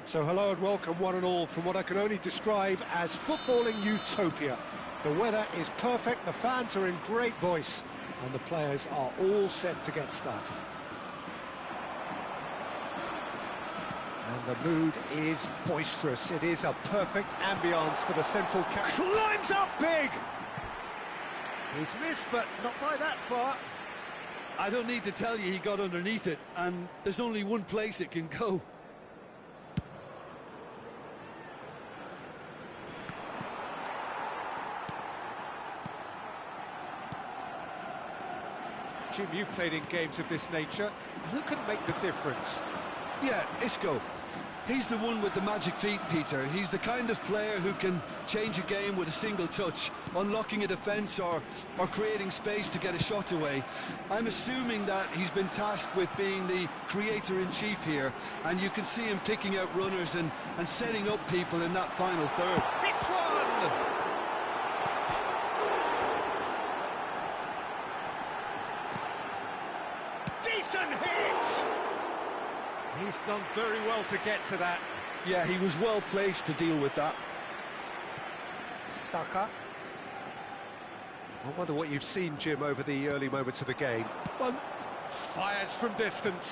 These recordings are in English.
So hello and welcome one and all from what I can only describe as footballing utopia. The weather is perfect, the fans are in great voice, and the players are all set to get started. And the mood is boisterous. It is a perfect ambience for the central climbs up big! He's missed, but not by that far. I don't need to tell you he got underneath it, and there's only one place it can go. Jim, you've played in games of this nature. Who can make the difference? Yeah, Isco. He's the one with the magic feet, Peter. He's the kind of player who can change a game with a single touch, unlocking a defence or creating space to get a shot away. I'm assuming that he's been tasked with being the creator-in-chief here, and you can see him picking out runners and setting up people in that final third. Hits one! Decent hit! He's done very well to get to that. Yeah, he was well placed to deal with that. Saka. I wonder what you've seen, Jim, over the early moments of the game. Well, fires from distance.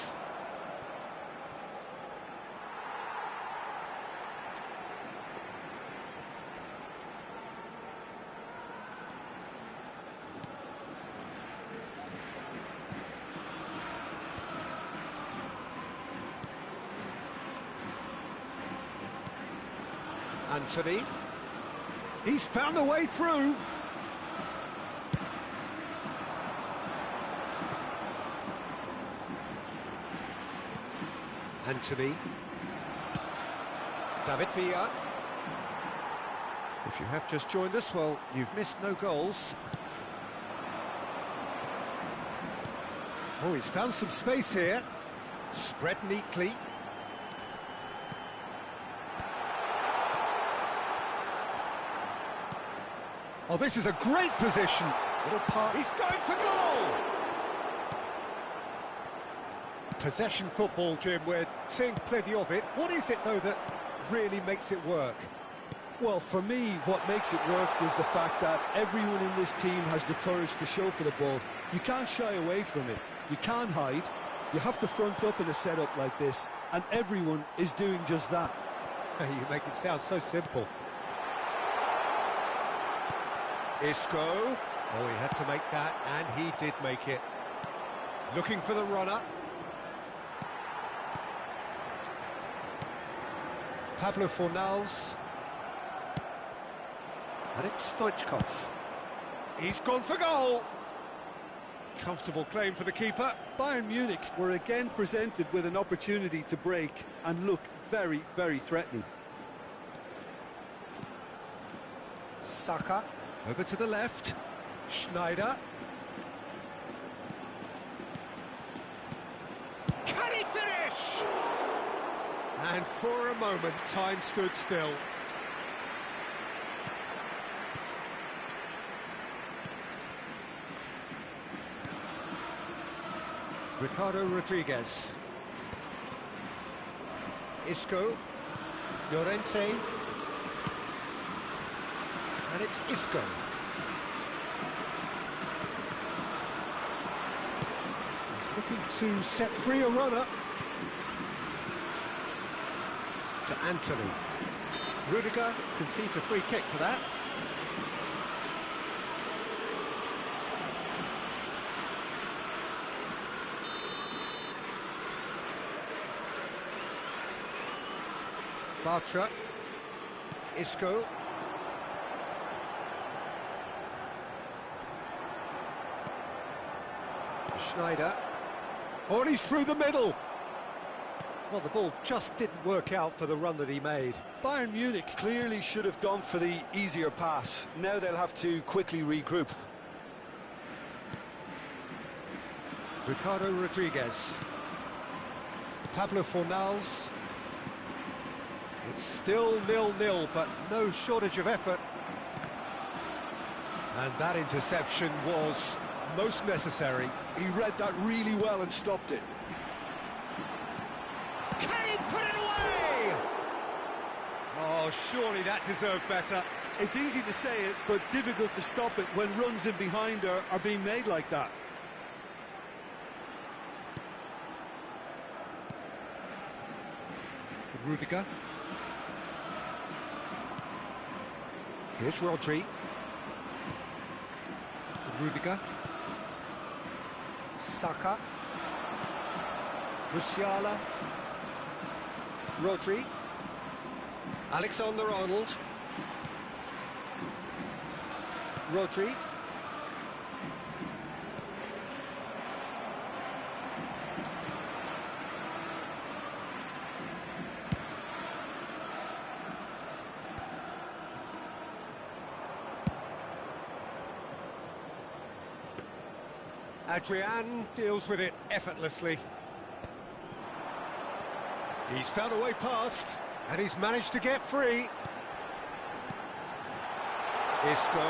Anthony. He's found a way through. Anthony. David Villa. If you have just joined us, well, you've missed no goals. Oh, he's found some space here. Spread neatly. Oh, this is a great position. Little part. He's going for goal! Possession football, Jim, we're seeing plenty of it. What is it, though, that really makes it work? Well, for me, what makes it work is the fact that everyone in this team has the courage to show for the ball. You can't shy away from it. You can't hide. You have to front up in a setup like this, and everyone is doing just that. You make it sound so simple. Isco. Oh, he had to make that, and he did make it. Looking for the runner. Pablo Fornals. And it's Stoichkov. He's gone for goal. Comfortable claim for the keeper. Bayern Munich were again presented with an opportunity to break and look very, very threatening. Saka. Over to the left. Schneider. Can he finish? And for a moment, time stood still. Ricardo Rodriguez. Isco. Llorente. And it's Isco. He's looking to set free a runner. To Anthony. Rudiger conceives a free kick for that. Bartra. Isco. Schneider. Oh, and he's through the middle. Well, the ball just didn't work out for the run that he made. Bayern Munich clearly should have gone for the easier pass. Now they'll have to quickly regroup. Ricardo Rodriguez. Pablo Fornals. It's still 0-0, but no shortage of effort. And that interception was most necessary. He read that really well and stopped it. Can he put it away? Oh, surely that deserved better. It's easy to say it, but difficult to stop it when runs in behind are being made like that. Rudiger. Here's Rodri. Rudiger. Saka. Musiala. Rodri. Alexander-Arnold. Rodri. Adrian deals with it effortlessly. He's found a way past, and he's managed to get free. Isco.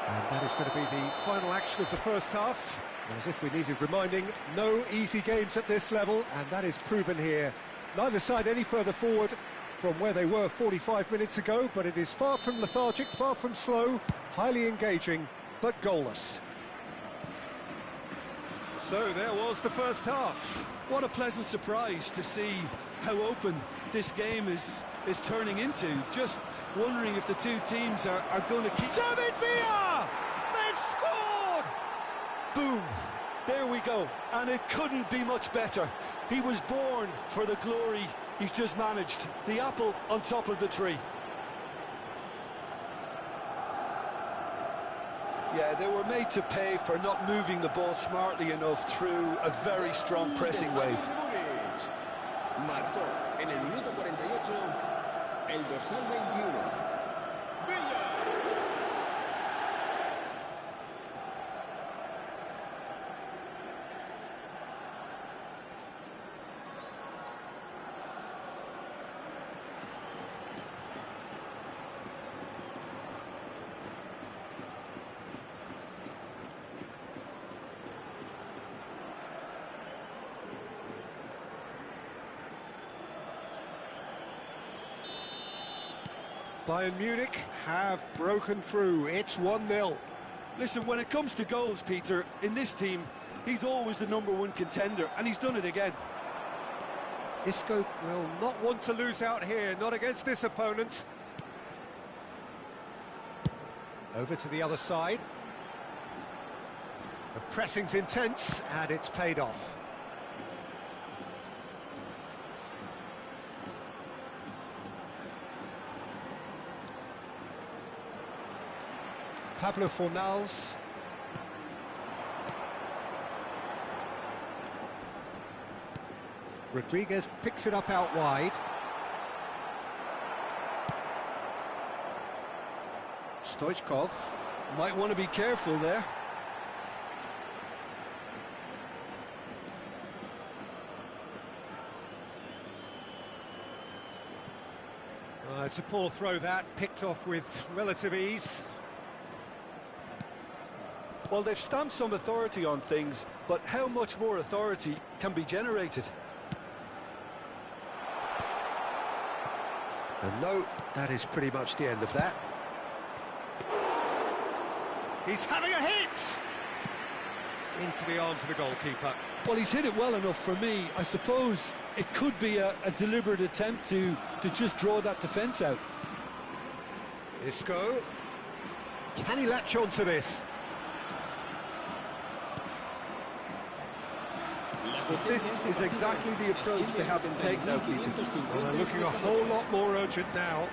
And that is going to be the final action of the first half. As if we needed reminding, no easy games at this level, and that is proven here. Neither side any further forward from where they were 45 minutes ago, but it is far from lethargic, far from slow, highly engaging, but goalless. So there was the first half. What a pleasant surprise to see how open this game is turning into. Just wondering if the two teams are going to keep... David Villa! They've scored! Boom! There we go. And it couldn't be much better. He was born for the glory he's just managed. The apple on top of the tree. Yeah, they were made to pay for not moving the ball smartly enough through a very strong pressing wave. Marcó en el minuto 48 el dorsal 21. Villa. Bayern Munich have broken through. It's 1-0. Listen, when it comes to goals, Peter, in this team, he's always the #1 contender, and he's done it again. Isco will not want to lose out here, not against this opponent. Over to the other side. The pressing's intense, and it's paid off. Pablo Fornals. Rodriguez picks it up out wide. Stoichkov. Might want to be careful there. It's a poor throw that, picked off with relative ease. Well, they've stamped some authority on things, but how much more authority can be generated? And no, that is pretty much the end of that. He's having a hit! Into the arms of the goalkeeper. Well, he's hit it well enough for me. I suppose it could be a deliberate attempt to just draw that defence out. Isco. Can he latch on to this? This is exactly the approach they have to take now, Peter. Well, they're looking a whole lot more urgent now.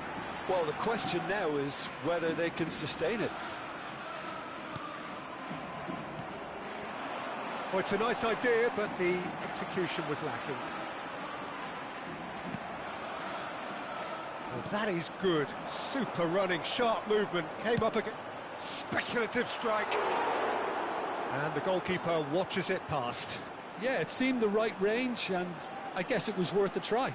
Well, the question now is whether they can sustain it. Well, it's a nice idea, but the execution was lacking. Well, that is good. Super running, sharp movement. Came up again. Speculative strike. And the goalkeeper watches it past. Yeah, it seemed the right range, and I guess it was worth a try.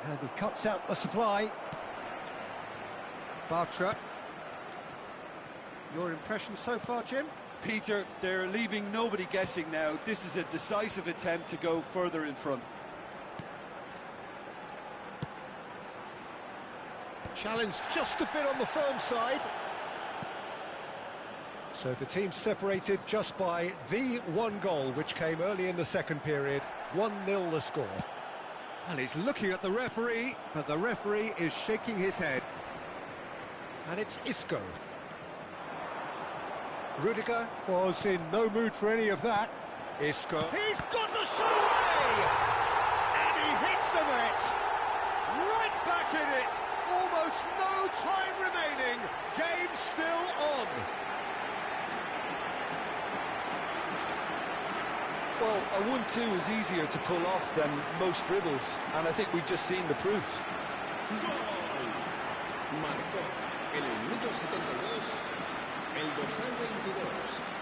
And he cuts out the supply. Bartra. Your impression so far, Jim? Peter, they're leaving nobody guessing now. This is a decisive attempt to go further in front. Challenge just a bit on the firm side. So the team separated just by the one goal, which came early in the second period. 1-0 the score. Well, he's looking at the referee, but the referee is shaking his head. And it's Isco. Rudiger was in no mood for any of that. Isco. He's got the shot away! And he hits the net. Right back in it. Almost no time remaining. Game still on. Well, a 1-2 is easier to pull off than most dribbles, and I think we've just seen the proof. ¡Gol! Marcó en el minuto 72 el dorsal 22.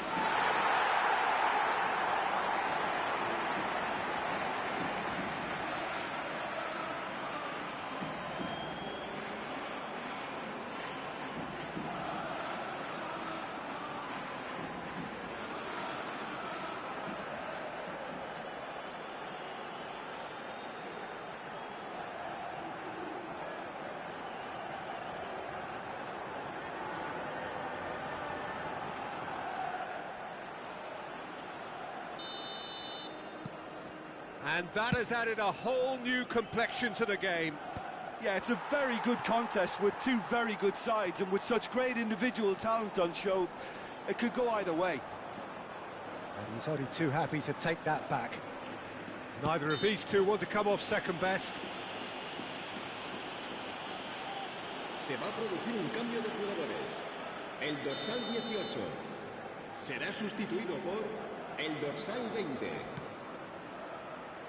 And that has added a whole new complexion to the game. Yeah, it's a very good contest with two very good sides, and with such great individual talent on show, it could go either way. And he's only too happy to take that back. Neither of these two want to come off second best. Se va a producir un cambio de jugadores. El dorsal 18 será sustituido por el dorsal 20.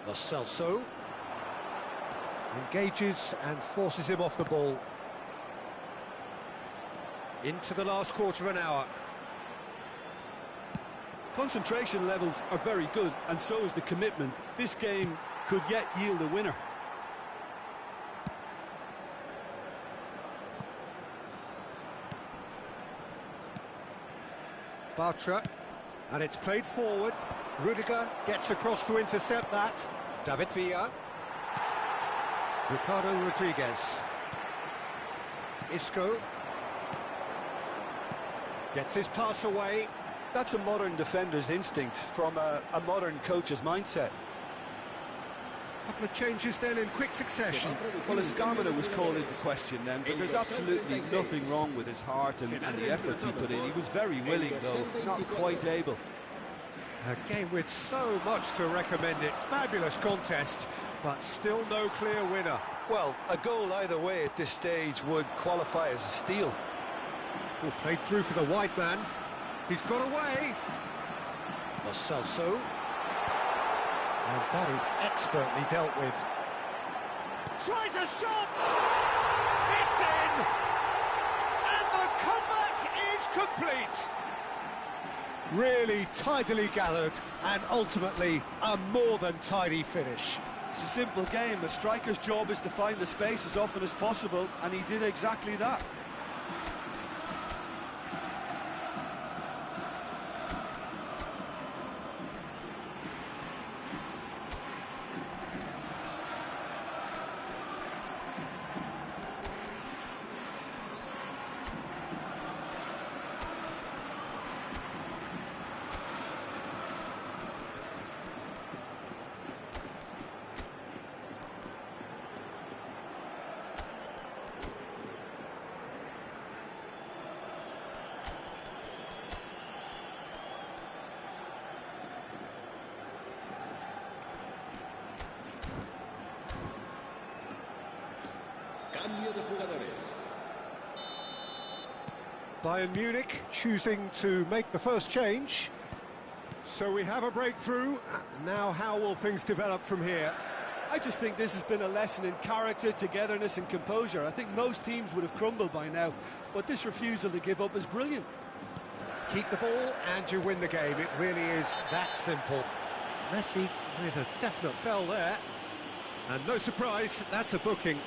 Lo Celso engages and forces him off the ball. Into the last quarter of an hour. Concentration levels are very good, and so is the commitment. This game could yet yield a winner. Bartra, and it's played forward. Rudiger gets across to intercept that. David Villa. Ricardo Rodriguez. Isco. Gets his pass away. That's a modern defender's instinct from a modern coach's mindset. Couple of changes then in quick succession. Well, his stamina was called into question then, but there's absolutely nothing wrong with his heart and the efforts he put in. He was very willing, though, not quite able. A game with so much to recommend it. Fabulous contest, but still no clear winner. Well, a goal either way at this stage would qualify as a steal. Well, played through for the wide man. He's got away. Lo Celso. And that is expertly dealt with. Tries a shot! It's in! And the comeback is complete! Really tidily gathered, and ultimately a more than tidy finish. It's a simple game. A striker's job is to find the space as often as possible, and he did exactly that. Bayern Munich choosing to make the first change. So we have a breakthrough. Now how will things develop from here? I just think this has been a lesson in character, togetherness and composure. I think most teams would have crumbled by now, but this refusal to give up is brilliant. Keep the ball and you win the game. It really is that simple. Messi with a definite foul there. And no surprise, that's a booking.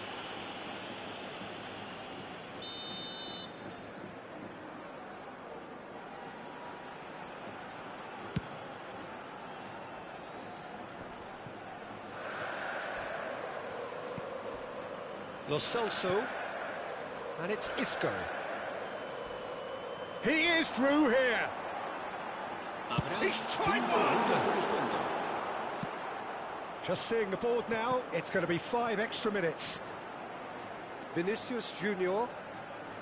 Lo Celso, and it's Isco. He is through here. He's tried one. Just seeing the board now, it's going to be 5 extra minutes. Vinicius Junior,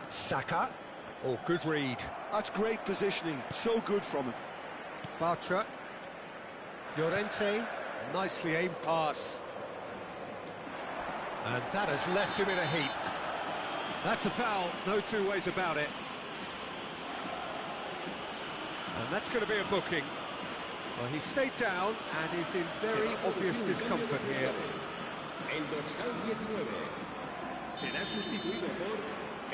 Saka. Oh, good read. That's great positioning, so good from him. Bartra, Llorente, nicely aimed pass. And that has left him in a heap. That's a foul, no two ways about it. And that's going to be a booking. Well, he stayed down and is in very obvious discomfort here. El dorsal 19 será sustituido por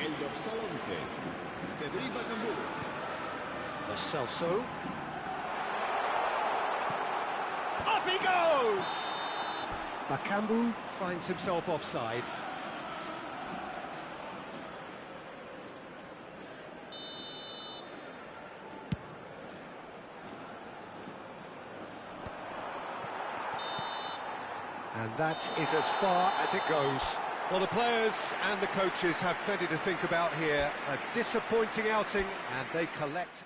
el dorsal 11, Cedric Bakambu. Lo Celso. Up he goes! Bakambu finds himself offside. And that is as far as it goes. Well, the players and the coaches have plenty to think about here. A disappointing outing, and they collect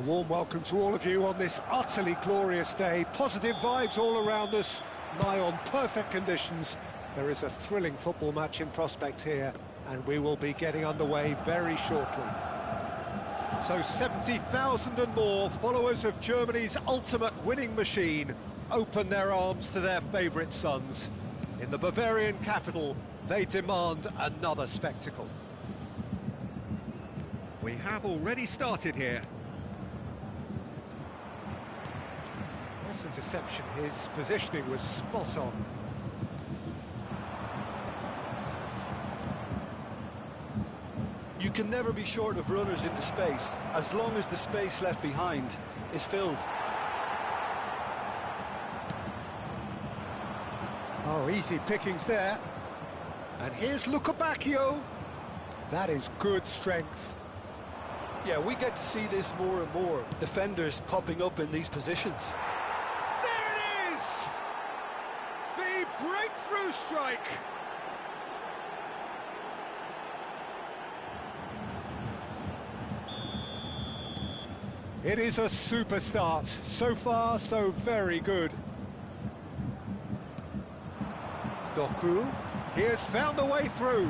warm welcome to all of you on this utterly glorious day. Positive vibes all around us, nigh on perfect conditions. There is a thrilling football match in prospect here, and we will be getting underway very shortly. So 70,000 and more followers of Germany's ultimate winning machine open their arms to their favourite sons. In the Bavarian capital, they demand another spectacle. We have already started here. Nice interception, his positioning was spot on. You can never be short of runners into space, as long as the space left behind is filled. Oh, easy pickings there. And here's Lukabakio. That is good strength. Yeah, we get to see this more and more. Defenders popping up in these positions. There it is! The breakthrough strike! It is a super start. So far, so very good. Doku, he has found a way through.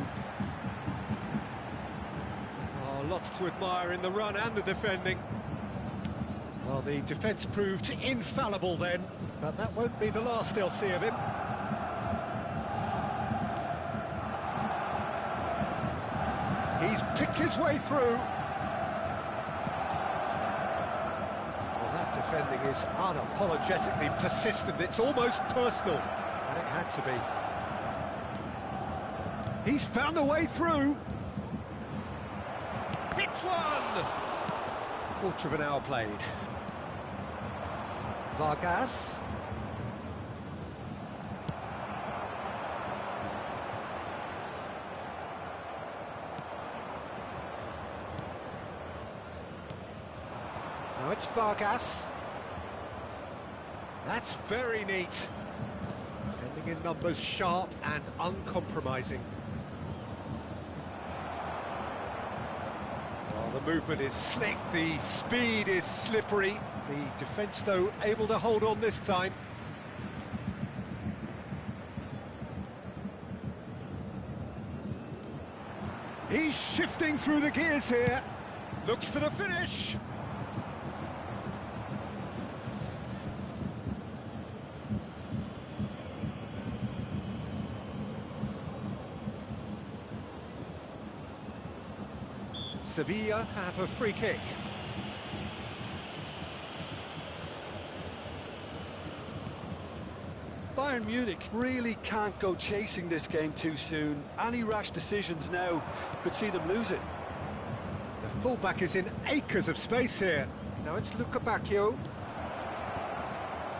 Oh, lots to admire in the run and the defending. Well, the defence proved infallible then, but that won't be the last they'll see of him. He's picked his way through. Defending is unapologetically persistent, it's almost personal, and it had to be. He's found a way through. Hits one! Quarter of an hour played. Vargas. Now it's Vargas. That's very neat. Defending in numbers, sharp and uncompromising. Well, the movement is slick, the speed is slippery. The defence, though, able to hold on this time. He's shifting through the gears here. Looks for the finish. Sevilla have a free kick. Bayern Munich really can't go chasing this game too soon. Any rash decisions now could see them lose it. The fullback is in acres of space here. Now it's Lukabakio.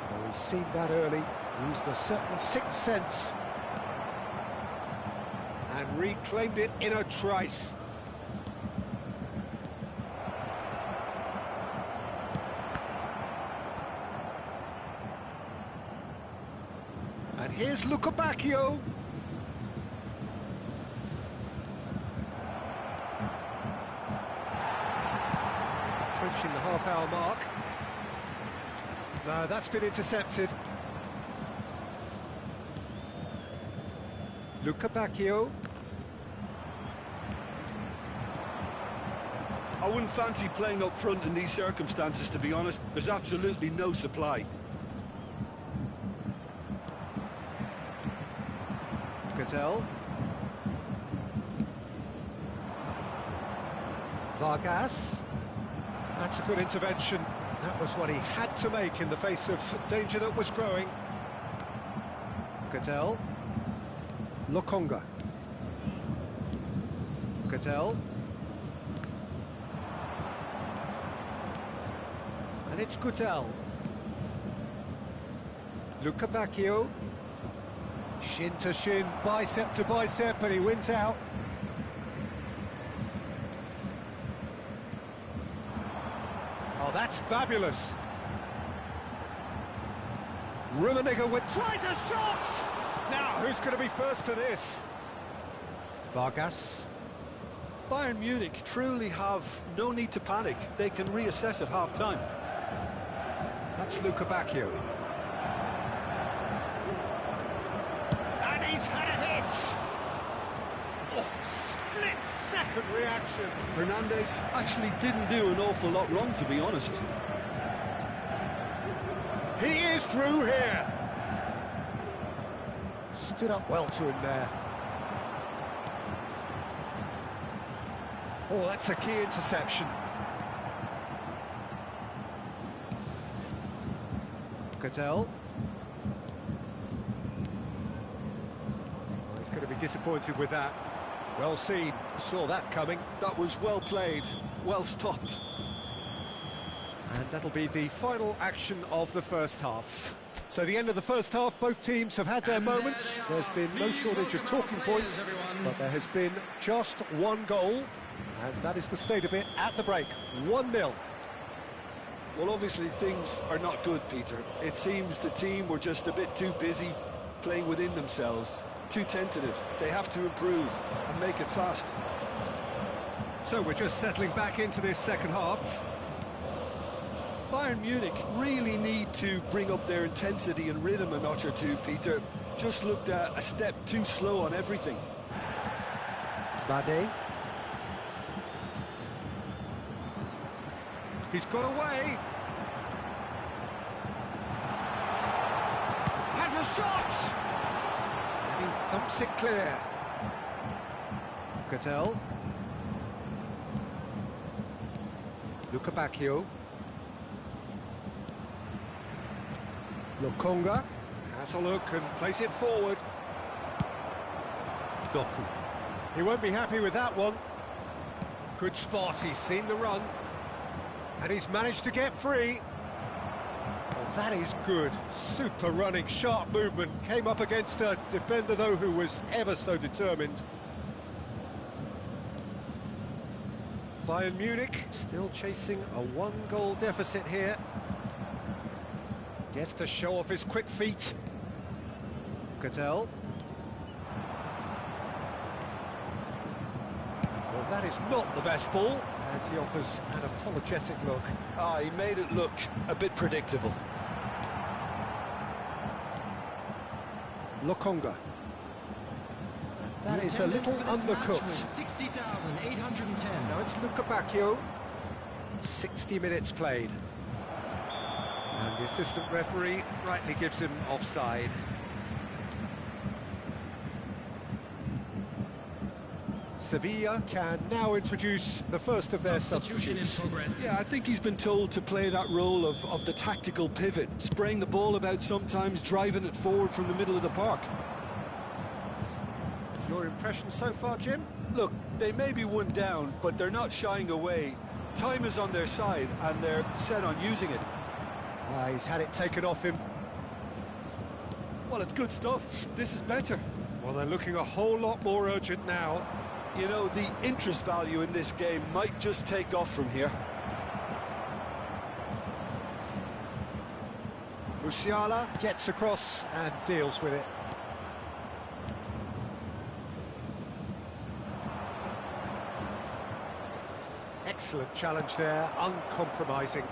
Well, he's seen that early, used a certain sixth sense, and reclaimed it in a trice. And here's Lukabakio. Approaching the half-hour mark. No, that's been intercepted. Lukabakio. I wouldn't fancy playing up front in these circumstances, to be honest. There's absolutely no supply. Cadell. Vargas. That's a good intervention. That was what he had to make in the face of danger that was growing. Cadell. Lokonga. Cadell. And it's Cadell. Lukabakio. Shin to shin, bicep to bicep, and he wins out. Oh, that's fabulous. Rummenigge tries a shot! Now, who's going to be first to this? Vargas. Bayern Munich truly have no need to panic. They can reassess at half-time. That's Luca Bacchio. And he's had a hit! Oh, split-second reaction. Hernandez actually didn't do an awful lot wrong, to be honest. He is through here. Stood up well to him there. Oh, that's a key interception. Cattell. Well, he's going to be disappointed with that. Well seen, saw that coming. That was well played, well stopped. And that'll be the final action of the first half. So the end of the first half, both teams have had their moments. There's been no shortage of talking points, but there has been just one goal, and that is the state of it at the break, 1-0. Well, obviously things are not good, Peter. It seems the team were just a bit too busy playing within themselves, too tentative. They have to improve and make it fast. So we're just settling back into this second half. Bayern Munich really need to bring up their intensity and rhythm a notch or two, Peter. Just looked a step too slow on everything. Bade. He's got away. Has a shot! And he thumps it clear. Cattell. Luca Bacchio. Lokonga has a look and plays it forward. Doku. He won't be happy with that one. Good spot, he's seen the run. And he's managed to get free. Well, that is good. Super running, sharp movement. Came up against a defender, though, who was ever so determined. Bayern Munich still chasing a one-goal deficit here. Gets to show off his quick feet. Cattell. Well, that is not the best ball, and he offers an apologetic look. He made it look a bit predictable. Lokonga. That is a little undercooked. 60,810. Now it's Luca Bacchio. 60 minutes played. And the assistant referee rightly gives him offside. Sevilla can now introduce the first of their substitutes. Yeah, I think he's been told to play that role of the tactical pivot, spraying the ball about sometimes, driving it forward from the middle of the park. Your impression so far, Jim? Look, they may be one down, but they're not shying away. Time is on their side, and they're set on using it. He's had it taken off him. Well, it's good stuff. This is better. Well, they're looking a whole lot more urgent now. You know, the interest value in this game might just take off from here. Musiala gets across and deals with it. Excellent challenge there, uncompromising.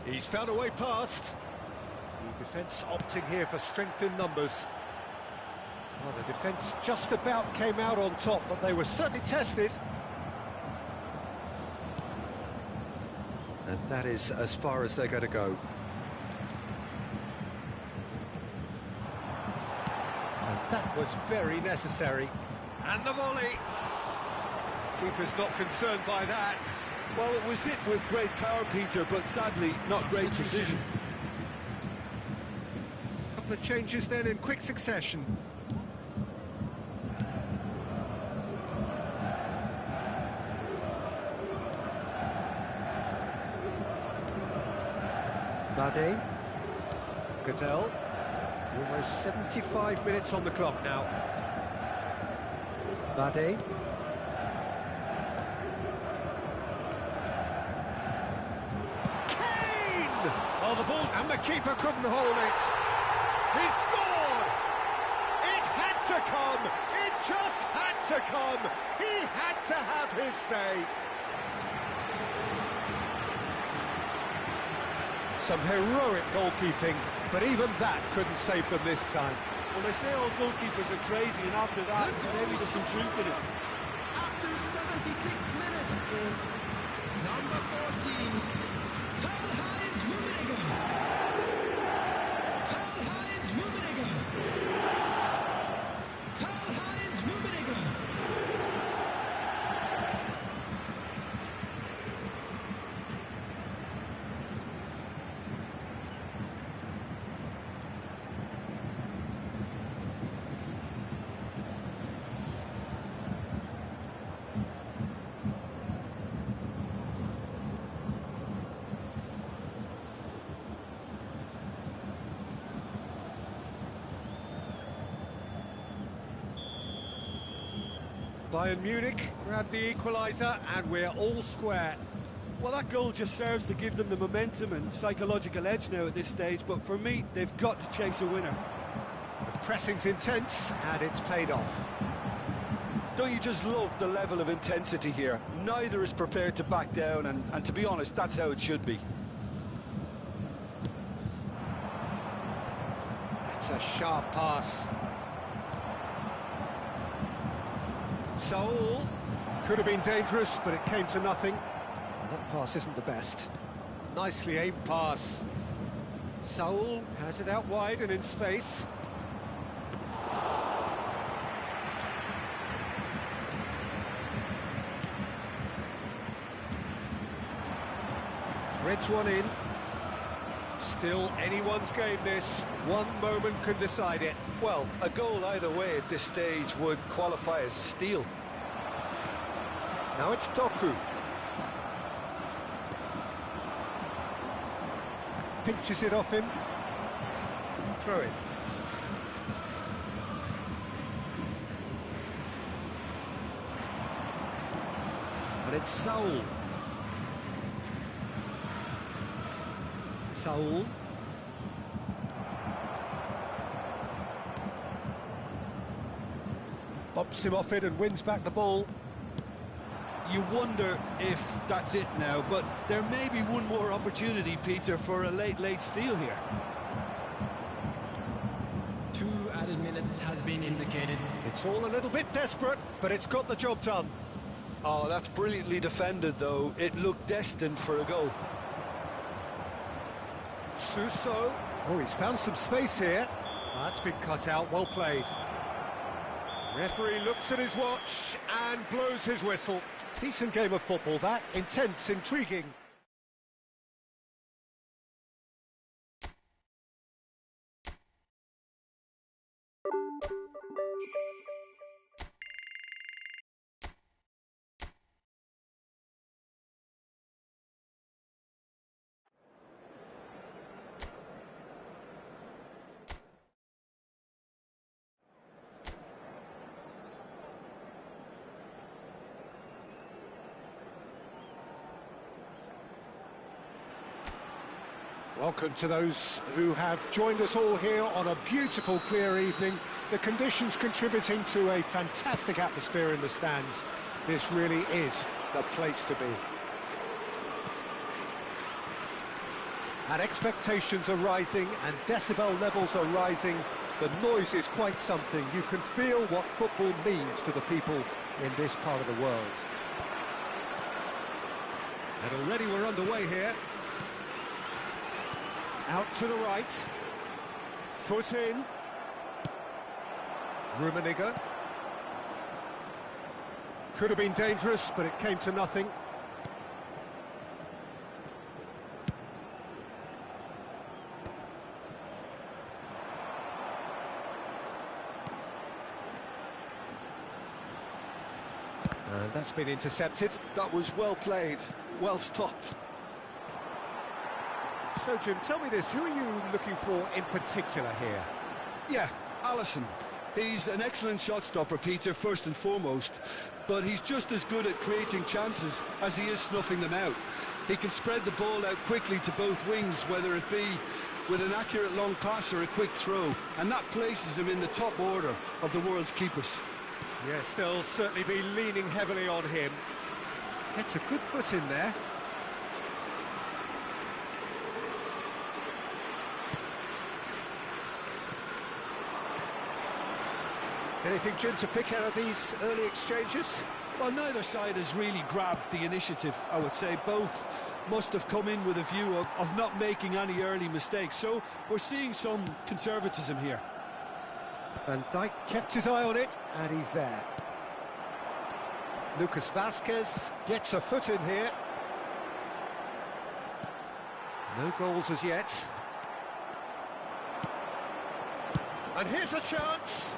He's found a way past. The defence opting here for strength in numbers. Well, the defence just about came out on top, but they were certainly tested. And that is as far as they're going to go. And that was very necessary. And the volley. Keeper's not concerned by that. Well, it was hit with great power, Peter, but sadly not great precision. A couple of changes then in quick succession. Bade. Cattell. Almost 75 minutes on the clock now. Bade. Oh, the ball, and the keeper couldn't hold it. He scored! It had to come! It just had to come. He had to have his say. Some heroic goalkeeping, but even that couldn't save them this time. Well, they say all goalkeepers are crazy, and after that, maybe there's some truth in it. After 76 minutes is number 14, Karl-Heinz Rummenigge. Karl-Heinz Rummenigge. Karl-Heinz Rummenigge. Bayern Munich grabbed the equaliser and we're all square. Well, that goal just serves to give them the momentum and psychological edge now at this stage, but for me, they've got to chase a winner. The pressing's intense and it's paid off. Don't you just love the level of intensity here? Neither is prepared to back down, and to be honest, that's how it should be. It's a sharp pass. Saul could have been dangerous, but it came to nothing. That pass isn't the best. Nicely aimed pass. Saul has it out wide and in space. Threads one in. Still anyone's game this. One moment can decide it. Well, a goal either way at this stage would qualify as a steal. Now it's Doku. Pinches it off him. Throw it. And it's Saul. Saul. Bops him off it and wins back the ball. You wonder if that's it now, but there may be one more opportunity, Peter, for a late steal here. 2 added minutes has been indicated. It's all a little bit desperate, but it's got the job done. Oh, that's brilliantly defended, though. It looked destined for a goal. Suso. Oh, he's found some space here. That's been cut out, well played. Referee looks at his watch and blows his whistle. Decent game of football, that. Intense, intriguing. Welcome to those who have joined us all here on a beautiful, clear evening. The conditions contributing to a fantastic atmosphere in the stands. This really is the place to be. And expectations are rising and decibel levels are rising. The noise is quite something. You can feel what football means to the people in this part of the world. And already we're underway here. Out to the right. Foot in. Rummenigge. Could have been dangerous, but it came to nothing. And that's been intercepted. That was well played, well stopped. So, Jim, tell me this, who are you looking for in particular here? Yeah, Alisson. He's an excellent shot stopper, Peter, first and foremost, but he's just as good at creating chances as he is snuffing them out. He can spread the ball out quickly to both wings, whether it be with an accurate long pass or a quick throw, and that places him in the top order of the world's keepers. Yes, they'll certainly be leaning heavily on him. It's a good foot in there. Anything, Jim, to pick out of these early exchanges? Well, neither side has really grabbed the initiative, I would say. Both must have come in with a view of not making any early mistakes. So we're seeing some conservatism here. Van Dijk kept his eye on it, and he's there. Lucas Vasquez gets a foot in here. No goals as yet. And here's a chance.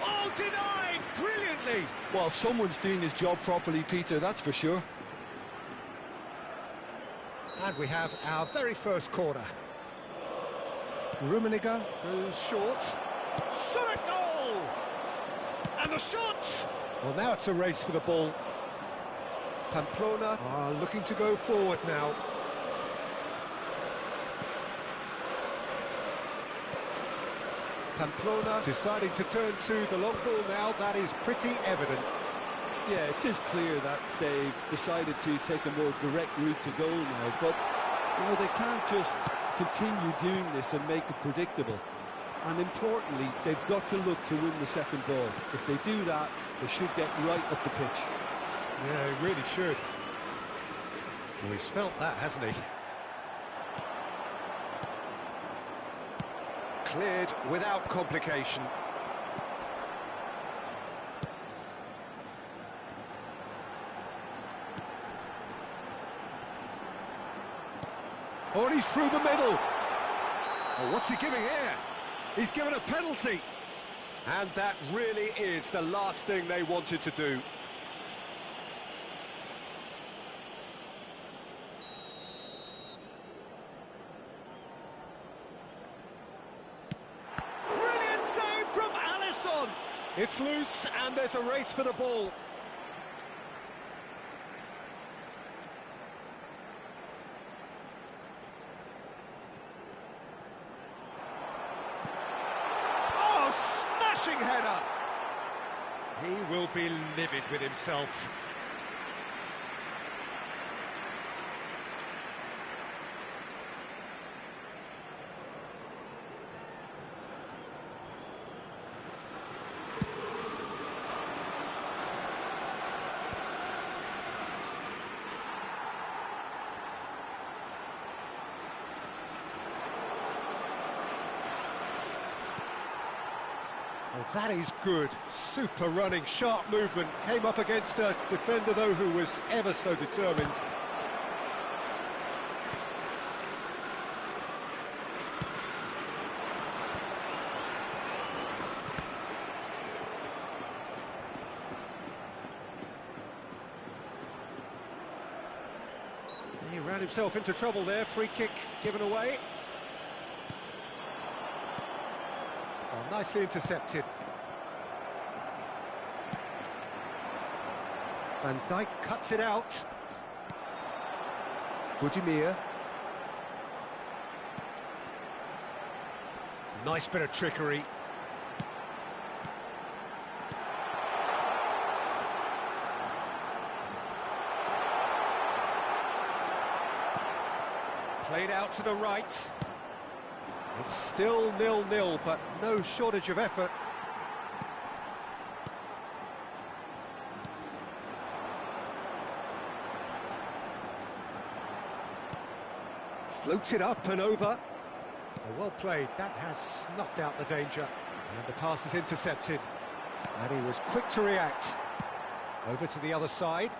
Oh, denied brilliantly. Well, someone's doing his job properly, Peter, that's for sure. And we have our very first corner. Rummenigge goes short. Shot at goal! And the shot! Well, now it's a race for the ball. Pamplona are looking to go forward now. Pamplona deciding to turn to the long ball now. That is pretty evident. Yeah, it is clear that they've decided to take a more direct route to goal now, but you know, they can't just continue doing this and make it predictable. And importantly, they've got to look to win the second ball. If they do that, they should get right up the pitch. Yeah, he really should. Well, he's felt that, hasn't he? Cleared without complication. Oh, and he's through the middle. Oh, what's he giving here? He's given a penalty. And that really is the last thing they wanted to do. Brilliant save from Alisson. It's loose and there's a race for the ball. Header. He will be livid with himself. Well, that is good. Super running, sharp movement. Came up against a defender, though, who was ever so determined. He ran himself into trouble there. Free kick given away. Nicely intercepted. Van Dijk cuts it out. Budimir. Nice bit of trickery. Played out to the right. It's still 0-0, but no shortage of effort. Floats it up and over. Oh, well played. That has snuffed out the danger. And the pass is intercepted. And he was quick to react. Over to the other side.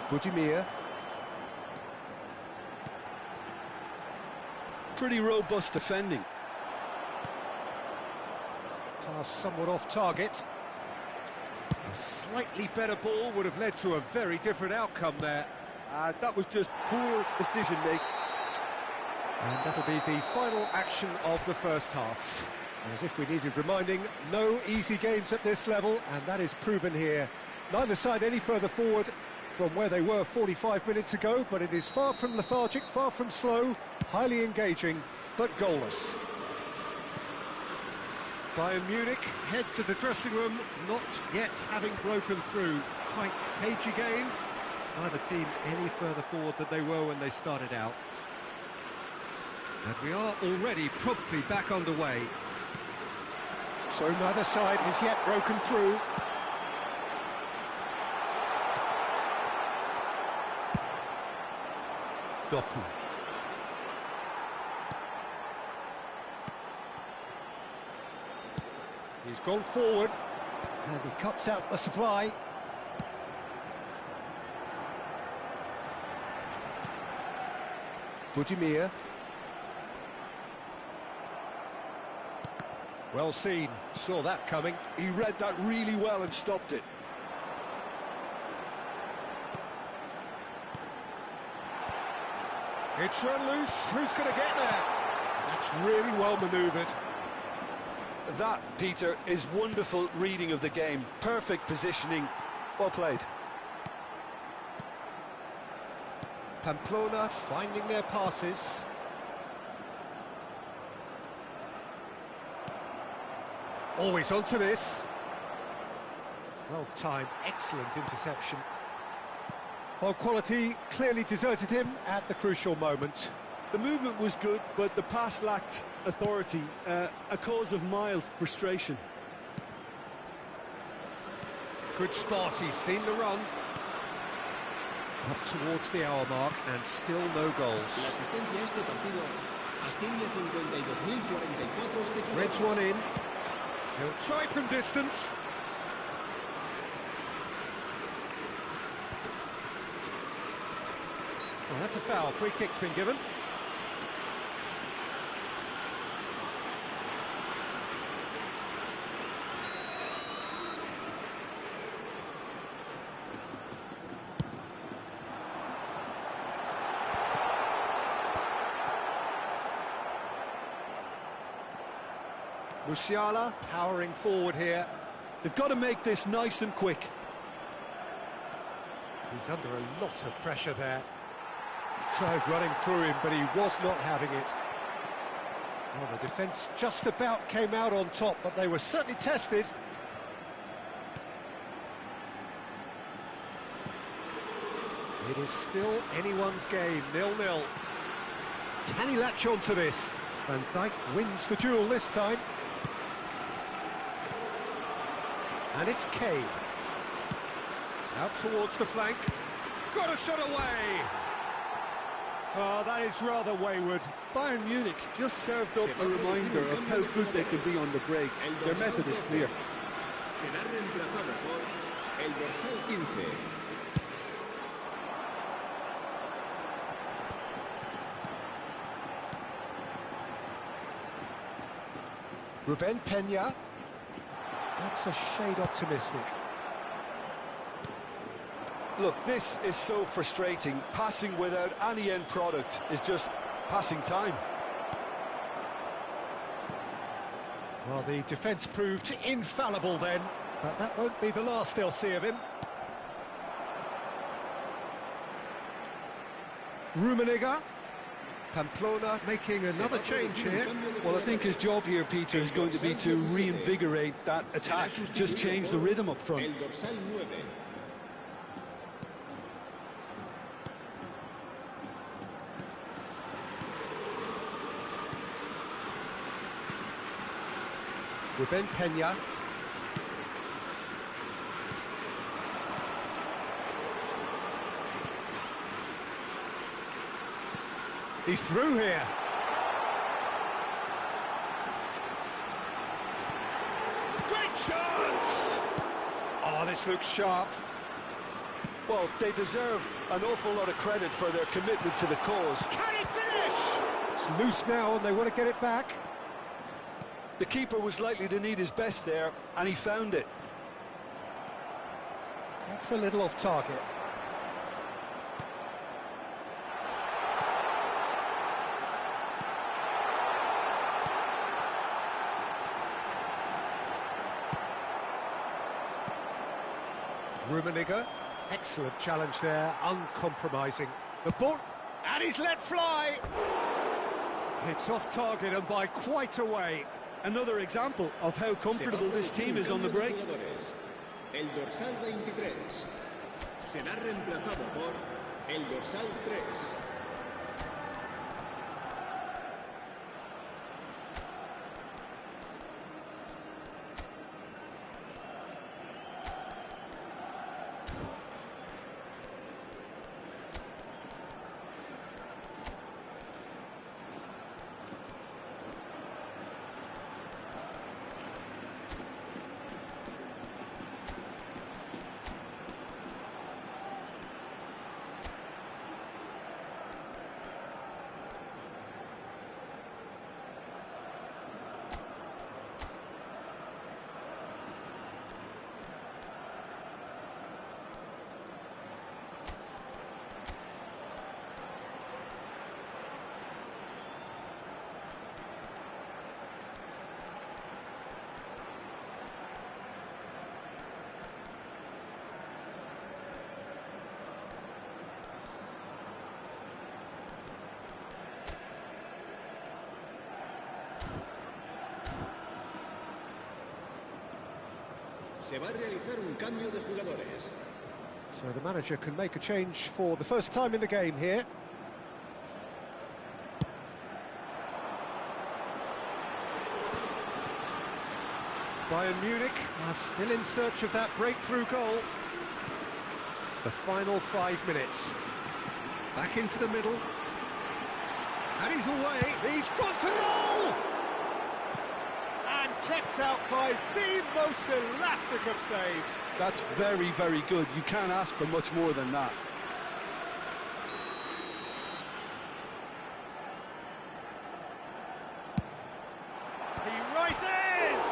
Budimir. Pretty robust defending. Pass somewhat off target. A slightly better ball would have led to a very different outcome there. That was just poor decision-making. And that'll be the final action of the first half. As if we needed reminding, no easy games at this level, and that is proven here. Neither side any further forward from where they were 45 minutes ago, but it is far from lethargic, far from slow, highly engaging, but goalless. Bayern Munich head to the dressing room, not yet having broken through. Tight, cagey game. Neither team any further forward than they were when they started out. And we are already promptly back underway. So neither side has yet broken through. Doku. He's gone forward, and he cuts out the supply. Budimir. Well seen, saw that coming. He read that really well and stopped it. It's run loose, who's going to get there? That's really well manoeuvred. That, Peter, is wonderful reading of the game. Perfect positioning. Well played. Pamplona finding their passes. Always onto this. Well timed, excellent interception. Well, quality clearly deserted him at the crucial moment. The movement was good, but the pass lacked authority, a cause of mild frustration. Good spot, he's seen the run. Up towards the hour mark, and still no goals. Threads one in. He'll try from distance. Well, that's a foul. Free kick's been given. Musiala powering forward here. They've got to make this nice and quick. He's under a lot of pressure there. He tried running through him, but he was not having it. Well, the defence just about came out on top, but they were certainly tested. It is still anyone's game, 0-0. Can he latch on to this? Van Dijk wins the duel this time. And it's Kane. Out towards the flank. Got a shot away! Oh, that is rather wayward. Bayern Munich just served up a reminder of how good they can be on the break. Their method is clear. Será reemplazado por el dorsal 15. Ruben Peña. That's a shade optimistic. Look, this is so frustrating. Passing without any end product is just passing time. Well, the defence proved infallible then, but that won't be the last they'll see of him. Rummenigge. Pamplona making another change here. Well, I think his job here, Peter, is going to be to reinvigorate that attack. Just change the rhythm up front. El dorsal 9. Ruben Peña. He's through here. Great chance! Oh, this looks sharp. Well, they deserve an awful lot of credit for their commitment to the cause. Can he finish? It's loose now and they want to get it back. The keeper was likely to need his best there, and he found it. That's a little off target. Rummenigge, excellent challenge there, uncompromising. The ball, and he's let fly! It's off target and by quite a way. another example of how comfortable this team is on the break. El dorsal 23 será reemplazado por el dorsal 3. Se va a realizar un cambio de jugadores. So the manager can make a change for the first time in the game here. Bayern Munich are still in search of that breakthrough goal. The final 5 minutes. Back into the middle. And he's away. He's got to goal! And kept out by the most elastic of saves. That's very, very good. You can't ask for much more than that. He rises!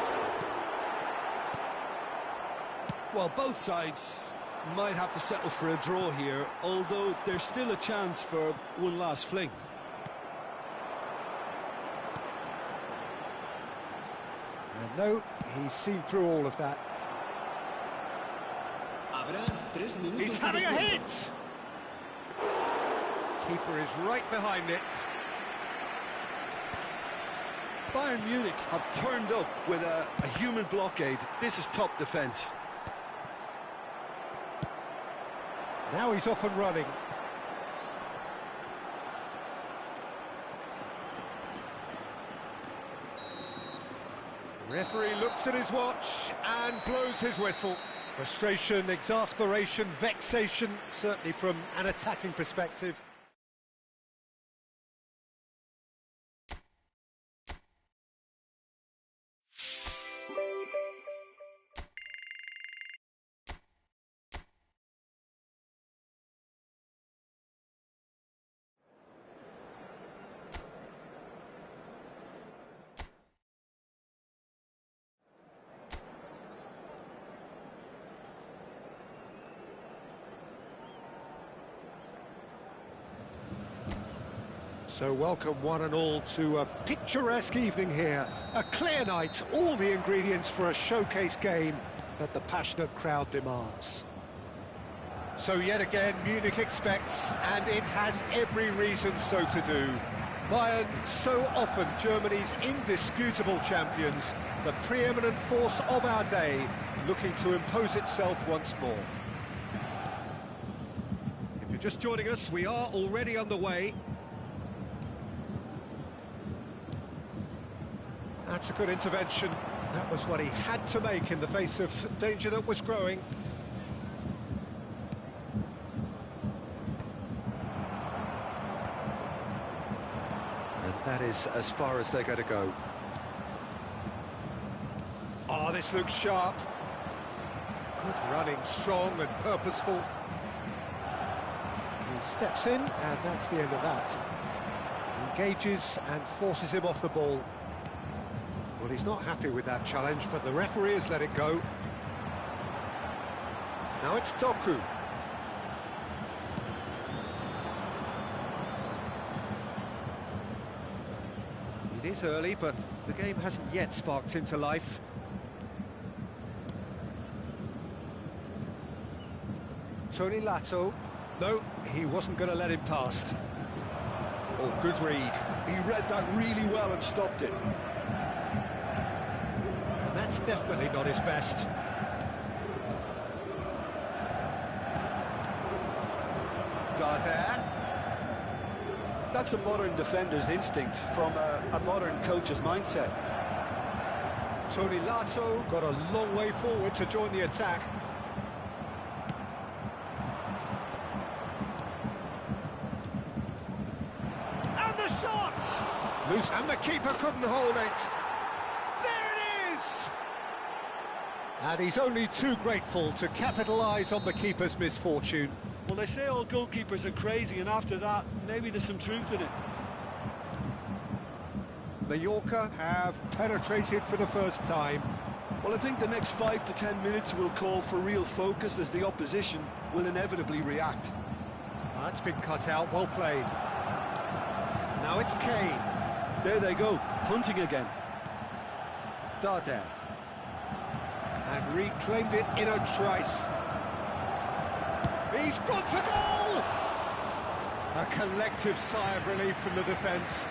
Well, both sides might have to settle for a draw here, although there's still a chance for one last fling. And no, he's seen through all of that. He's having a hit! Keeper is right behind it. Bayern Munich have turned up with a human blockade. This is top defence. Now he's off and running. Referee looks at his watch and blows his whistle. Frustration, exasperation, vexation, certainly from an attacking perspective. So welcome one and all to a picturesque evening here. A clear night, all the ingredients for a showcase game that the passionate crowd demands. So yet again, Munich expects, and it has every reason so to do. Bayern, so often Germany's indisputable champions, the preeminent force of our day, looking to impose itself once more. If you're just joining us, we are already underway. That's a good intervention. That was what he had to make in the face of danger that was growing. And that is as far as they're going to go. Oh, this looks sharp. Good running, strong and purposeful. He steps in, and that's the end of that. Engages and forces him off the ball. Well, he's not happy with that challenge, but the referee has let it go. Now it's Doku. It is early, but the game hasn't yet sparked into life. Tony Lato. No, he wasn't going to let him past. Oh, good read. He read that really well and stopped it. That's definitely not his best. Dardare. That's a modern defender's instinct from a modern coach's mindset. Tony Lato got a long way forward to join the attack. And the shot! Loose, and the keeper couldn't hold it. There it is! And he's only too grateful to capitalise on the keeper's misfortune. Well, they say all goalkeepers are crazy, and after that, maybe there's some truth in it. Mallorca have penetrated for the first time. Well, I think the next 5 to 10 minutes will call for real focus as the opposition will inevitably react. That's been cut out, well played. Now it's Kane. There they go, hunting again. Dardare. And reclaimed it in a trice. He's gone for goal! A collective sigh of relief from the defence.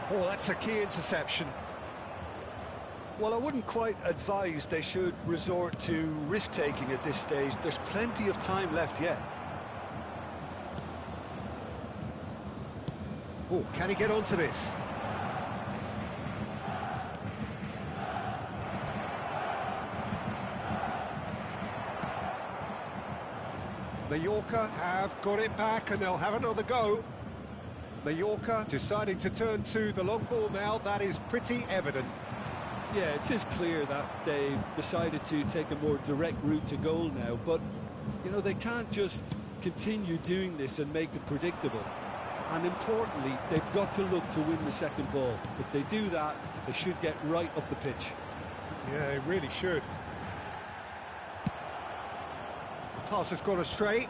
Oh, that's a key interception. Well, I wouldn't quite advise they should resort to risk-taking at this stage. There's plenty of time left yet. Oh, can he get onto this? Mallorca have got it back and they'll have another go. Mallorca deciding to turn to the long ball now, that is pretty evident. Yeah, it is clear that they've decided to take a more direct route to goal now, but, you know, they can't just continue doing this and make it predictable. And importantly, they've got to look to win the second ball. If they do that, they should get right up the pitch. Yeah, they really should. The pass has gone astray.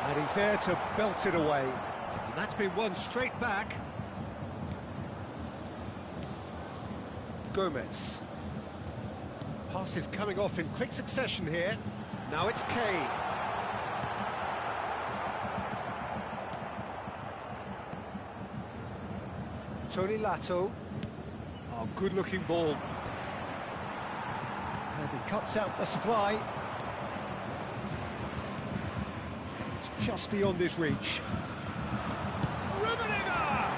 And he's there to belt it away. And that's been won straight back. Gomez. Pass is coming off in quick succession here. Now it's Kane. Tony Lato. Oh, good-looking ball. And he cuts out the supply. It's just beyond his reach. Rummenigge!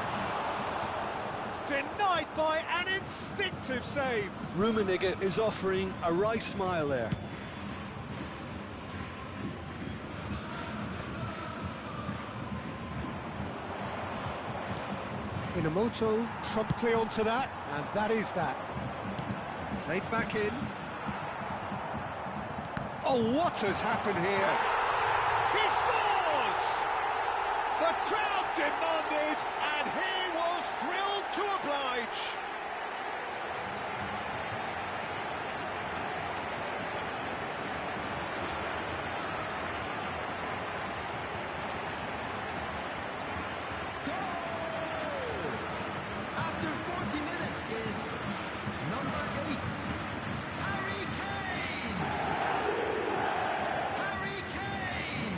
Denied by an instinctive save. Rummenigge is offering a right smile there. Inamoto promptly onto that, and that is that. Played back in. Oh, what has happened here? He scores! The crowd demanded, and he was thrilled to oblige. After 40 minutes is number 8, Harry Kane! Harry Kane!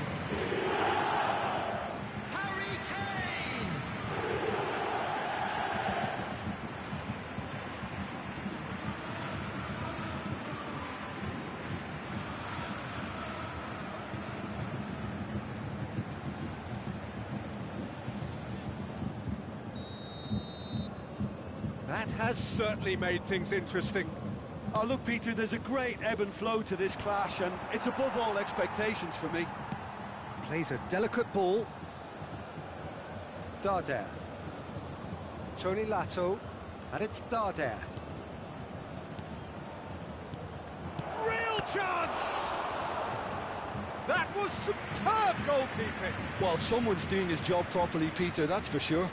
Harry Kane! That has certainly made things interesting. Oh, look, Peter, there's a great ebb and flow to this clash, and it's above all expectations for me. Plays a delicate ball. Dardare. Tony Lato. And it's Dardare. Real chance! That was superb goalkeeping. Well, someone's doing his job properly, Peter, that's for sure.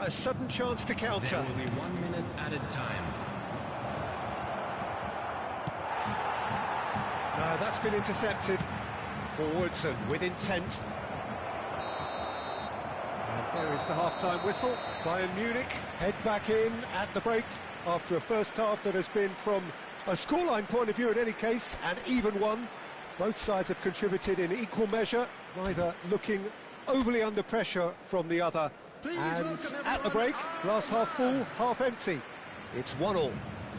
a sudden chance to counter. There will be 1 minute added time. No, that's been intercepted. Forwards and with intent. And there is the half-time whistle. Bayern Munich head back in at the break after a first half that has been, from a scoreline point of view in any case, an even one. Both sides have contributed in equal measure, neither looking overly under pressure from the other. And at the break, glass half full, half empty. It's 1-1.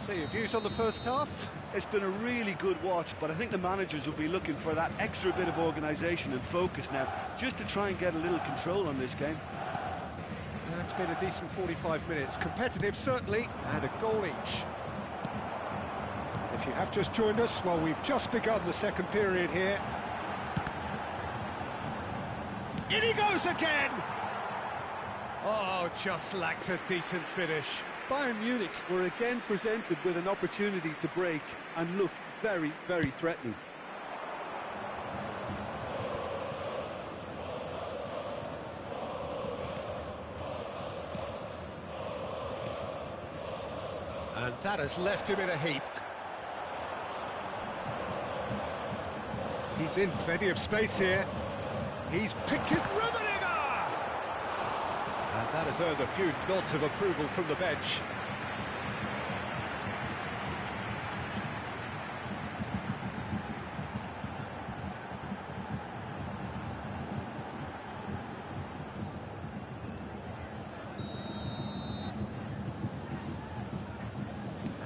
So your views on the first half? It's been a really good watch, but I think the managers will be looking for that extra bit of organisation and focus now, just to try and get a little control on this game. It's been a decent 45 minutes. Competitive, certainly, and a goal each. If you have just joined us, well, we've just begun the second period here. In he goes again! Oh, just lacked a decent finish. Bayern Munich were again presented with an opportunity to break and looked very, very threatening. And that has left him in a heap. He's in plenty of space here. He's picked his Rummenigge! And that has earned a few nods of approval from the bench.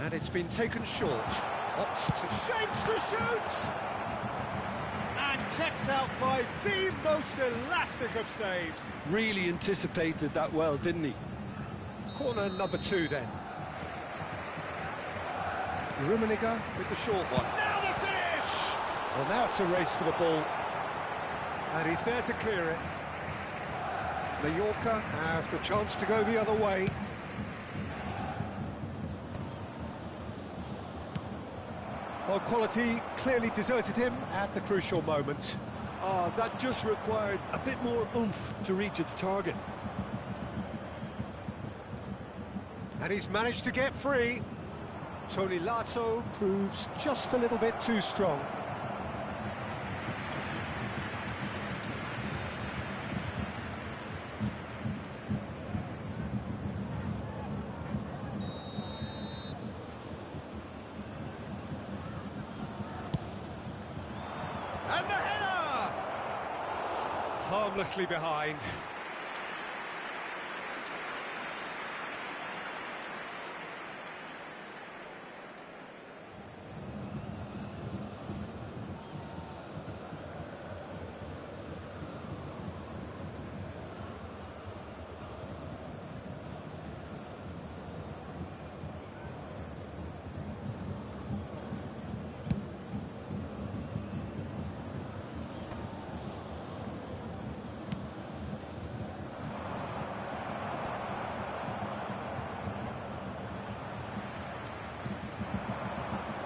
And it's been taken short. Opts to shapes to shoot! And kept out by the most elastic of saves. Really anticipated that well, didn't he? Corner number 2 then. Rummenigge with the short one. Now the finish! Well, now it's a race for the ball. And he's there to clear it. Mallorca have the chance to go the other way. Well, quality clearly deserted him at the crucial moment. Oh, that just required a bit more oomph to reach its target. And he's managed to get free. Tony Lato proves just a little bit too strong. And the header! Harmlessly behind.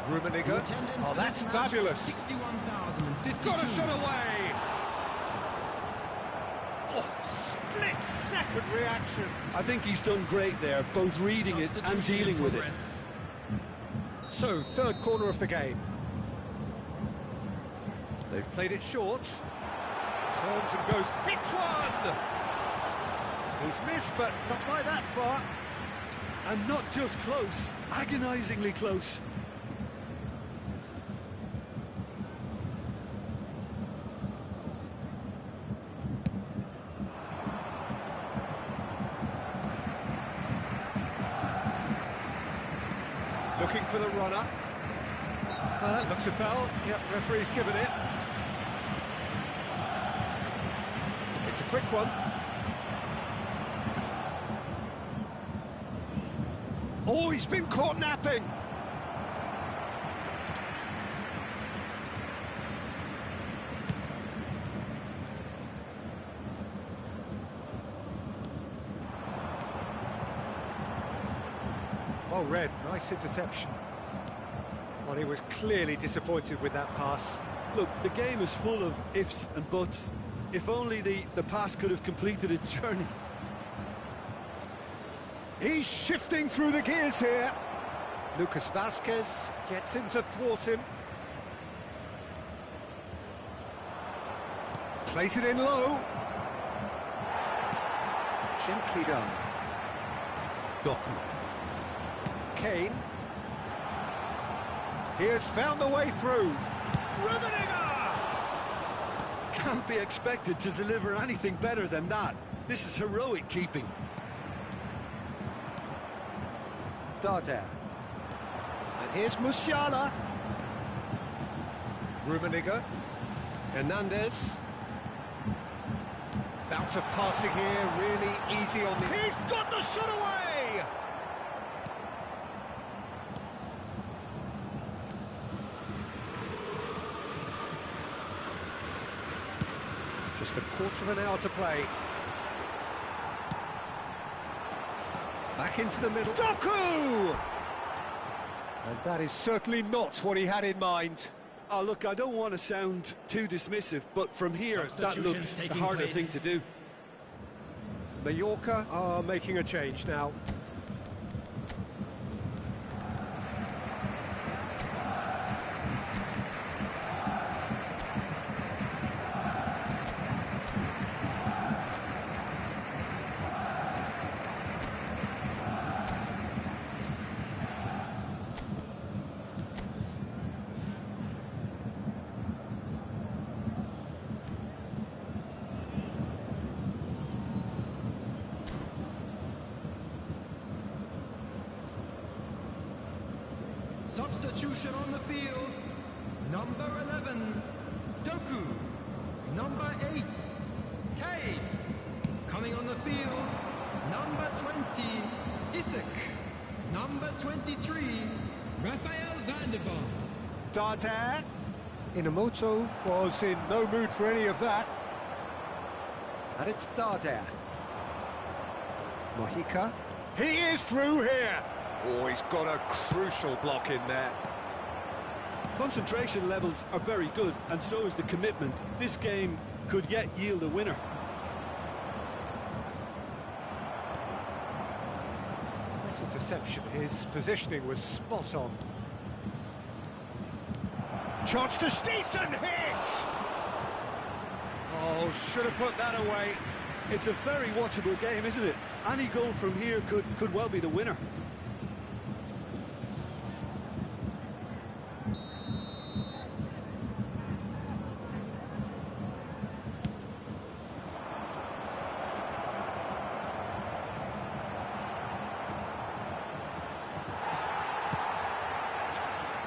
Rummenigge. Oh, that's fabulous. 61,052. Got a shot away. Oh, split-second reaction. I think he's done great there, both reading it and dealing with it. So, third corner of the game. They've played it short. Turns and goes, hits one! He's missed, but not by that far. And not just close, agonisingly close. Looking for the runner. Looks a foul. Yep, referee's given it. It's a quick one. Oh, he's been caught napping. Well read, nice interception. Well, he was clearly disappointed with that pass. Look, the game is full of ifs and buts. If only the pass could have completed its journey. He's shifting through the gears here. Lucas Vasquez gets in to thwart him. Plays it in low. Gently done. Doku. Kane. He has found the way through. Rummenigge! Can't be expected to deliver anything better than that. This is heroic keeping. Darder. And here's Musiala. Rummenigge. Hernandez. Bounce of passing here, really easy on the... He's got the shot away! Just a quarter of an hour to play. Back into the middle. Doku! And that is certainly not what he had in mind. Oh, look, I don't want to sound too dismissive, but from here, that looks the harder thing to do. Mallorca are making a change now. Substitution on the field. Number 11, Doku. Number 8, Kane. Coming on the field, number 20, Isak. Number 23, Rafael van der Vaart. Darder. Inamoto was in no mood for any of that. And it's Darder. Mojica. He is through here. Oh, he's got a crucial block in there. Concentration levels are very good, and so is the commitment. This game could yet yield a winner. Nice interception. His positioning was spot on. Chance to Stiessen, hits! Oh, should have put that away. It's a very watchable game, isn't it? Any goal from here could well be the winner.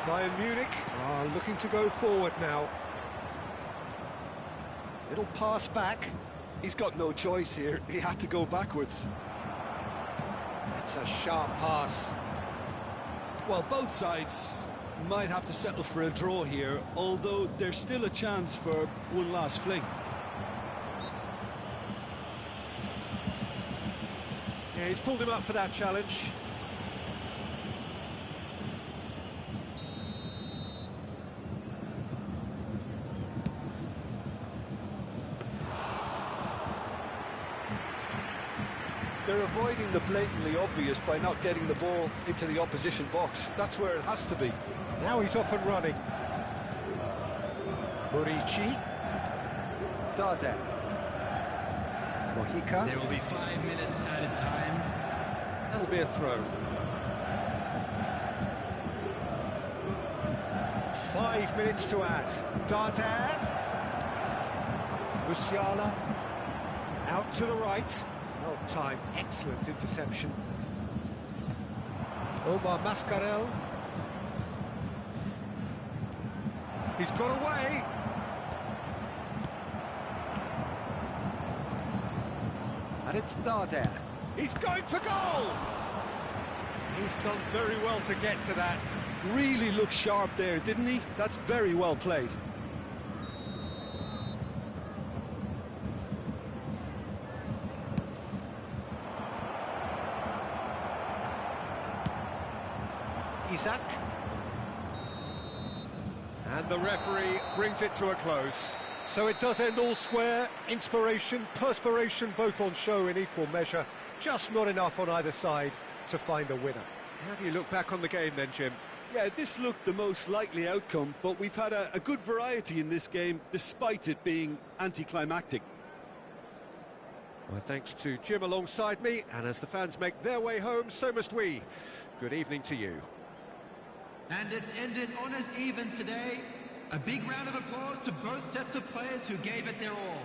Bayern Munich are looking to go forward now. Little pass back. He's got no choice here. He had to go backwards. That's a sharp pass. Well, both sides might have to settle for a draw here, although there's still a chance for one last fling. Yeah, he's pulled him up for that challenge. They're avoiding the blatantly obvious by not getting the ball into the opposition box. That's where it has to be. Now he's off and running. Murici. Darder. Mojica. There will be 5 minutes added time. That'll be a throw. 5 minutes to add. Darder. Musiala. Out to the right. Well timed, excellent interception. Omar Mascarell. He's got away. And it's Darder. He's going for goal. He's done very well to get to that. Really looked sharp there, didn't he? That's very well played. Isak. And the referee brings it to a close. So it does end all square. Inspiration, perspiration, both on show in equal measure. Just not enough on either side. to find a winner. How do you look back on the game then, Jim? Yeah, this looked the most likely outcome, but we've had a good variety in this game, despite it being anticlimactic. Well, thanks to Jim alongside me, and as the fans make their way home, so must we. Good evening to you. And it's ended honest even today. A big round of applause to both sets of players who gave it their all.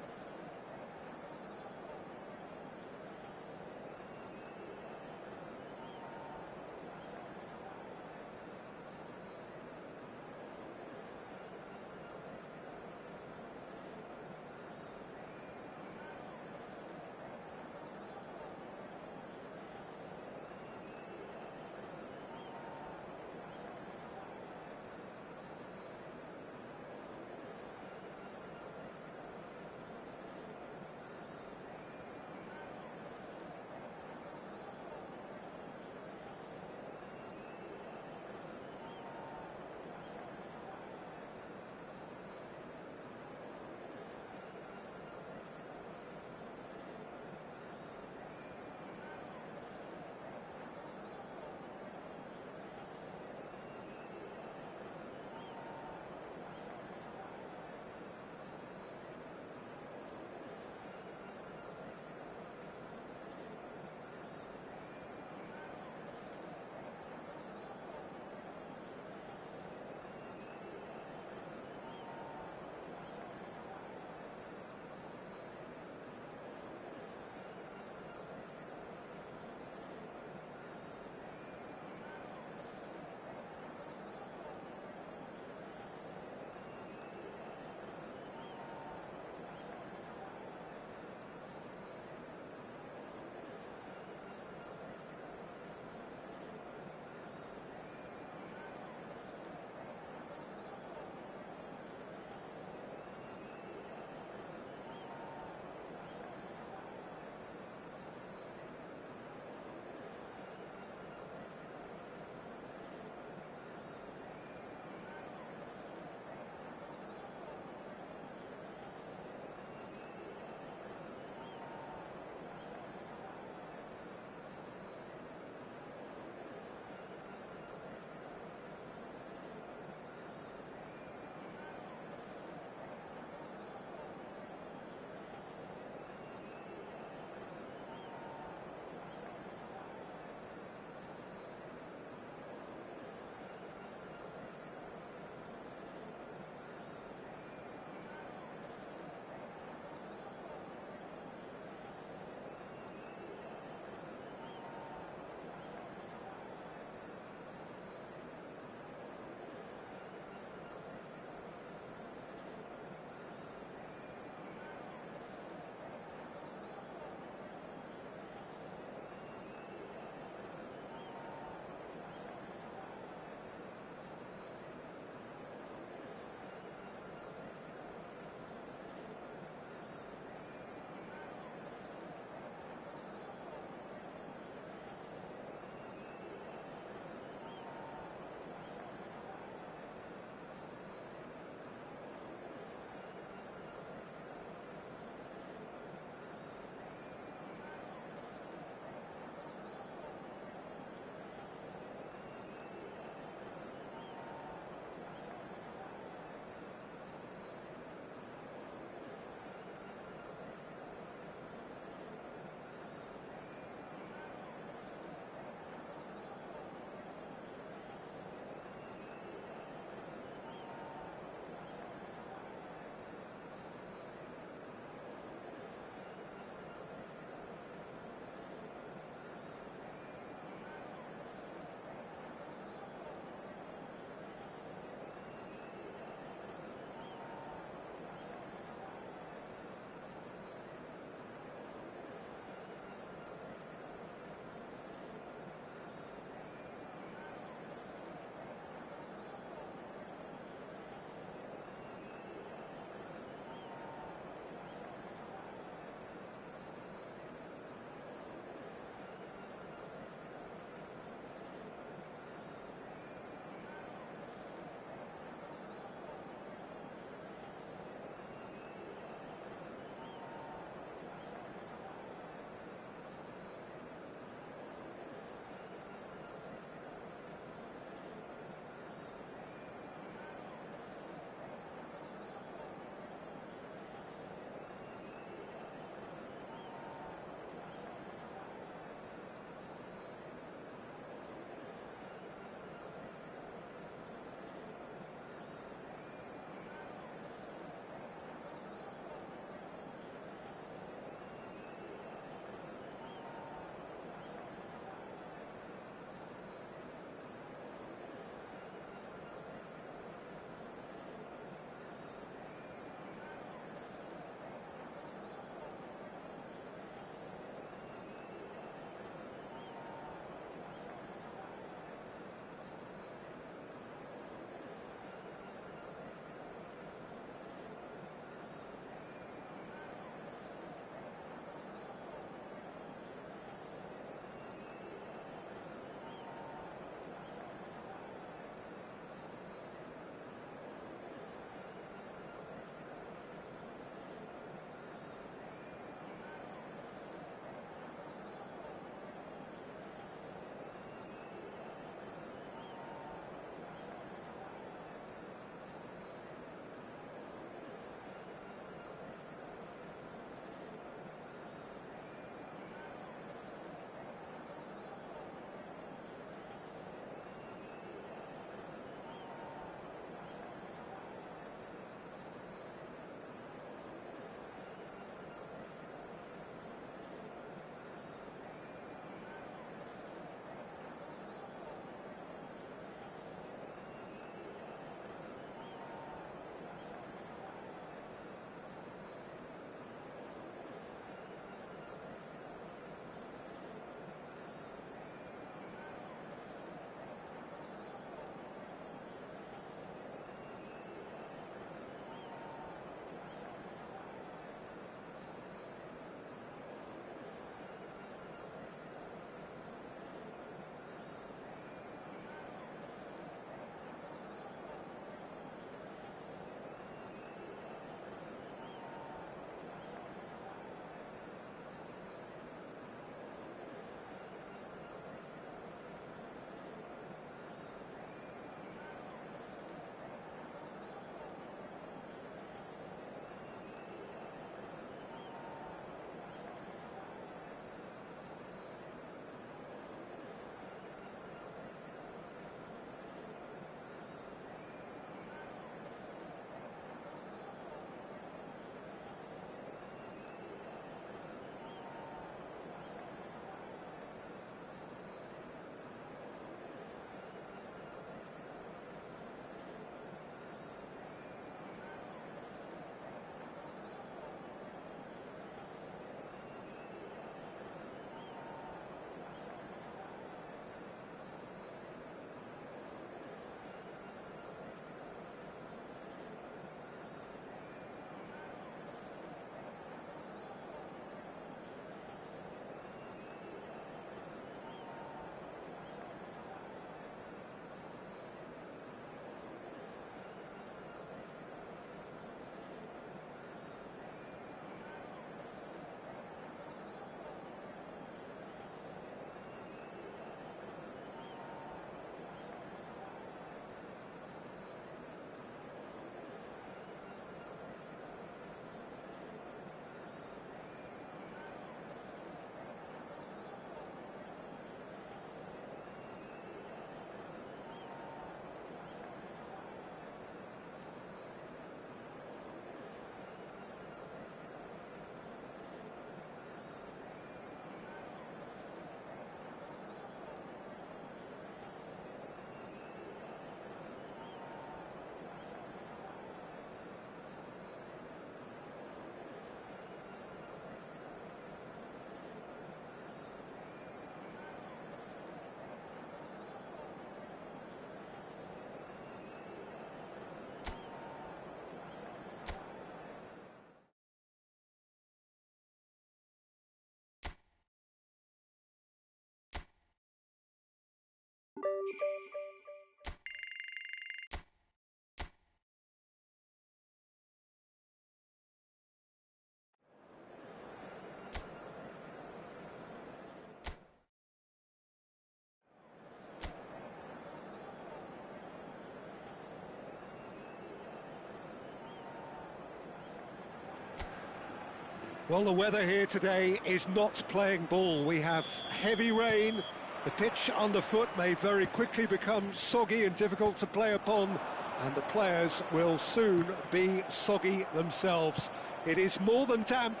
Well, the weather here today is not playing ball. We have heavy rain. The pitch underfoot may very quickly become soggy and difficult to play upon, and the players will soon be soggy themselves. It is more than damp,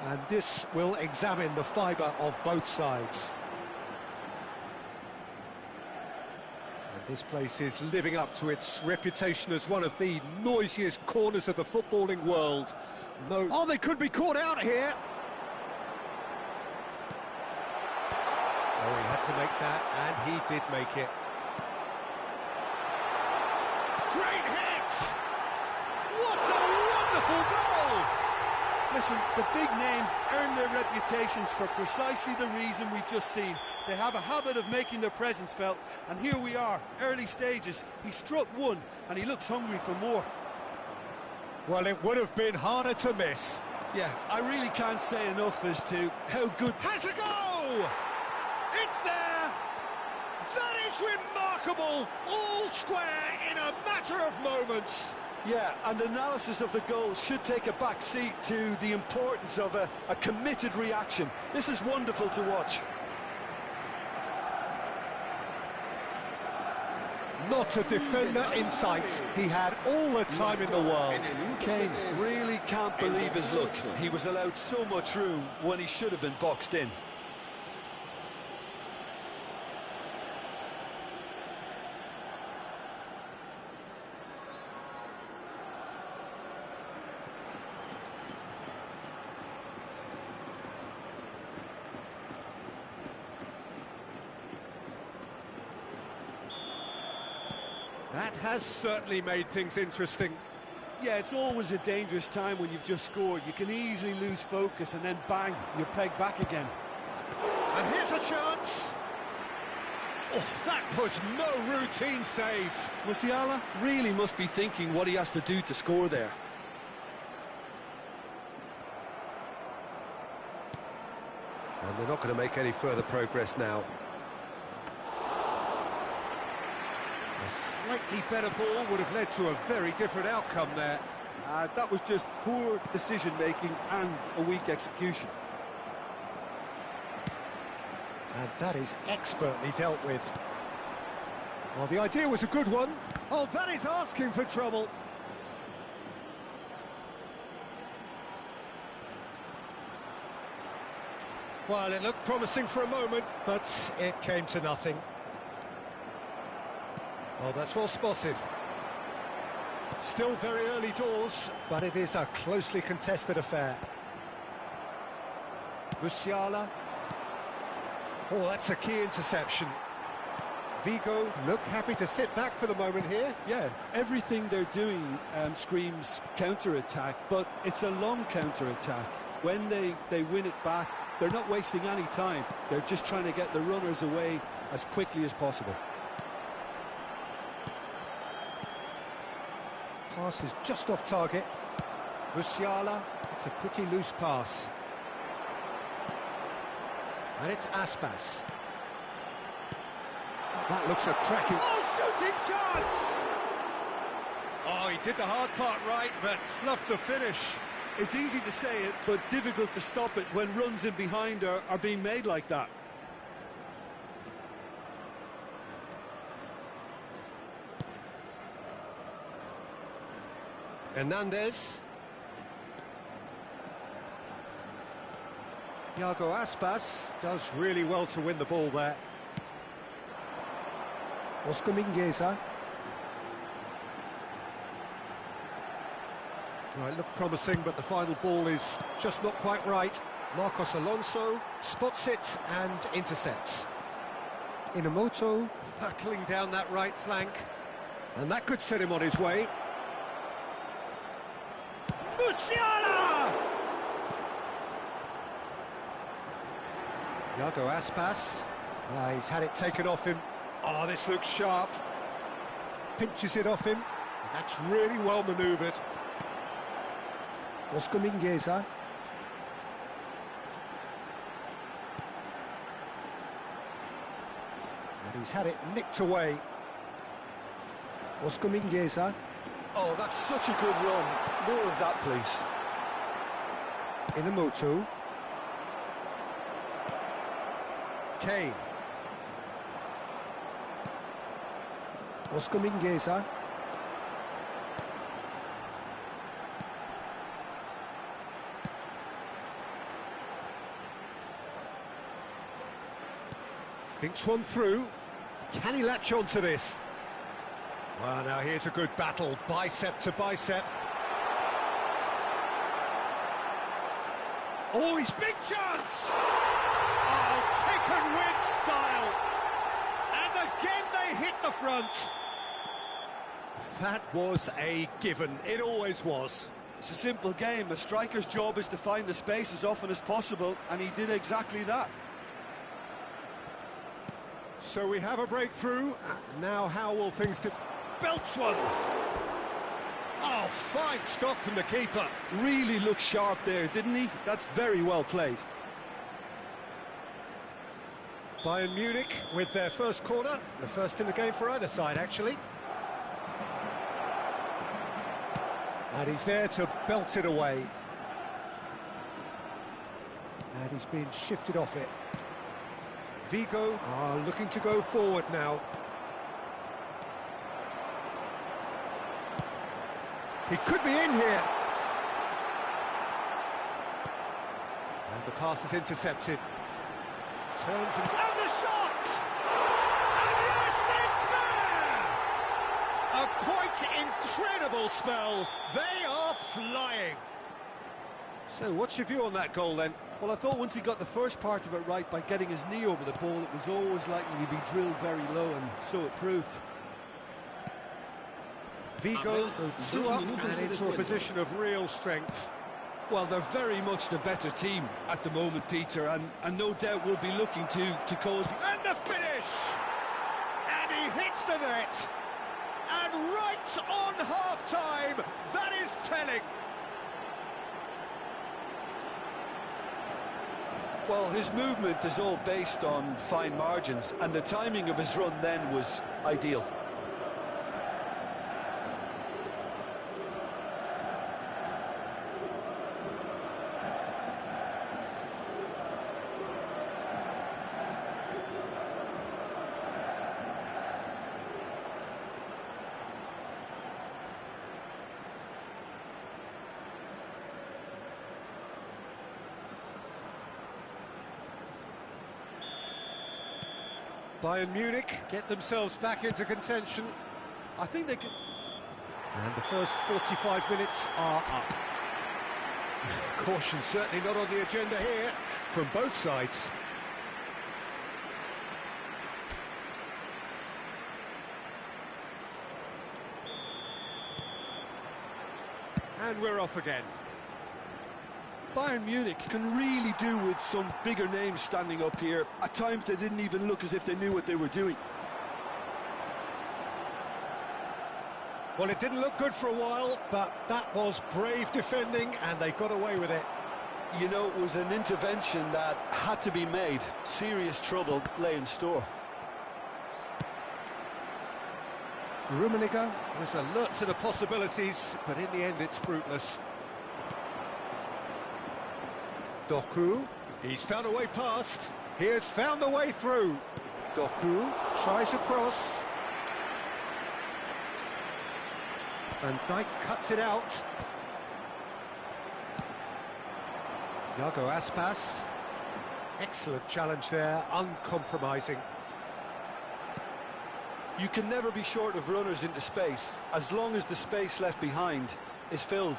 and this will examine the fibre of both sides. And this place is living up to its reputation as one of the noisiest corners of the footballing world. No. Oh, they could be caught out here. Oh, he had to make that, and he did make it. Great hit! What a wonderful goal! Listen, the big names earn their reputations for precisely the reason we've just seen. They have a habit of making their presence felt, and here we are, early stages. He struck one, and he looks hungry for more. Well, it would have been harder to miss. Yeah, I really can't say enough as to how good... Has a go! It's there! That is remarkable! All square in a matter of moments. Yeah, and analysis of the goal should take a back seat to the importance of a committed reaction. This is wonderful to watch. Not a defender in sight. He had all the time in the world. Kane really can't believe his luck. He was allowed so much room when he should have been boxed in. That has certainly made things interesting. Yeah, it's always a dangerous time when you've just scored. You can easily lose focus and then bang, you're pegged back again. And here's a chance. Oh, that was no routine save. Musiala really must be thinking what he has to do to score there. And they're not going to make any further progress now. A slightly better ball would have led to a very different outcome there. That was just poor decision-making and a weak execution. And that is expertly dealt with. Well, the idea was a good one. Oh, that is asking for trouble. Well, it looked promising for a moment, but it came to nothing. Oh, that's well spotted. Still very early doors, but it is a closely contested affair. Musiala. Oh, that's a key interception. Vigo look happy to sit back for the moment here. Yeah, everything they're doing screams counter-attack, but it's a long counter-attack. When they win it back, they're not wasting any time. They're just trying to get the runners away as quickly as possible. Pass is just off target. Musiala, it's a pretty loose pass. And it's Aspas. That looks a cracking... Oh, shooting chance! Oh, he did the hard part right, but fluffed the finish. It's easy to say it, but difficult to stop it when runs in behind are being made like that. Hernandez. Iago Aspas does really well to win the ball there. Oscar Mingueza. Right, looked promising, but the final ball is just not quite right. Marcos Alonso spots it and intercepts. Inamoto hurtling down that right flank, and that could set him on his way. Musiala! Iago Aspas. He's had it taken off him. Oh, this looks sharp. Pinches it off him. And that's really well manoeuvred. Oscar Mingueza. And he's had it nicked away. Oscar Mingueza. Oh, that's such a good run. More of that, please. Inamoto. Kane. Oscar Mingueza. Thinks one through. Can he latch on to this? Well, now here's a good battle, bicep to bicep. Oh, he's big chance! Oh, taken with style! And again they hit the front. That was a given, it always was. It's a simple game. A striker's job is to find the space as often as possible, and he did exactly that. So we have a breakthrough. Now how will things do? Belts one! Oh, fine stop from the keeper. Really looked sharp there, didn't he? That's very well played. Bayern Munich with their first corner. The first in the game for either side, actually. And he's there to belt it away. And he's being shifted off it. Vigo are looking to go forward now. He could be in here. And the pass is intercepted. Turns and the shot! And yes, it's there! A quite incredible spell. They are flying. So what's your view on that goal then? Well, I thought once he got the first part of it right by getting his knee over the ball, it was always likely to be drilled very low, and so it proved. Vigo go 2 up and into a position of real strength. Well, they're very much the better team at the moment, Peter, and no doubt will be looking to cause... And the finish! And he hits the net! And right on half-time, that is telling! Well, his movement is all based on fine margins, and the timing of his run then was ideal. Bayern Munich get themselves back into contention. I think they can... And the first 45 minutes are up. Caution certainly not on the agenda here from both sides. And we're off again. Bayern Munich can really do with some bigger names standing up here. At times they didn't even look as if they knew what they were doing. Well, it didn't look good for a while, but that was brave defending and they got away with it. You know, it was an intervention that had to be made. Serious trouble lay in store. Rummenigge was alert to the possibilities, but in the end it's fruitless. Doku, he's found a way past. He has found the way through. Doku tries across. Van Dijk cuts it out. Iago Aspas. Excellent challenge there, uncompromising. You can never be short of runners into space, as long as the space left behind is filled.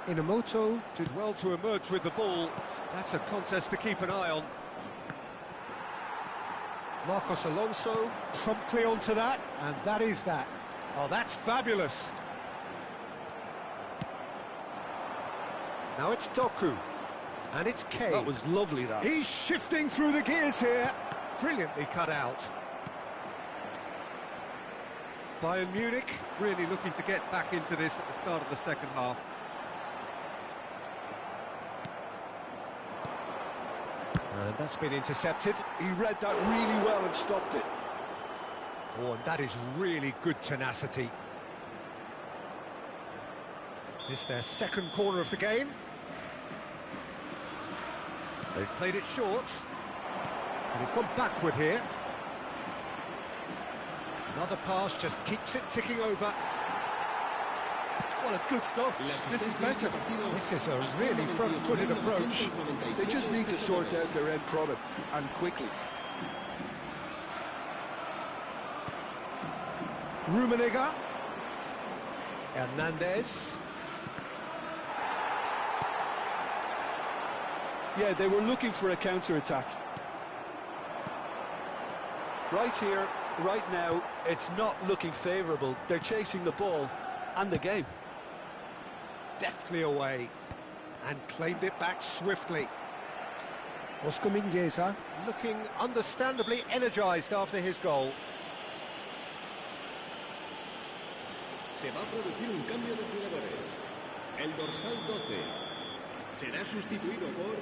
Inamoto did well to emerge with the ball. That's a contest to keep an eye on. Marcos Alonso promptly onto that, and that is that. Oh, that's fabulous. Now it's Doku, and it's Kane. That was lovely, that. He's shifting through the gears here. Brilliantly cut out. Bayern Munich really looking to get back into this at the start of the second half. And that's been intercepted. He read that really well and stopped it. Oh, and that is really good tenacity. This their second corner of the game. They've played it short. And he's gone backward here. Another pass just keeps it ticking over. Well, it's good stuff. This is better. This is a really front-footed approach. They just need to sort out their end product, and quickly. Rummenigge. Hernandez. Yeah, they were looking for a counter-attack. Right here, right now, it's not looking favourable. They're chasing the ball and the game. Deftly away. And claimed it back swiftly. Oscar Mingueza looking understandably energised after his goal. Se va a producir un cambio de jugadores. El dorsal 12 será sustituido por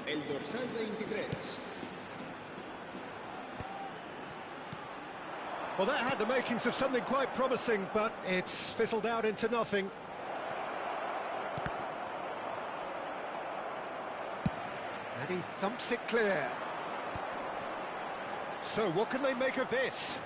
el dorsal 23. Well, that had the makings of something quite promising, but it's fizzled out into nothing. And he thumps it clear. So, what can they make of this?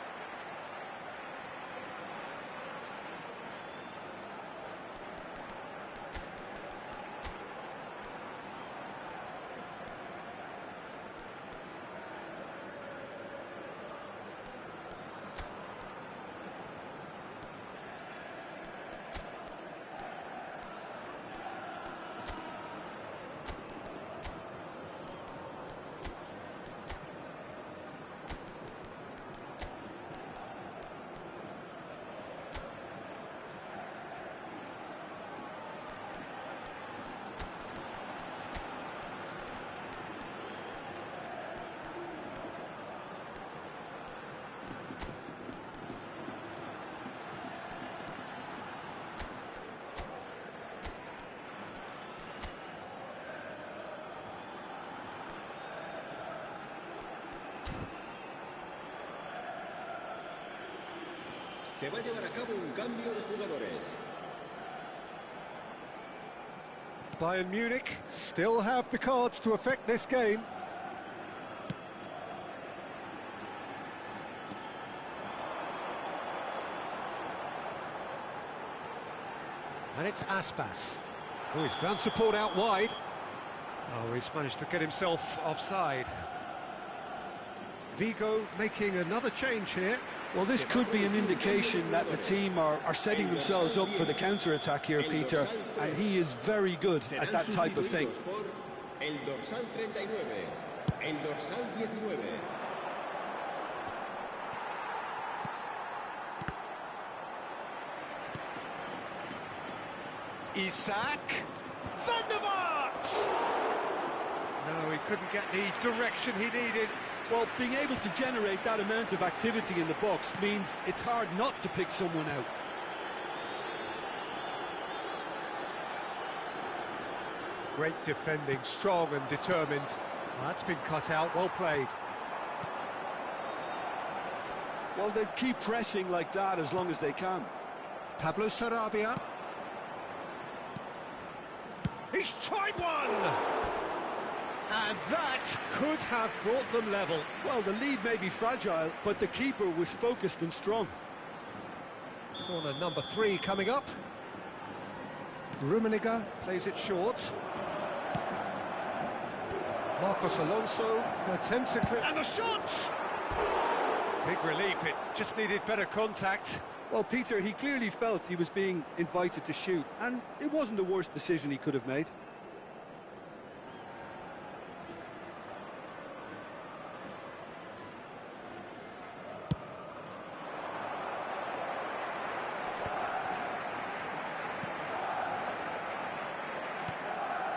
Se va a llevar a cabo un cambio de jugadores. Bayern Munich still have the cards to affect this game. And it's Aspas. Oh, he's found support out wide. Oh, he's managed to get himself offside. Vigo making another change here. Well, this could be an indication that the team are setting themselves up for the counter-attack here, Peter, and he is very good at that type of thing. El dorsal 39, el dorsal 19. Isaac Van der Vaart! No, he couldn't get the direction he needed. Well, being able to generate that amount of activity in the box means it's hard not to pick someone out. Great defending, strong and determined. Well, that's been cut out, well played. Well, they keep pressing like that as long as they can. Pablo Sarabia. He's tried one! And that could have brought them level. Well, the lead may be fragile, but the keeper was focused and strong. Corner number 3 coming up. Rummenigge plays it short. Marcos Alonso attempts to clear, and the shot! Big relief, it just needed better contact. Well, Peter, he clearly felt he was being invited to shoot, and it wasn't the worst decision he could have made.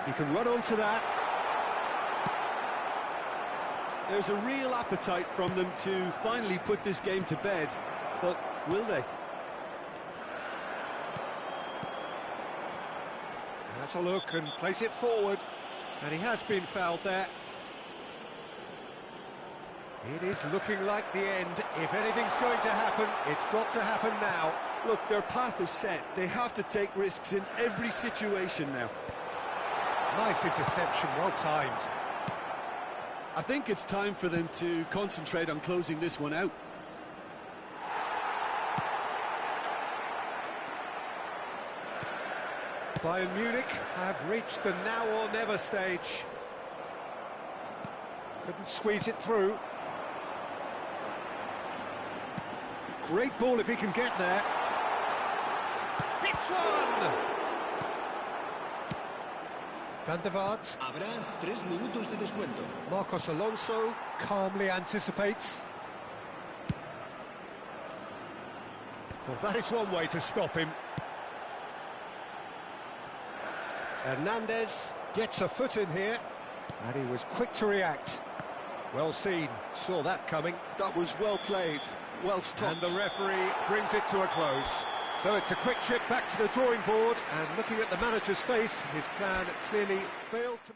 He can run onto that. There's a real appetite from them to finally put this game to bed, but will they? Has a look and plays it forward, and he has been fouled there. It is looking like the end. If anything's going to happen, it's got to happen now. Look, their path is set. They have to take risks in every situation now. Nice interception, well timed. I think it's time for them to concentrate on closing this one out. Bayern Munich have reached the now or never stage. Couldn't squeeze it through. Great ball if he can get there. Hits one! Van der Vaart. Habrá 3 minutos de descuento. Marcos Alonso calmly anticipates. Well, that is one way to stop him. Hernandez gets a foot in here, and he was quick to react. Well seen, saw that coming. That was well played, well stopped. And the referee brings it to a close. So it's a quick trip back to the drawing board, and looking at the manager's face, his plan clearly failed to...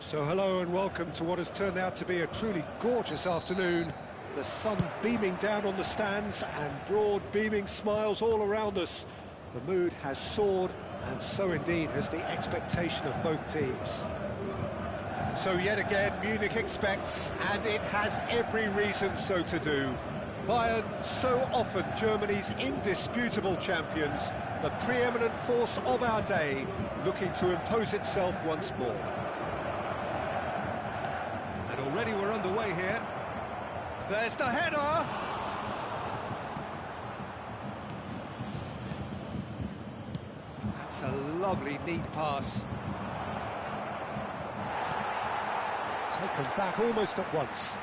So hello and welcome to what has turned out to be a truly gorgeous afternoon. The sun beaming down on the stands and broad beaming smiles all around us. The mood has soared, and so indeed has the expectation of both teams. So yet again, Munich expects, and it has every reason so to do. Bayern, so often Germany's indisputable champions, the preeminent force of our day, looking to impose itself once more. And already we're underway here. There's the header! That's a lovely, neat pass. Taken back almost at once.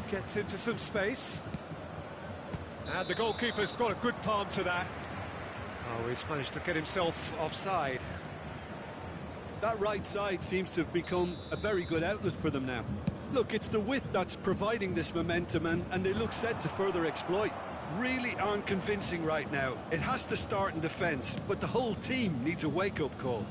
Gets into some space. And the goalkeeper's got a good palm to that. Oh, he's managed to get himself offside. That right side seems to have become a very good outlet for them now. Look, it's the width that's providing this momentum, and they look set to further exploit. Really aren't convincing right now. It has to start in defence, but the whole team needs a wake-up call.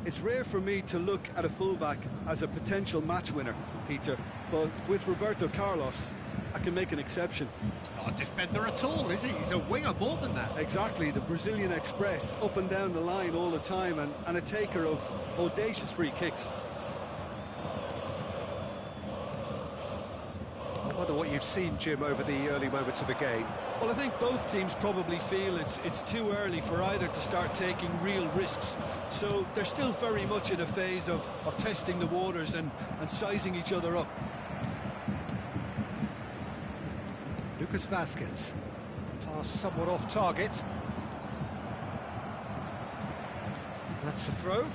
It's rare for me to look at a fullback as a potential match winner, Peter, but with Roberto Carlos, I can make an exception. He's not a defender at all, is he? He's a winger more than that. Exactly, the Brazilian Express, up and down the line all the time, and a taker of audacious free kicks. I wonder what you've seen, Jim, over the early moments of the game. Well, I think both teams probably feel it's too early for either to start taking real risks. So they're still very much in a phase of testing the waters and sizing each other up. Lucas Vazquez. Pass somewhat off target. That's the throw.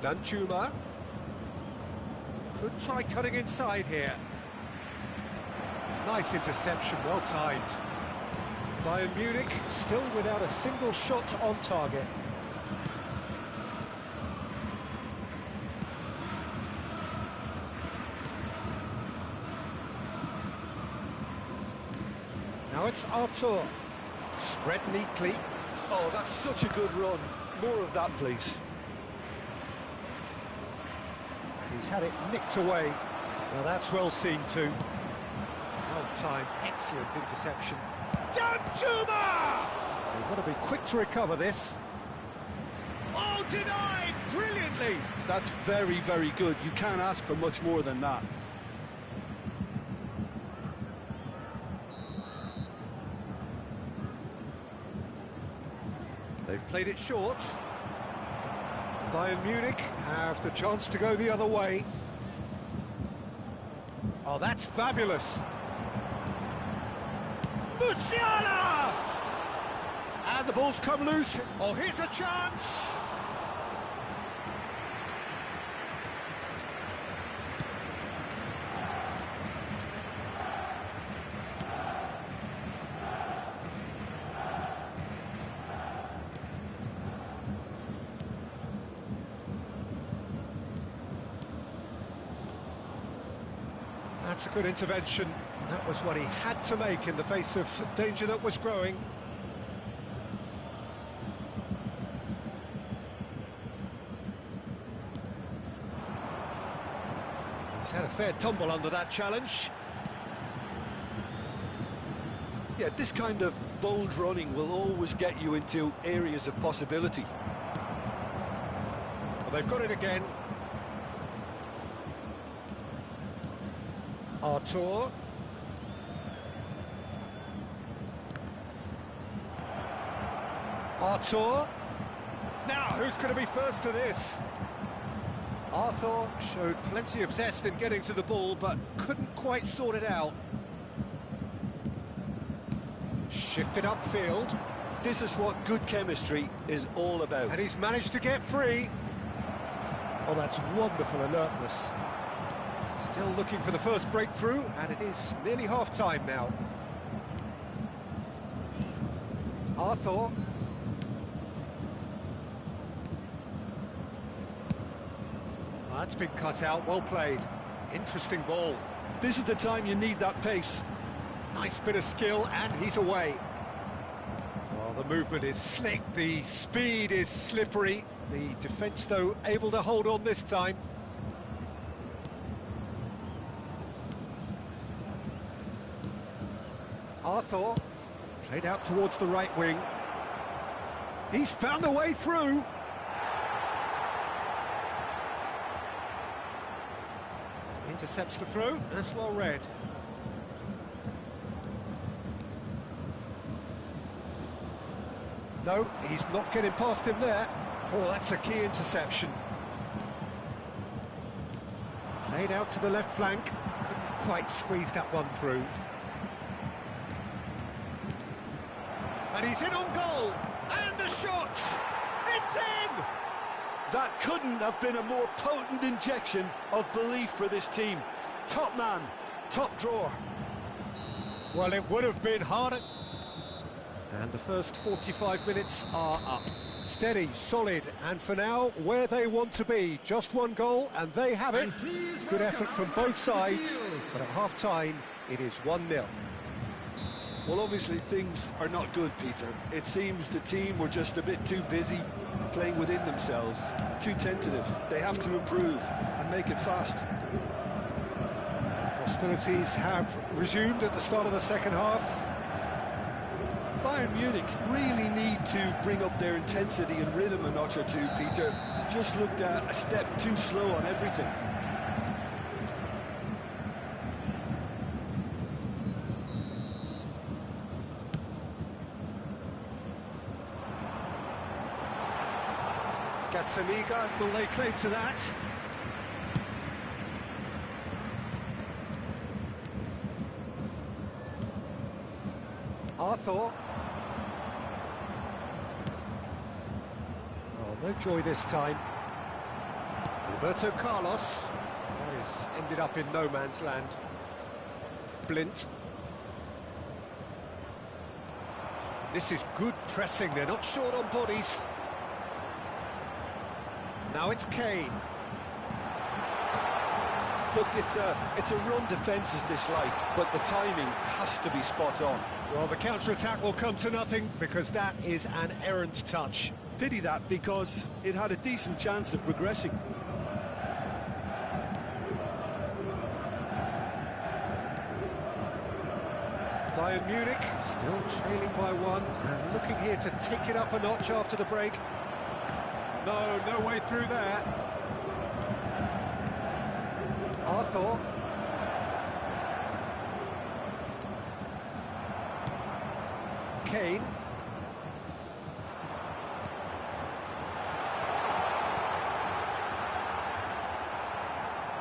Danjuma could try cutting inside here. Nice interception, well timed. Bayern Munich still without a single shot on target. Now it's Artur. Spread neatly. Oh, that's such a good run. More of that, please. He's had it nicked away. Now that's well seen too. Well timed, excellent interception. Danjuma! They've got to be quick to recover this. Oh, denied brilliantly! That's very, very good. You can't ask for much more than that. They've played it short. Bayern Munich have the chance to go the other way. Oh, that's fabulous. Musiala! And the ball's come loose. Oh, here's a chance. That's a good intervention. That was what he had to make in the face of danger that was growing. He's had a fair tumble under that challenge. Yeah, this kind of bold running will always get you into areas of possibility. Well, they've got it again. Artur. Artur. Now, who's going to be first to this? Artur showed plenty of zest in getting to the ball, but couldn't quite sort it out. Shifted upfield. This is what good chemistry is all about. And he's managed to get free. Oh, that's wonderful alertness. Still looking for the first breakthrough, and it is nearly half-time now. Arthur. That's been cut out, well played. Interesting ball. This is the time you need that pace. Nice bit of skill, and he's away. Well, the movement is slick, the speed is slippery. The defence, though, able to hold on this time. Arthur, played out towards the right wing. He's found a way through. Intercepts the throw, that's well read. No, he's not getting past him there. Oh, that's a key interception. Played out to the left flank. Couldn't quite squeeze that one through. And he's in on goal. And the shot! It's in! That couldn't have been a more potent injection of belief for this team. Top man, top drawer. Well, it would have been harder. And the first 45 minutes are up. Steady, solid, and for now, where they want to be. Just one goal, and they have it. Good effort from both sides, but at half-time, it is 1-0. Well, obviously things are not good, Peter. It seems the team were just a bit too busy playing within themselves, too tentative. They have to improve and make it fast. Hostilities have resumed at the start of the second half. Bayern Munich really need to bring up their intensity and rhythm a notch or two, Peter. Just looked a step too slow on everything. Gazzaniga will lay claim to that. Arthur. Oh, no joy this time. Roberto Carlos. That is ended up in no man's land. Blint. This is good pressing, they're not short on bodies. Now it's Kane. Look, it's a run defence is this like, but the timing has to be spot on. Well, the counter-attack will come to nothing because that is an errant touch. Pity that, because it had a decent chance of progressing. Bayern Munich still trailing by one and looking here to take it up a notch after the break. No way through there. Arthur. Kane.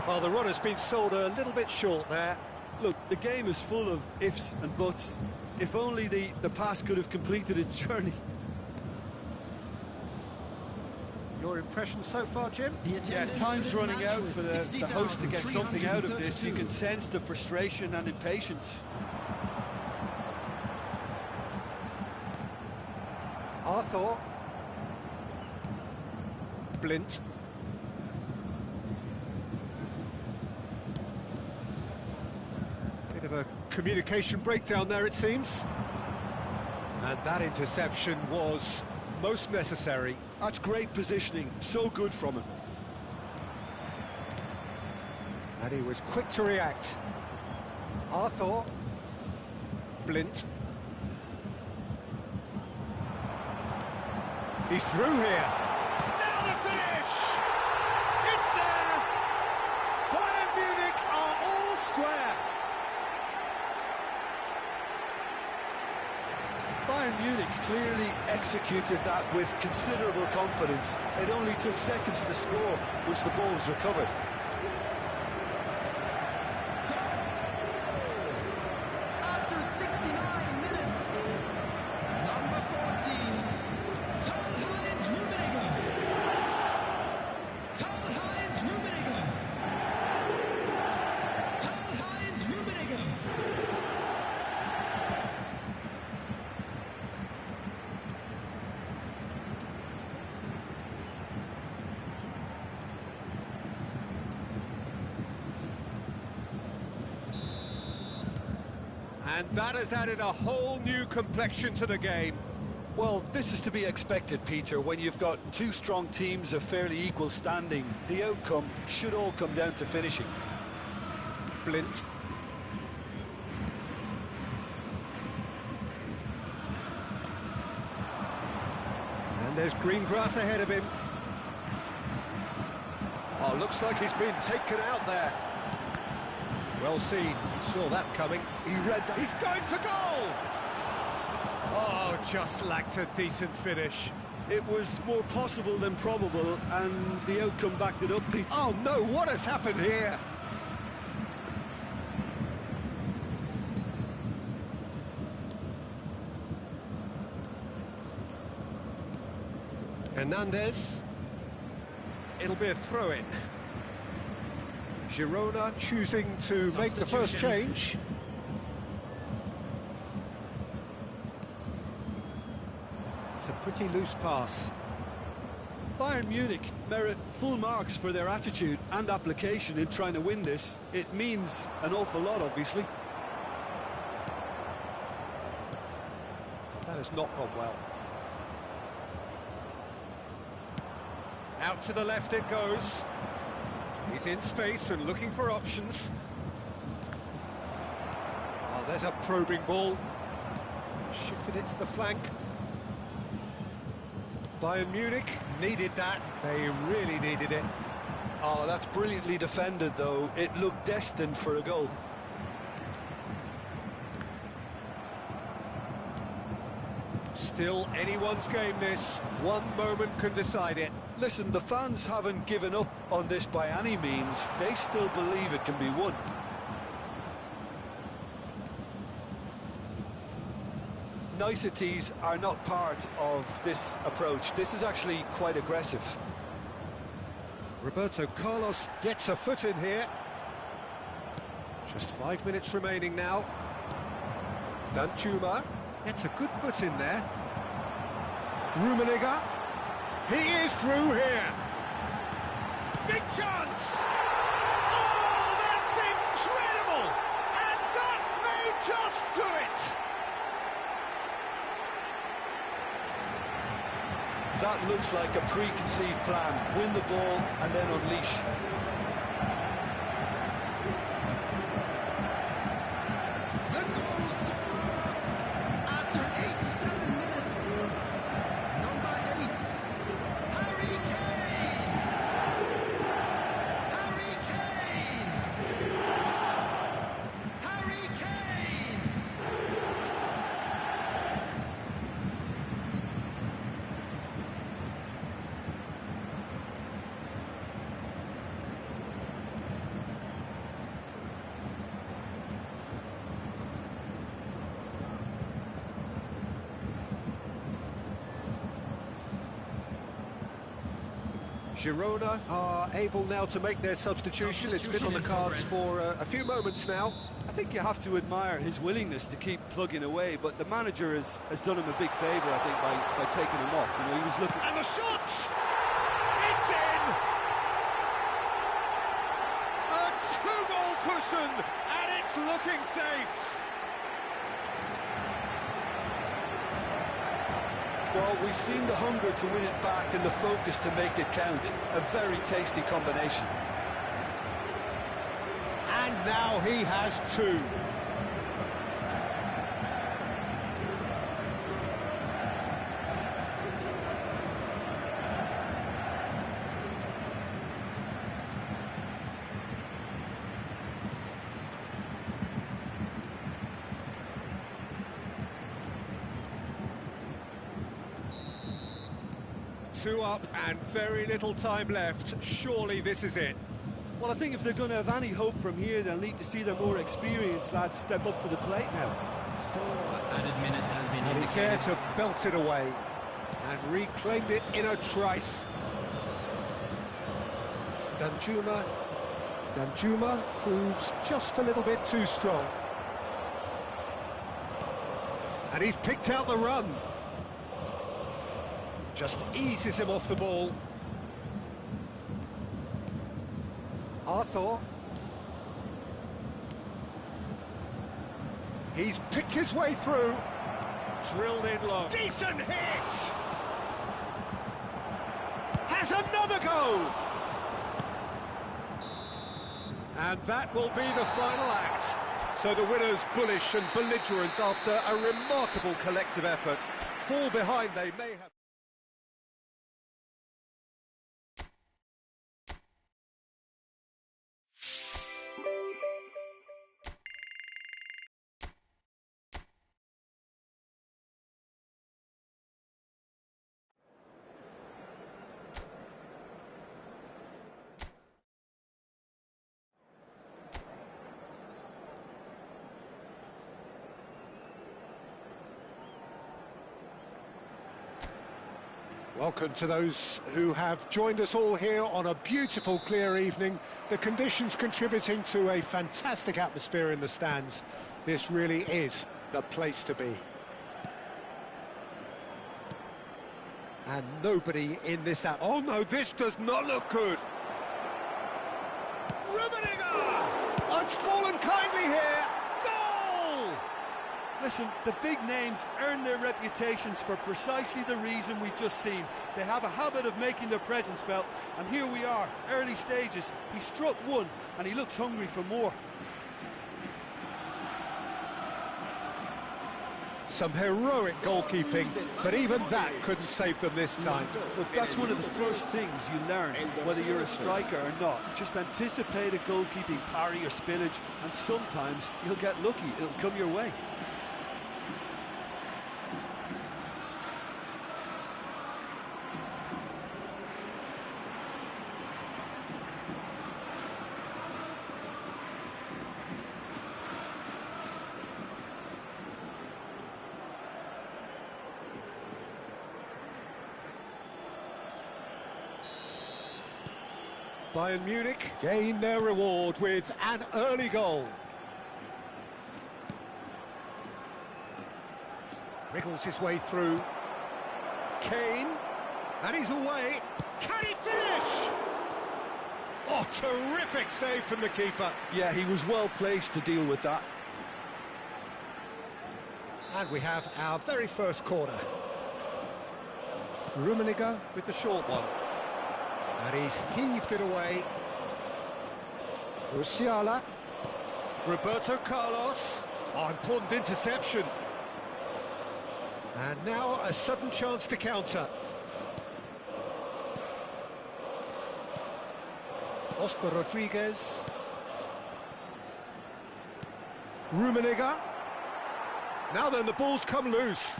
Well, the run has been sold a little bit short there. Look, the game is full of ifs and buts. If only the pass could have completed its journey. Your impression so far, Jim? Yeah, time's running out for the host to get something out of this. You can sense the frustration and impatience. Arthur. Blint. Bit of a communication breakdown there, it seems. And that interception was most necessary. That's great positioning, so good from him. And he was quick to react. Arthur. Blint. He's through here. Now the finish! It's there! Bayern Munich are all square. Bayern Munich clearly executed that with considerable confidence. It only took seconds to score once the ball was recovered. After 69 minutes, number 14, Karl-Heinz Rummenigge. Karl-Heinz Rummenigge. Karl-Heinz Rummenigge. And that has added a whole new complexion to the game. Well, this is to be expected, Peter. When you've got two strong teams of fairly equal standing, the outcome should all come down to finishing. Blint. And there's green grass ahead of him. Oh, looks like he's been taken out there. Well seen, saw that coming. He read that. He's going for goal! Oh, just lacked a decent finish. It was more possible than probable, and the outcome backed it up, Pete. Oh no, what has happened here? Hernandez. It'll be a throw-in. Girona choosing to make the first change. It's a pretty loose pass. Bayern Munich merit full marks for their attitude and application in trying to win this. It means an awful lot, obviously. That has not gone well. Out to the left it goes. He's in space and looking for options. Oh, there's a probing ball. Shifted it to the flank. Bayern Munich needed that. They really needed it. Oh, that's brilliantly defended, though. It looked destined for a goal. Still anyone's game, this. One moment can decide it. Listen, the fans haven't given up on this by any means. They still believe it can be won. Niceties are not part of this approach. This is actually quite aggressive. Roberto Carlos gets a foot in here. Just 5 minutes remaining now. Danjuma gets a good foot in there. Rummenigge. He is through here. Big chance! Oh, that's incredible! And that may just do it! That looks like a preconceived plan. Win the ball and then unleash. The goal scorer after 87 minutes is number 8, Harry Kane! Harry Kane! Harry Kane! Girona are able now to make their substitution. It's been on the cards for a few moments now. I think you have to admire his willingness to keep plugging away, but the manager has done him a big favour, I think, by taking him off. You know, he was looking... And the shot! It's in! A two-goal cushion, and it's looking safe. Well, we've seen the hunger to win it back and the focus to make it count. A very tasty combination. And now he has two. Two up and very little time left. Surely this is it. Well, I think if they're going to have any hope from here, they'll need to see their more experienced lads step up to the plate now. 4 added minutes has been And he's there indicated. to belt it away. And reclaimed it in a trice. Danjuma proves just a little bit too strong. And he's picked out the run. Just eases him off the ball. Arthur. He's picked his way through. Drilled in low. Decent hit! Has another go! And that will be the final act. So the winners, bullish and belligerent after a remarkable collective effort. Fall behind they may have... Welcome to those who have joined us all here on a beautiful, clear evening. The conditions contributing to a fantastic atmosphere in the stands. This really is the place to be. And nobody in this oh no, this does not look good. Rummenigge! Oh, it's fallen kindly here. Goal! Listen, the big names earn their reputations for precisely the reason we've just seen. They have a habit of making their presence felt, and here we are, early stages. He struck one, and he looks hungry for more. Some heroic goalkeeping, but even that couldn't save them this time. Look, that's one of the first things you learn, whether you're a striker or not. Just anticipate a goalkeeping parry or spillage, and sometimes you'll get lucky. It'll come your way. Bayern Munich gain their reward with an early goal. Wriggles his way through. Kane, and he's away. Can he finish? Oh, terrific save from the keeper. Yeah, he was well placed to deal with that. And we have our very first corner. Rummenigge with the short one. And he's heaved it away. Musiala. Roberto Carlos. Oh, important interception. And now a sudden chance to counter. Oscar Rodriguez. Rummenigge. Now then, the ball's come loose.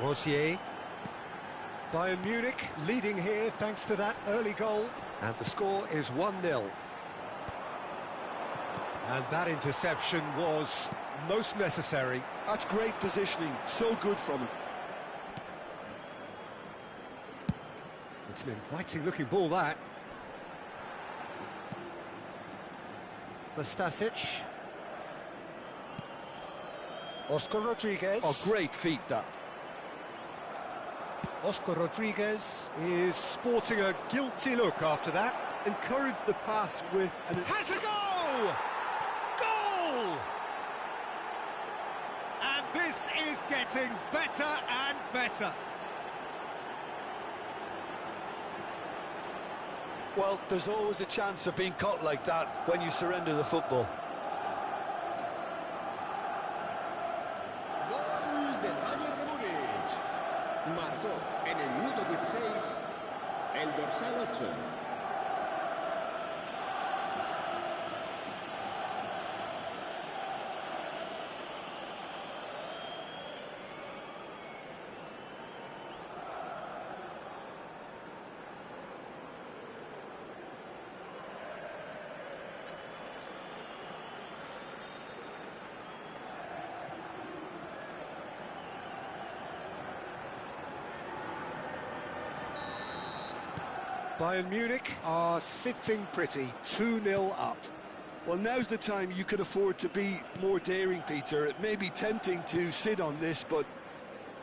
Rosier. Bayern Munich leading here thanks to that early goal. And the score is 1-0. And that interception was most necessary. That's great positioning, so good from him. It's an inviting looking ball, that. Nastasic. Oscar Rodriguez. Oh, great feat, that. Oscar Rodriguez is sporting a guilty look after that. Encourage the pass with an... Has a goal! Goal! And this is getting better and better. Well, there's always a chance of being caught like that when you surrender the football. Gol del Bayern de Múnich. Marcó en el minuto 16 el dorsal 8. Bayern Munich are sitting pretty, 2-0 up. Well, now's the time you could afford to be more daring, Peter. It may be tempting to sit on this, but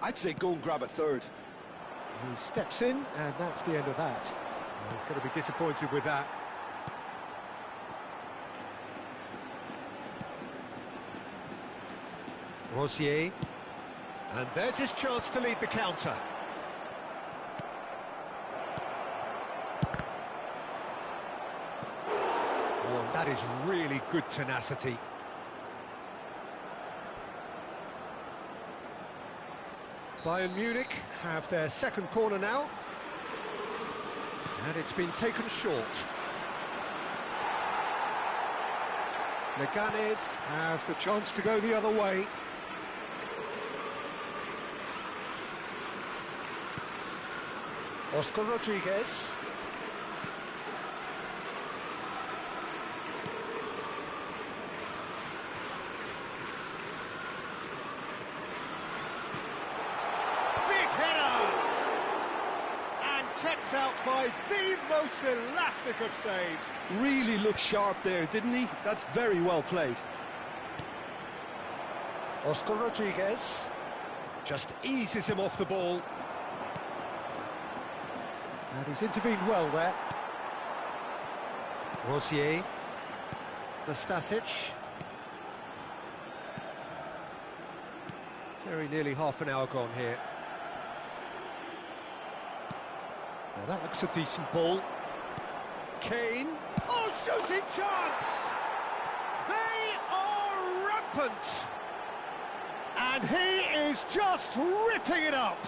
I'd say go and grab a third. He steps in, and that's the end of that. Well, he's going to be disappointed with that. Rosier. And there's his chance to lead the counter. Oh, and that is really good tenacity. Bayern Munich have their second corner now. And it's been taken short. Leganes have the chance to go the other way. Oscar Rodriguez. Big header! And kept out by the most elastic of saves. Really looked sharp there, didn't he? That's very well played. Oscar Rodriguez just eases him off the ball. And he's intervened well there. Rosier. Nastasic. Very nearly half an hour gone here. Now that looks a decent ball. Kane. Oh, shooting chance! They are rampant! And he is just ripping it up!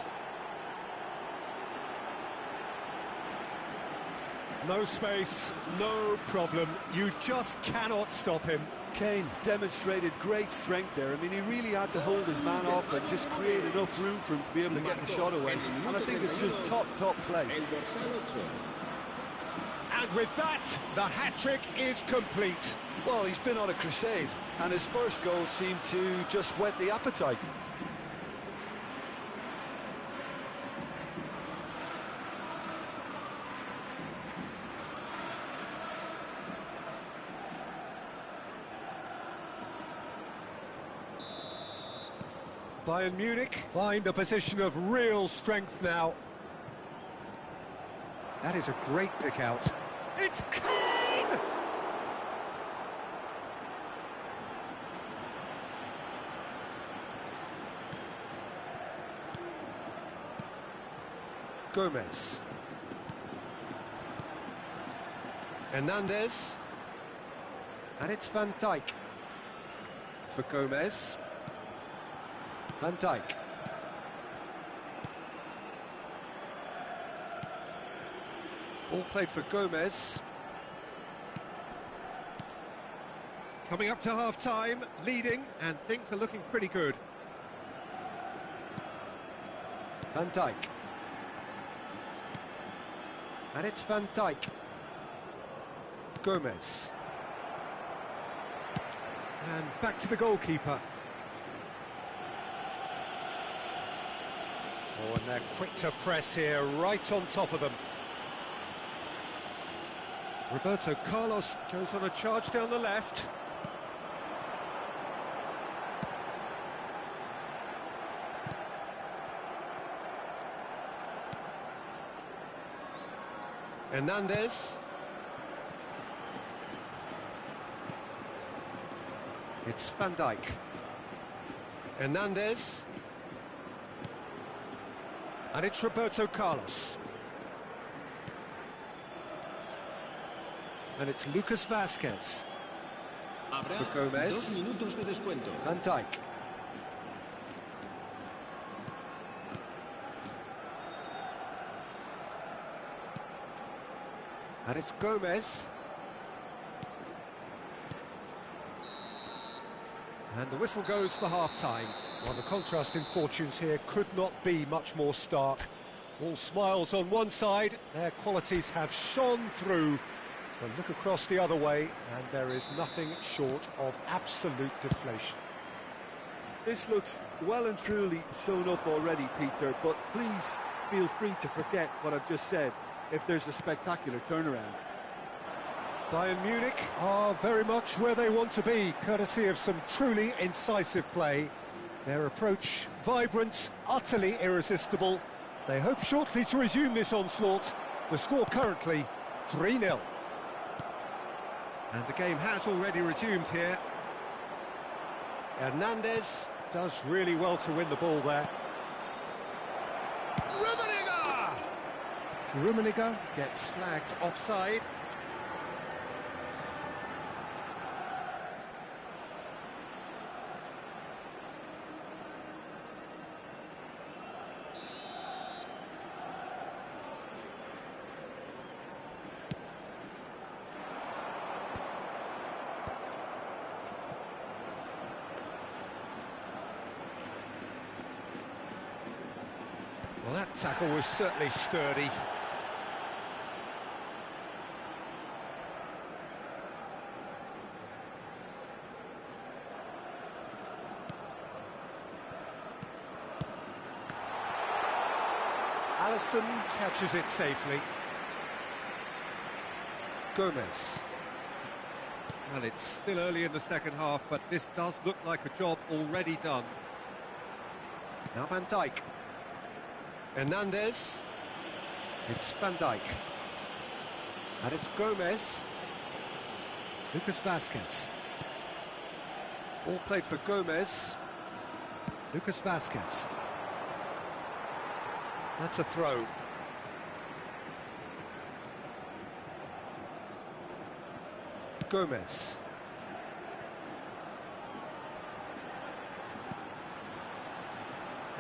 No space, no problem. You just cannot stop him. Kane demonstrated great strength there. I mean, he really had to hold his man off and just create enough room for him to be able to get the shot away. And I think it's just top play. And with that, the hat-trick is complete. Well, he's been on a crusade, and his first goal seemed to just whet the appetite. Bayern Munich find a position of real strength now. That is a great pick out. It's Kane! Gomez. Hernandez. And it's Van Dijk. For Gomez. Van Dijk. Ball played for Gomez. Coming up to half-time, leading, and things are looking pretty good. Van Dijk. And it's Van Dijk. Gomez. And back to the goalkeeper. Oh, and they're quick to press here, right on top of them. Roberto Carlos goes on a charge down the left. Hernandez. It's Van Dijk. Hernandez. And it's Roberto Carlos. And it's Lucas Vázquez. For Gomez. 2 minutos de descuento. Van Dijk. And it's Gomez. And the whistle goes for half-time. Well, the contrast in fortunes here could not be much more stark. All smiles on one side, their qualities have shone through. But look across the other way, and there is nothing short of absolute deflation. This looks well and truly sewn up already, Peter, but please feel free to forget what I've just said if there's a spectacular turnaround. Bayern Munich are very much where they want to be, courtesy of some truly incisive play. Their approach vibrant, utterly irresistible. They hope shortly to resume this onslaught. The score currently 3-0. And the game has already resumed here. Hernandez Does really well to win the ball there. Rummenigge gets flagged offside. Well, that tackle was certainly sturdy. Alisson catches it safely. Gomez. Well, it's still early in the second half, but this does look like a job already done. Now Van Dijk. Hernandez. It's Van Dijk. And it's Gomez. Lucas Vazquez. Ball played for Gomez. Lucas Vazquez. That's a throw. Gomez.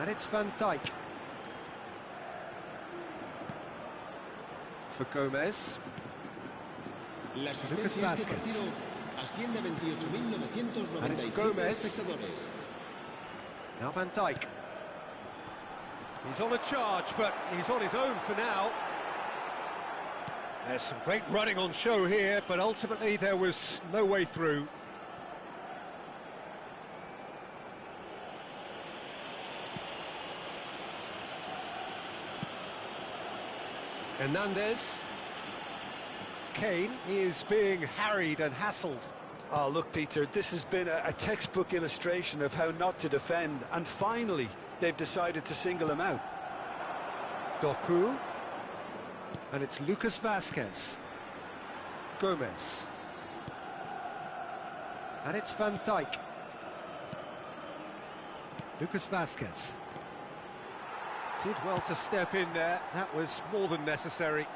And it's Van Dijk. For Gomez. Lucas Vazquez. And it's Gomez. Now Van Dijk. He's on a charge, but he's on his own for now. There's some great running on show here, but ultimately there was no way through. Hernandez. Kane is being harried and hassled. Oh, look, Peter, this has been a textbook illustration of how not to defend, and finally they've decided to single him out. Doku. And it's Lucas Vazquez. Gomez. And it's Van Dijk. Lucas Vazquez. Did well to step in there. That was more than necessary.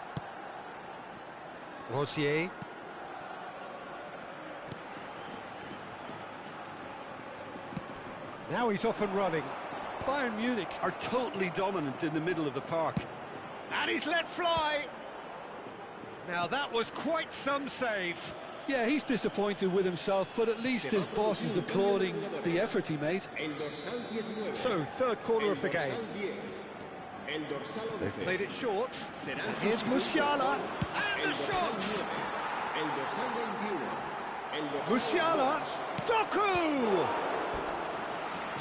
Rosier. Now he's off and running. Bayern Munich are totally dominant in the middle of the park. And he's let fly. Now that was quite some save. Yeah, he's disappointed with himself, but at least his boss is applauding the effort he made. So, third quarter of the game. They've played it short. And here's Musiala. And the shot! Musiala. Doku!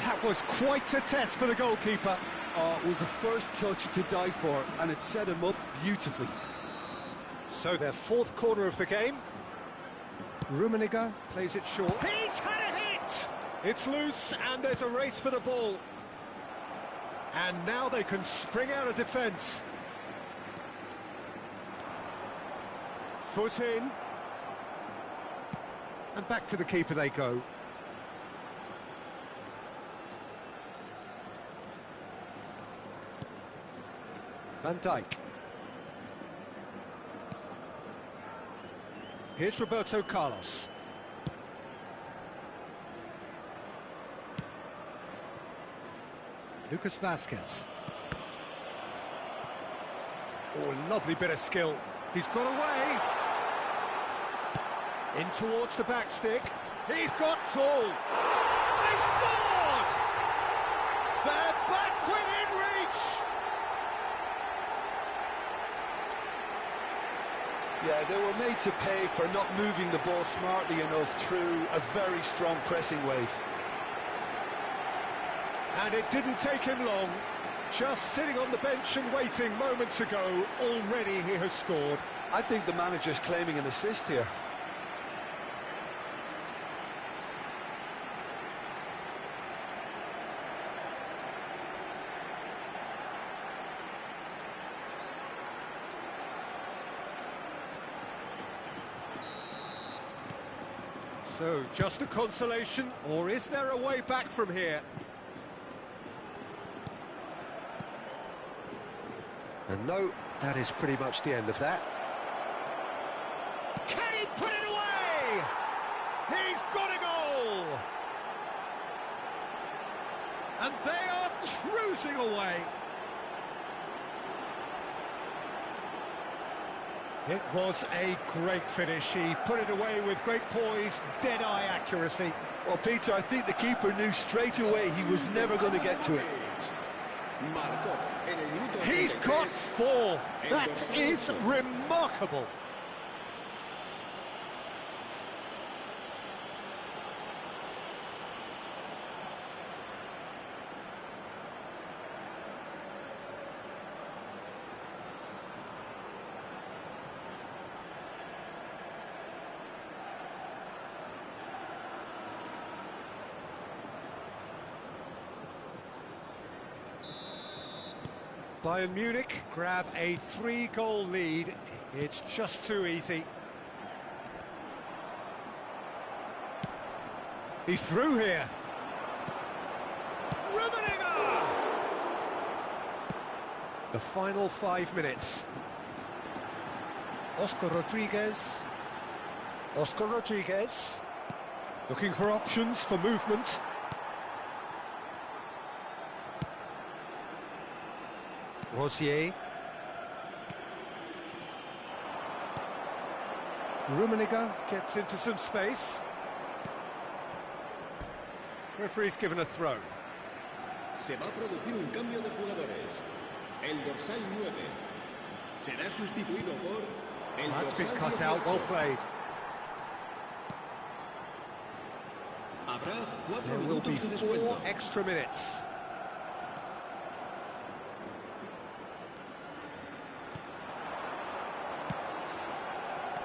That was quite a test for the goalkeeper. Oh, it was the first touch to die for, and it set him up beautifully. So their fourth corner of the game. Rummenigge plays it short. He's had a hit! It's loose, and there's a race for the ball. And now they can spring out of defence. Foot in. And back to the keeper they go. Van Dijk. Here's Roberto Carlos. Lucas Vazquez. Oh, lovely bit of skill. He's got away. In towards the back stick. He's got tall. They've scored! They're back within reach! Yeah, they were made to pay for not moving the ball smartly enough through a very strong pressing wave. And it didn't take him long. Just sitting on the bench and waiting moments ago, already he has scored. I think the manager's claiming an assist here. So, just a consolation, or is there a way back from here? And no, that is pretty much the end of that. Can he put it away? He's got a goal! And they are cruising away. It was a great finish. He put it away with great poise, dead-eye accuracy. Well, Peter, I think the keeper knew straight away he was never going to get to it. He's got 4. That is remarkable. Bayern Munich grab a 3-goal lead. It's just too easy. He's through here. Rummenigge! The final 5 minutes. Oscar Rodriguez. Oscar Rodriguez. Looking for options for movement. Rosier. Rummenigge gets into some space. Referee's given a throw. Se va a producir un cambio de jugadores. El dorsal 9 será sustituido por el That's been dorsal cut out, well 18. played. Habrá 4 There will be minutos de 4 descuento. extra minutes.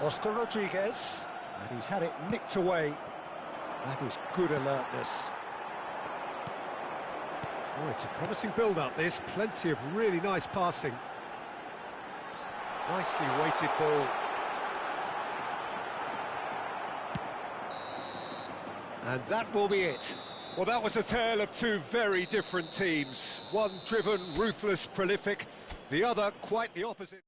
Oscar Rodriguez, and he's had it nicked away. That is good alertness. Oh, it's a promising build-up, this. Plenty of really nice passing. Nicely weighted ball. And that will be it. Well, that was a tale of 2 very different teams. One driven, ruthless, prolific. The other quite the opposite.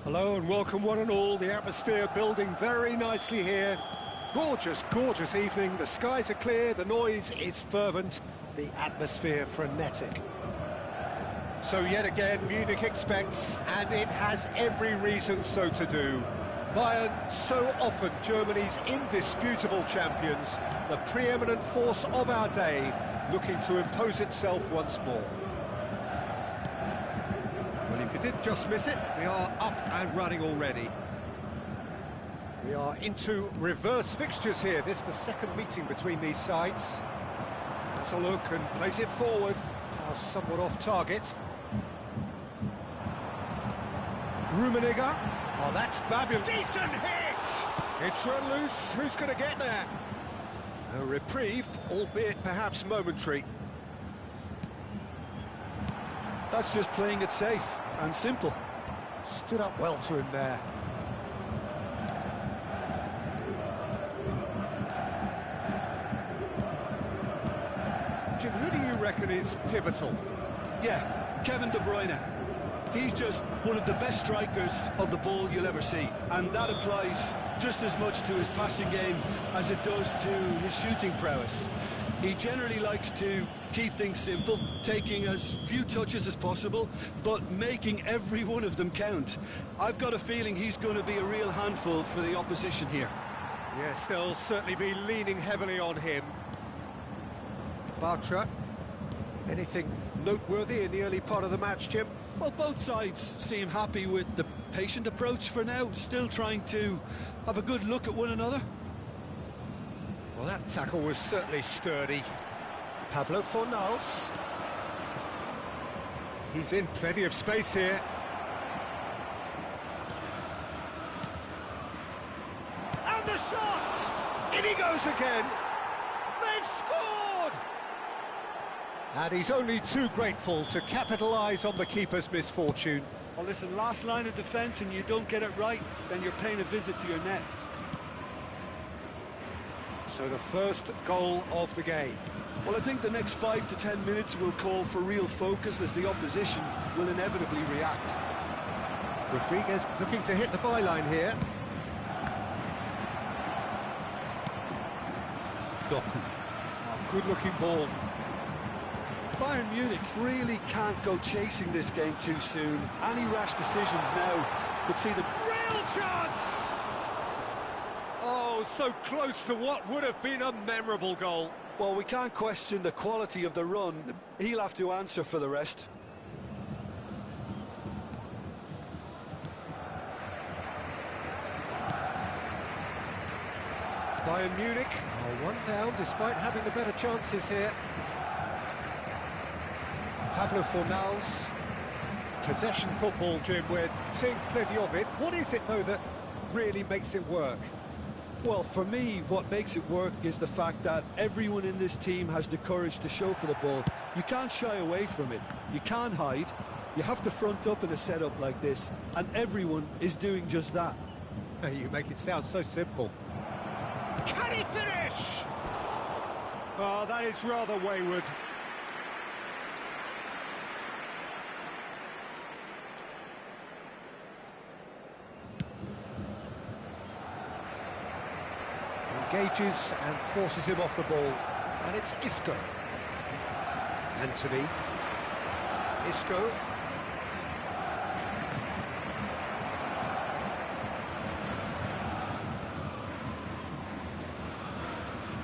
Hello and welcome one and all. The atmosphere building very nicely here. Gorgeous, gorgeous evening. The skies are clear, the noise is fervent, the atmosphere frenetic. So yet again, Munich expects, and it has every reason so to do. Bayern, so often Germany's indisputable champions, the preeminent force of our day, looking to impose itself once more. Well, if you did just miss it, we are up and running already. We are into reverse fixtures here. This is the second meeting between these sides. Has a look and plays it forward. Now somewhat off target. Rummenigge. Oh, that's fabulous. Decent hit! It's run loose. Who's going to get there? A reprieve, albeit perhaps momentary. That's just playing it safe and simple. Stood up well to him there. Jim, who do you reckon is pivotal? Yeah, Kevin De Bruyne. He's just one of the best strikers of the ball you'll ever see, and that applies just as much to his passing game as it does to his shooting prowess. He generally likes to keep things simple, taking as few touches as possible, but making every one of them count. I've got a feeling he's going to be a real handful for the opposition here. Yes, they'll certainly be leaning heavily on him. Bartra, anything noteworthy in the early part of the match, Jim? Well, both sides seem happy with the patient approach for now, still trying to have a good look at one another. Well, that tackle was certainly sturdy. Pablo Fornals. He's in plenty of space here. And the shot! In he goes again. They've scored! And he's only too grateful to capitalise on the keeper's misfortune. Well, listen, last line of defence and you don't get it right, then you're paying a visit to your net. So the first goal of the game. Well, I think the next 5 to 10 minutes will call for real focus as the opposition will inevitably react. Rodriguez looking to hit the byline here. Doku. Oh, good-looking ball. Bayern Munich really can't go chasing this game too soon. Any rash decisions now could see them... Real chance! Oh, so close to what would have been a memorable goal. Well, we can't question the quality of the run. He'll have to answer for the rest. Bayern Munich are one down despite having the better chances here. Pablo Fornals. Possession football, Jim, we're seeing plenty of it. What is it, though, that really makes it work? Well, for me, what makes it work is the fact that everyone in this team has the courage to show for the ball. You can't shy away from it. You can't hide. You have to front up in a setup like this, and everyone is doing just that. You make it sound so simple. Can he finish? Oh, that is rather wayward. Engages and forces him off the ball. And it's Isco. Anthony. Isco.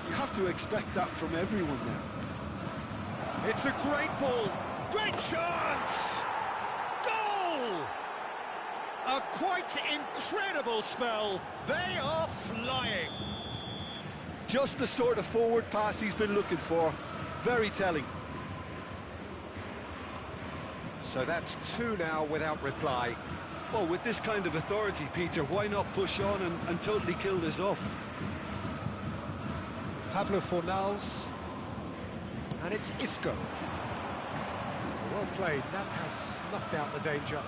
You have to expect that from everyone now. It's a great ball. Great chance! Goal! A quite incredible spell. They are flying. Just the sort of forward pass he's been looking for. Very telling. So that's two now without reply. Well, with this kind of authority, Peter, why not push on and totally kill this off? Pablo Fornals. And it's Isco. Well played. That has snuffed out the danger.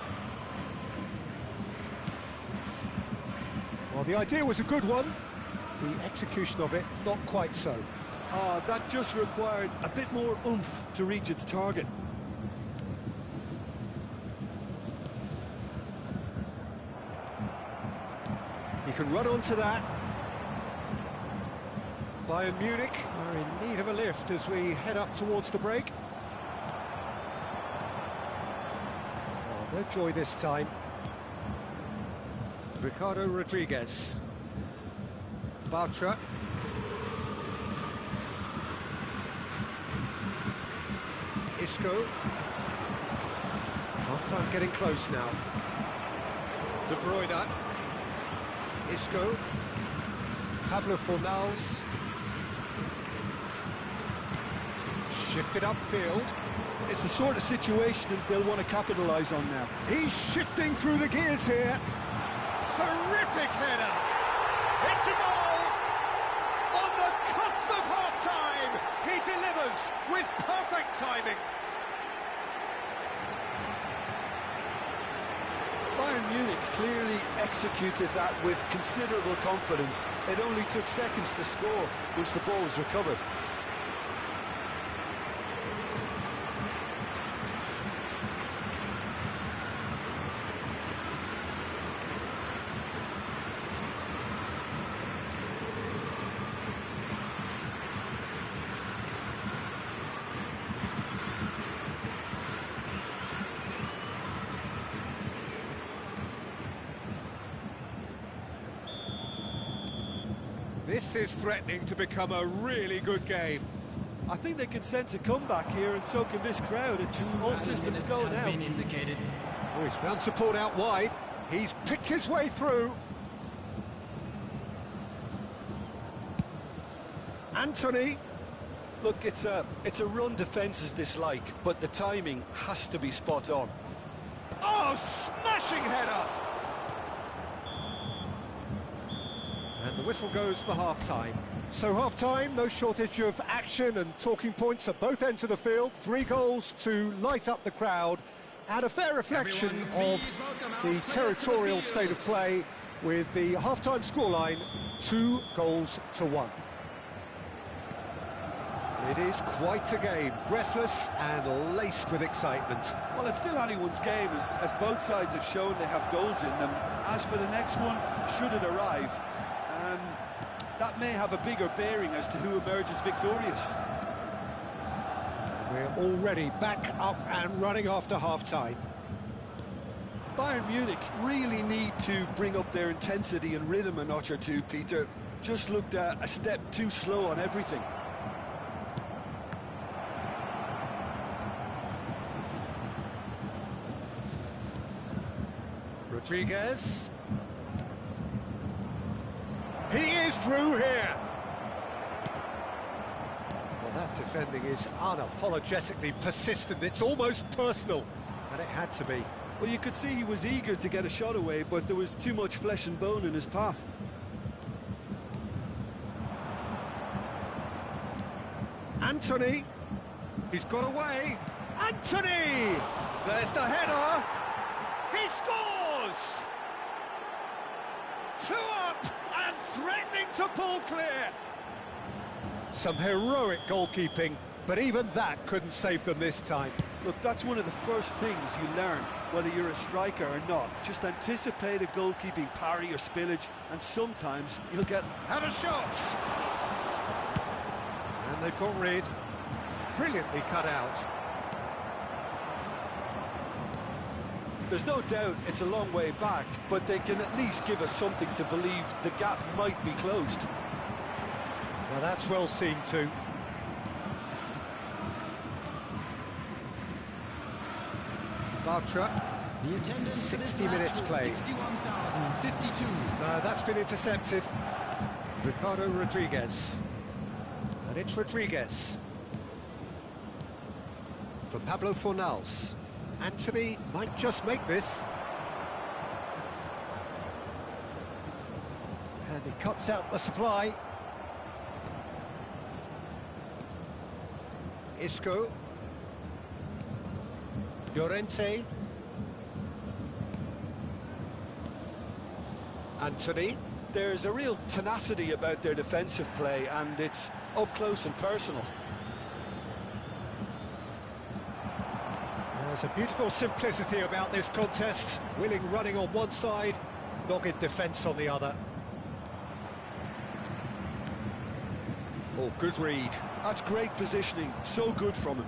Well, the idea was a good one. The execution of it, not quite so. That just required a bit more oomph to reach its target. You can run onto that. Bayern Munich are in need of a lift as we head up towards the break. Oh, no joy this time. Ricardo Rodriguez. Bartra. Isco. Half-time getting close now. De Bruyne. Isco. Pablo Fornals. Shifted upfield. It's the sort of situation that they'll want to capitalise on now. He's shifting through the gears here. Terrific header. It's a goal. On the cusp of half-time, he delivers with perfect timing. Bayern Munich clearly executed that with considerable confidence. It only took seconds to score once the ball was recovered. This is threatening to become a really good game. I think they can sense a comeback here, and so can this crowd. It's all systems go now. Oh, he's found support out wide. He's picked his way through. Anthony. Look, it's a run defence's dislike, but the timing has to be spot on. Oh, smashing header! And the whistle goes for half-time. So half-time, no shortage of action and talking points at both ends of the field. 3 goals to light up the crowd, and a fair reflection of the territorial state of play with the half-time scoreline 2-1. It is quite a game, breathless and laced with excitement. Well, it's still anyone's game, as both sides have shown they have goals in them. As for the next one, should it arrive, that may have a bigger bearing as to who emerges victorious. We're already back up and running after half-time. Bayern Munich really need to bring up their intensity and rhythm a notch or two, Peter. Just looked a step too slow on everything. Rodriguez. He is through here. Well, that defending is unapologetically persistent. It's almost personal, and it had to be. Well, you could see he was eager to get a shot away, but there was too much flesh and bone in his path. Anthony. He's got away. Anthony! There's the header. He scores! 2 up and threatening to pull clear. Some heroic goalkeeping, but even that couldn't save them this time. Look, that's one of the first things you learn, whether you're a striker or not. Just anticipate a goalkeeping parry or spillage, and sometimes you'll get... Have a shot! And they've got rid. Brilliantly cut out. There's no doubt it's a long way back, but they can at least give us something to believe the gap might be closed. Well, that's well seen too. Bartra. 60 minutes played. That's been intercepted. Ricardo Rodriguez. And it's Rodriguez. For Pablo Fornals. Anthony might just make this. And he cuts out the supply. Isco. Llorente. Anthony. There's a real tenacity about their defensive play, and it's up close and personal. There's a beautiful simplicity about this contest. Willing running on one side, dogged defence on the other. Oh, good read. That's great positioning, so good from him.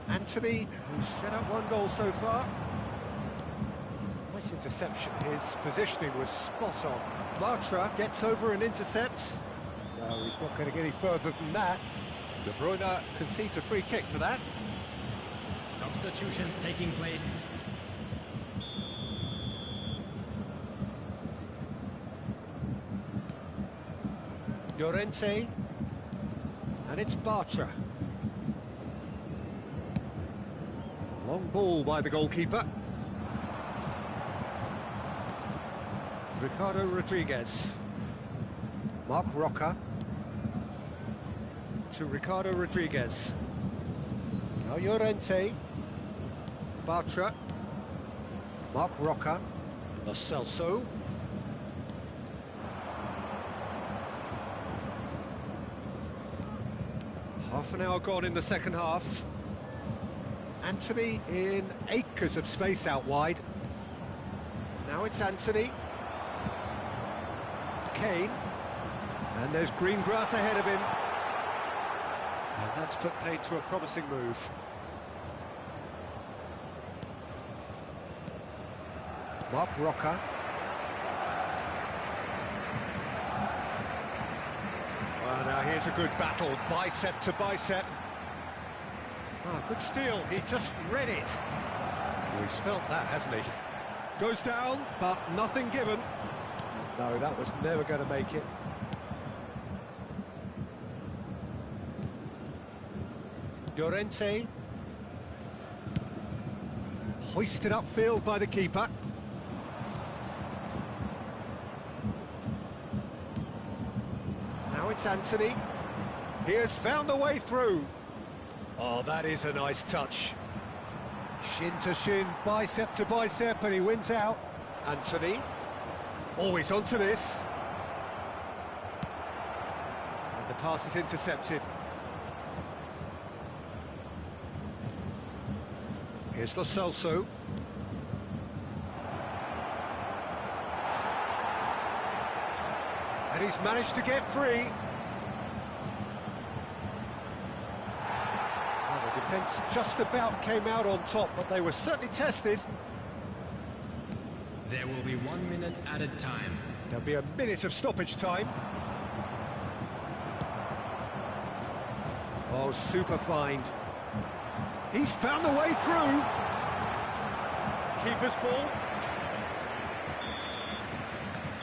Anthony, who's set up one goal so far. Nice interception. His positioning was spot on. Bartra gets over and intercepts. No, he's not going to get any further than that. De Bruyne concedes a free kick for that. Substitutions taking place. Llorente. And it's Bartra. Long ball by the goalkeeper. Ricardo Rodriguez. Mark Roca. To Ricardo Rodriguez. Now Llorente. Bartra. Mark Roca. Lo Celso. Half an hour gone in the second half. Anthony in acres of space out wide. Now it's Anthony. Kane. And there's green grass ahead of him. And that's put paid to a promising move. Mark Roca. Well, now here's a good battle, bicep to bicep. Oh, good steal, he just read it. Oh, he's felt that, hasn't he? Goes down, but nothing given. No, that was never going to make it. Llorente. Hoisted upfield by the keeper. Now it's Anthony. He has found a way through. Oh, that is a nice touch. Shin to shin, bicep to bicep, and he wins out. Anthony. Always onto this. And the pass is intercepted. Here's Lo Celso. And he's managed to get free. Well, the defence just about came out on top, but they were certainly tested. There will be 1 minute added time. There'll be a minute of stoppage time. Oh, super find. He's found the way through. Keeper's ball.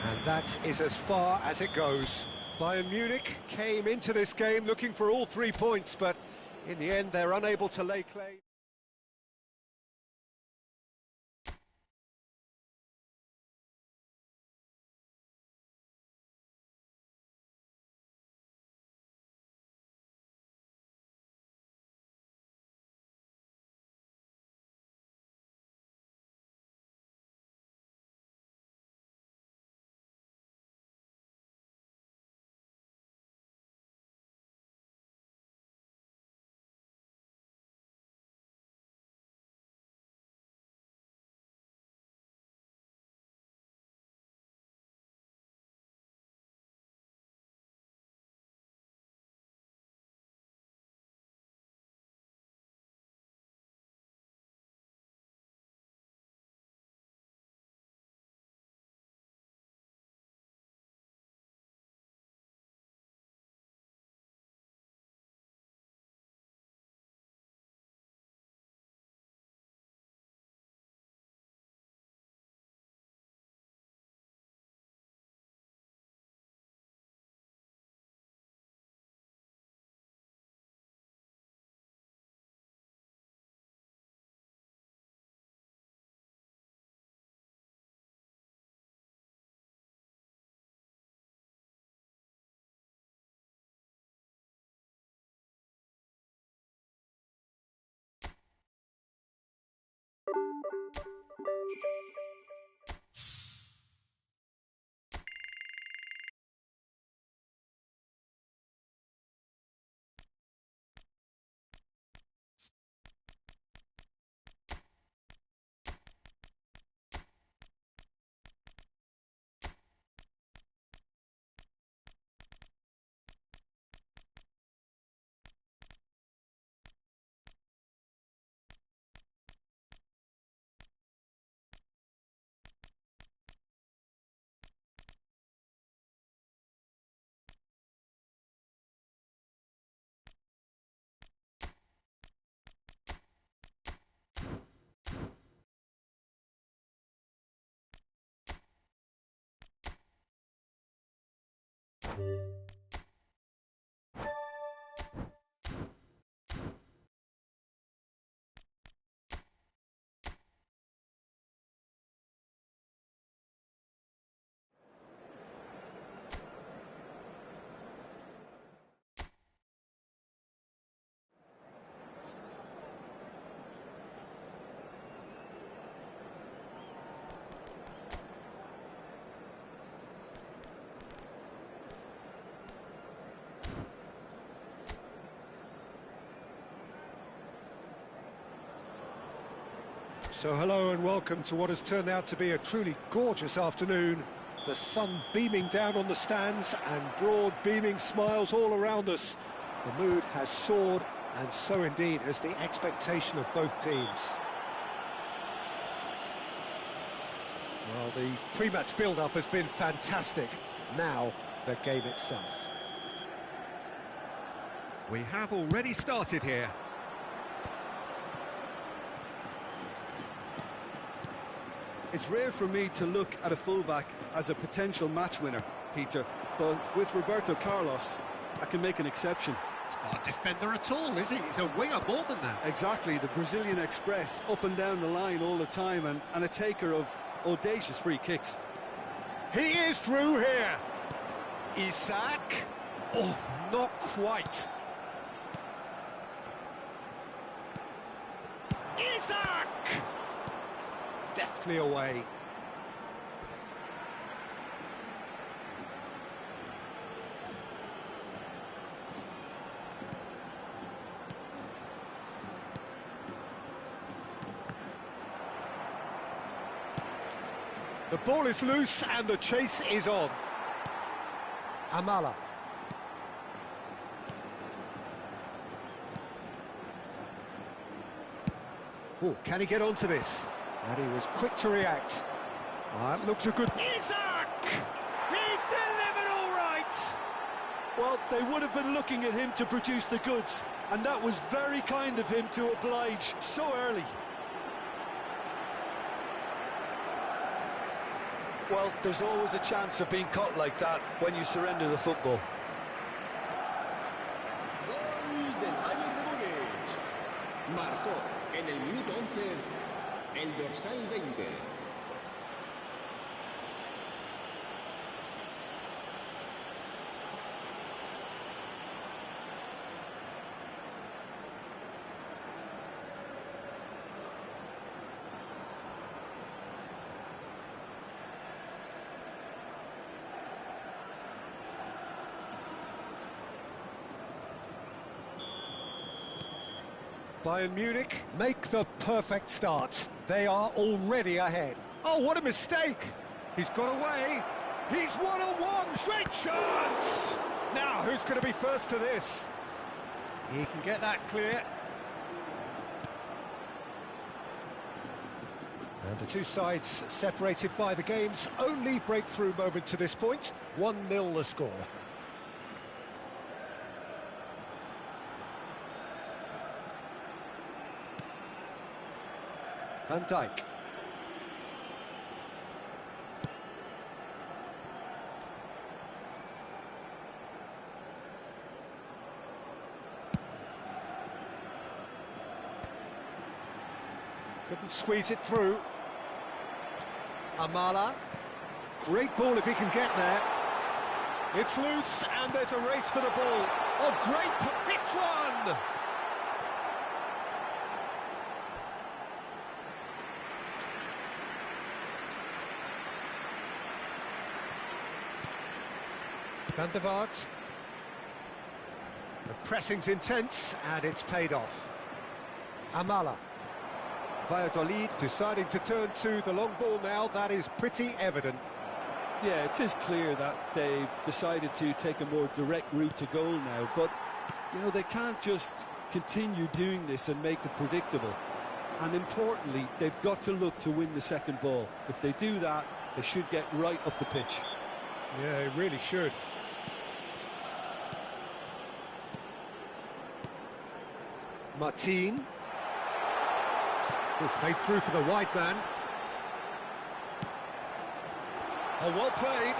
And that is as far as it goes. Bayern Munich came into this game looking for all 3 points, but in the end they're unable to lay claim. So hello and welcome to what has turned out to be a truly gorgeous afternoon. The sun beaming down on the stands and broad beaming smiles all around us. The mood has soared, and so indeed has the expectation of both teams. Well, the pre-match build-up has been fantastic. Now, the game itself. We have already started here. It's rare for me to look at a fullback as a potential match winner, Peter, but with Roberto Carlos, I can make an exception. He's not a defender at all, is he? He's a winger more than that. Exactly, the Brazilian Express, up and down the line all the time, and a taker of audacious free kicks. He is through here. Isaac. Oh, not quite. Isaac! Deftly away. The ball is loose and the chase is on. Amala. Oh, can he get onto this? And he was quick to react. That looks a good... Isaac! He's delivered all right! Well, they would have been looking at him to produce the goods, and that was very kind of him to oblige so early. Well, there's always a chance of being caught like that when you surrender the football. Gol del Bayern de Múnich. Marcó en el minuto 11 el dorsal 20. Bayern Munich make the perfect start. They are already ahead. Oh, what a mistake! He's got away. He's one-on-one. Great chance! Now, who's going to be first to this? He can get that clear. And the two sides separated by the game's only breakthrough moment to this point. 1-0 the score. Van Dijk. Couldn't squeeze it through. Amala. Great ball if he can get there. It's loose and there's a race for the ball. Oh, great! It's one! Van der Vaart. The pressing's intense, and it's paid off. Amala. Valladolid deciding to turn to the long ball now, that is pretty evident. Yeah, it is clear that they've decided to take a more direct route to goal now, but, you know, they can't just continue doing this and make it predictable. And importantly, they've got to look to win the second ball. If they do that, they should get right up the pitch. Yeah, it really should. Martin. Who played through for the wide man. Oh, well played.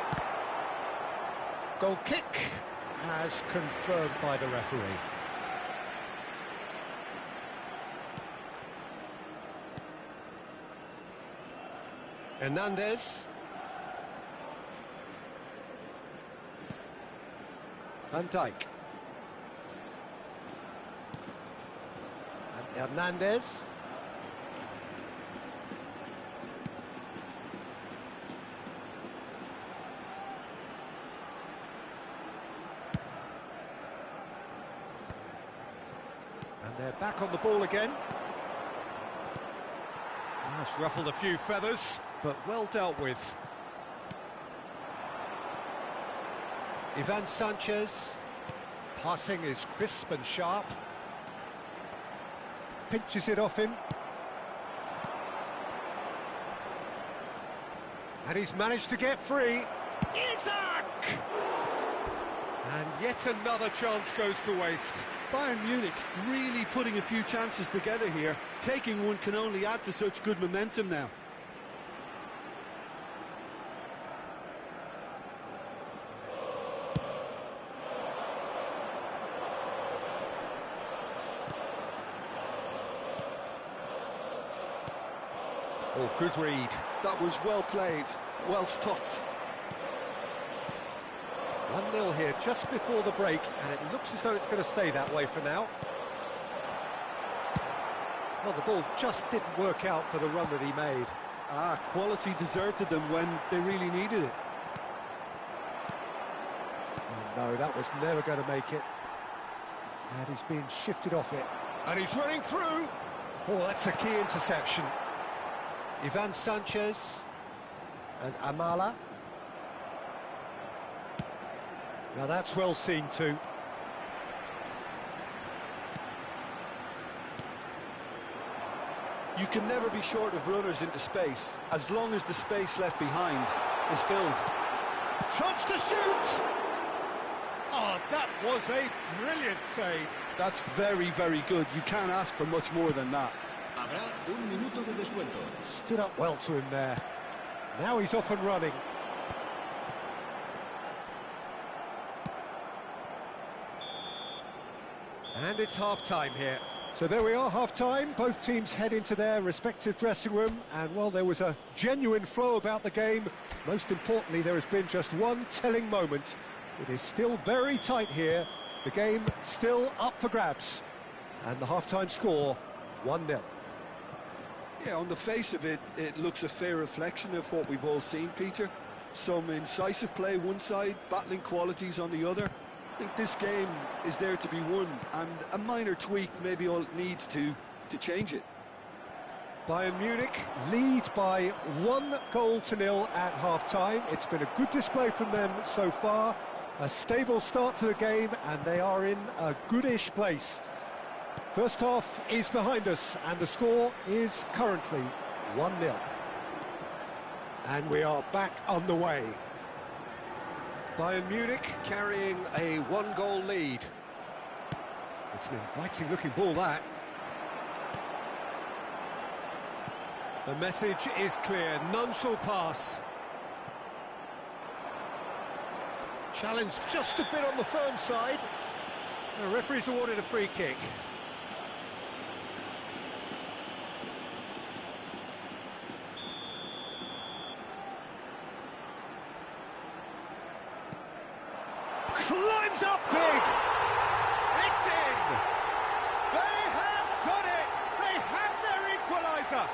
Goal kick, as confirmed by the referee. Hernandez. Van Dijk. And Hernandez. And they're back on the ball again. That's ruffled a few feathers, but well dealt with. Ivan Sanchez. Passing is crisp and sharp. Pinches it off him. And he's managed to get free. Isaac! And yet another chance goes to waste. Bayern Munich really putting a few chances together here. Taking one can only add to such good momentum now. Oh, good read. That was well played, well stopped. 1-0 here just before the break, and it looks as though it's going to stay that way for now. Well, the ball just didn't work out for the run that he made. Quality deserted them when they really needed it. Oh, no, that was never going to make it. And he's being shifted off it. And he's running through. Oh, that's a key interception. Ivan Sanchez and Amala. Now that's well seen too. You can never be short of runners into space, as long as the space left behind is filled. Chance to shoot! Oh, that was a brilliant save. That's very, very good. You can't ask for much more than that. Habrá un minuto de descuento. Stood up well to him there. Now he's off and running. And it's half-time here. So there we are, half-time. Both teams head into their respective dressing room. And, well, there was a genuine flow about the game. Most importantly, there has been just one telling moment. It is still very tight here. The game still up for grabs. And the half-time score, 1-0. Yeah, on the face of it, it looks a fair reflection of what we've all seen, Peter. Some incisive play one side, battling qualities on the other. I think this game is there to be won, and a minor tweak maybe all it needs to change it. Bayern Munich lead by 1-0 at half-time. It's been a good display from them so far. A stable start to the game, and they are in a goodish place. First half is behind us, and the score is currently 1-0. And we are back on the way. Bayern Munich carrying a 1-goal lead. It's an inviting-looking ball, that. The message is clear, none shall pass. Challenge just a bit on the firm side. The referee's awarded a free kick. Climbs up big! It's in! They have done it! They have their equaliser!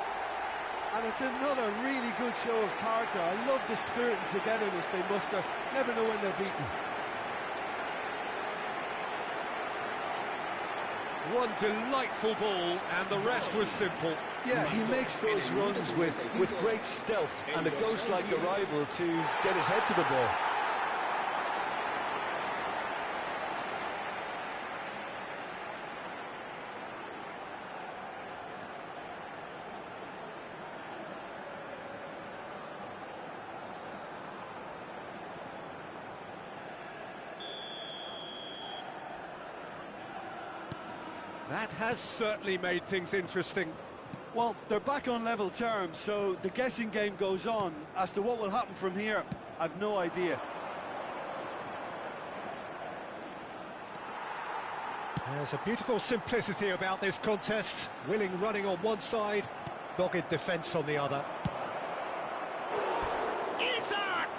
And it's another really good show of character. I love the spirit and togetherness they muster. Never know when they're beaten. One delightful ball, and the rest was simple. Yeah, he makes those runs with great stealth and a ghost-like arrival to get his head to the ball. That has certainly made things interesting. Well, they're back on level terms, so the guessing game goes on. As to what will happen from here, I've no idea. There's a beautiful simplicity about this contest. Willing running on one side, dogged defence on the other. Isak!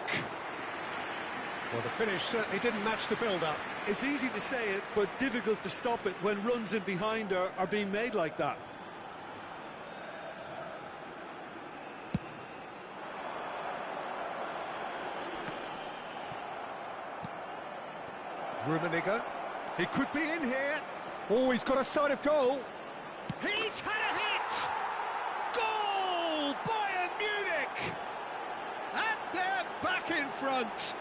Well, the finish certainly didn't match the build-up. It's easy to say it, but difficult to stop it when runs in behind are being made like that. Rummenigge. He could be in here. Oh, he's got a sight of goal. He's had a hit! Goal! Bayern Munich! And they're back in front.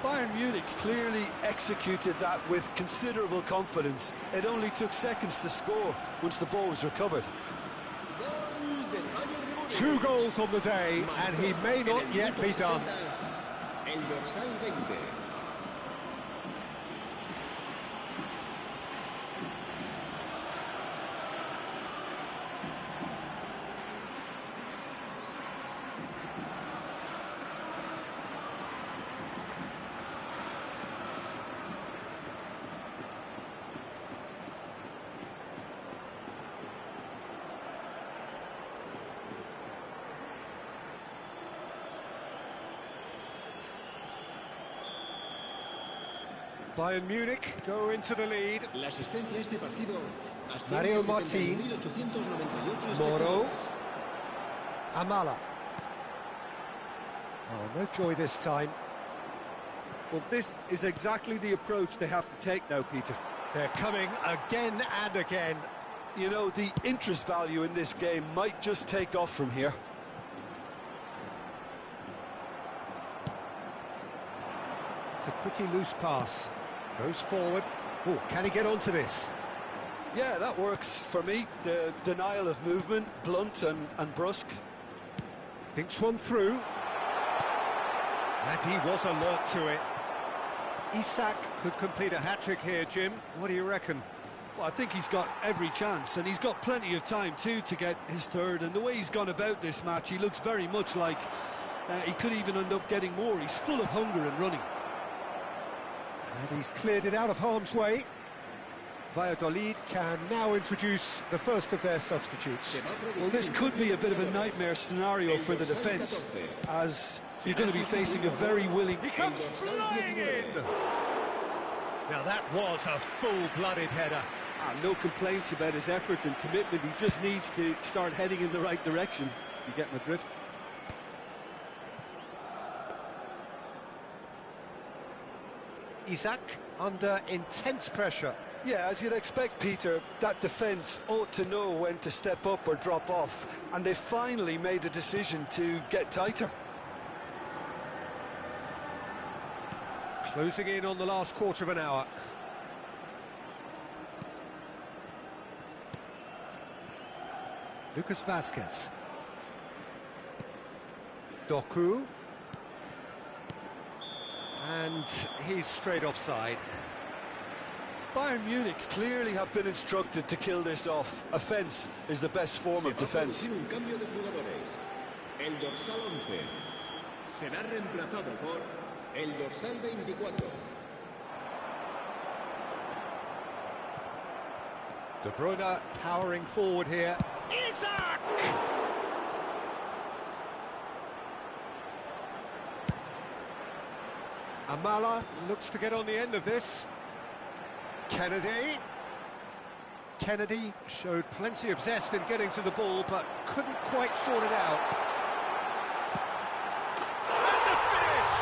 Bayern Munich clearly executed that with considerable confidence. It only took seconds to score once the ball was recovered. 2 goals on the day, and he may not yet be done. El dorsal 20. Bayern Munich go into the lead. La asistencia a este partido Mario Martin, 70.898 Moro, espectadores. Amala. Oh, no joy this time. Well, this is exactly the approach they have to take now, Peter. They're coming again and again. You know, the interest value in this game might just take off from here. It's a pretty loose pass. Goes forward. Oh, can he get onto this? Yeah, that works for me. The denial of movement, blunt and brusque. Thinks one through. And he was alert to it. Isak could complete a hat-trick here, Jim. What do you reckon? Well, I think he's got every chance, and he's got plenty of time too to get his third. And the way he's gone about this match, he looks very much like he could even end up getting more. He's full of hunger and running. And he's cleared it out of harm's way. Valladolid can now introduce the first of their substitutes. Well, this could be a bit of a nightmare scenario for the defence, as you're going to be facing a very willing... He comes flying in! Now that was a full-blooded header. No complaints about his effort and commitment. He just needs to start heading in the right direction. You get my drift? Isak under intense pressure. Yeah, as you'd expect, Peter, that defence ought to know when to step up or drop off, and they finally made a decision to get tighter. Closing in on the last quarter of an hour. Lucas Vazquez. Doku. And he's straight offside. Bayern Munich clearly have been instructed to kill this off. Offence is the best form of defence. Un cambio de jugadores. El dorsal 11 será reemplazado por el dorsal 24. De Bruyne powering forward here. Isak! Amala looks to get on the end of this. Kennedy. Kennedy showed plenty of zest in getting to the ball, but couldn't quite sort it out. And the finish!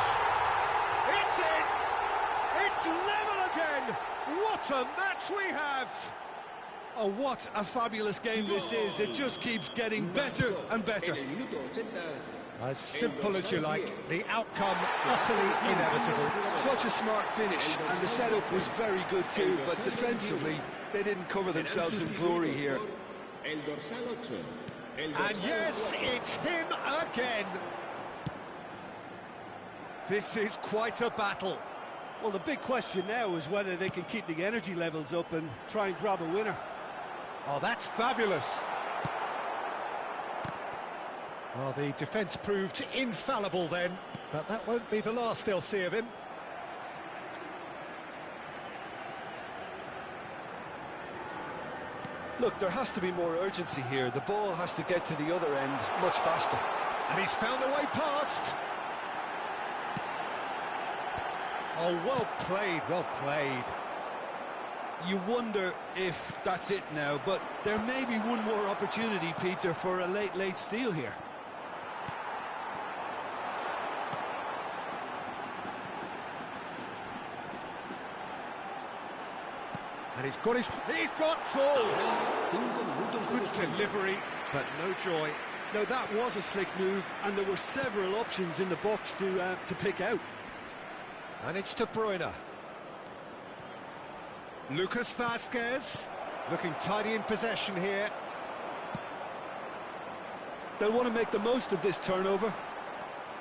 It's in! It's level again! What a match we have! Oh, what a fabulous game this is. It just keeps getting better and better. En el minuto 80. As simple as you like, the outcome utterly inevitable. Such a smart finish, and the setup was very good too, but defensively, they didn't cover themselves in glory here. El dorsal 8. El dorsal And yes, 4. it's him again. This is quite a battle. Well, the big question now is whether they can keep the energy levels up and try and grab a winner. Oh, that's fabulous. Well, the defence proved infallible then, but that won't be the last they'll see of him. Look, there has to be more urgency here. The ball has to get to the other end much faster. And he's found a way past. Oh, well played, well played. You wonder if that's it now, but there may be one more opportunity, Peter, for a late steal here. And he's got good delivery, but no joy. Now that was a slick move, and there were several options in the box to pick out. And it's De Bruyne. Lucas Vazquez, looking tidy in possession here. They'll want to make the most of this turnover.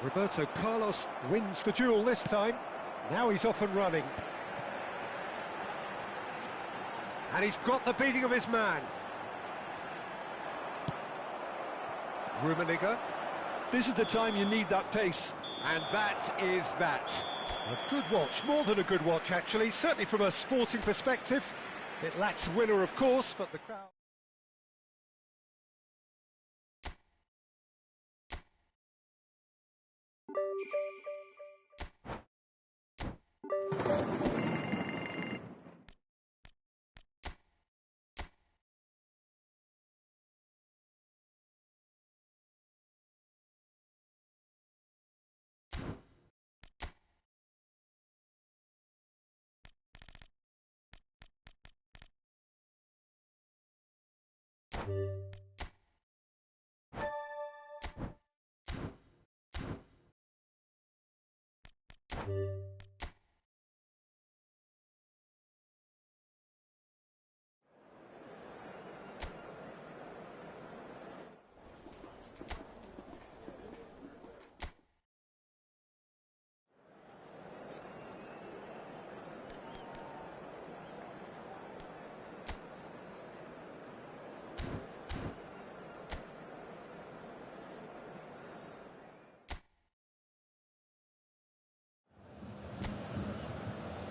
Roberto Carlos wins the duel this time. Now he's off and running. And he's got the beating of his man. Rummenigge. This is the time you need that pace. And that is that. A good watch, more than a good watch actually, certainly from a sporting perspective. It lacks winner of course, but the crowd...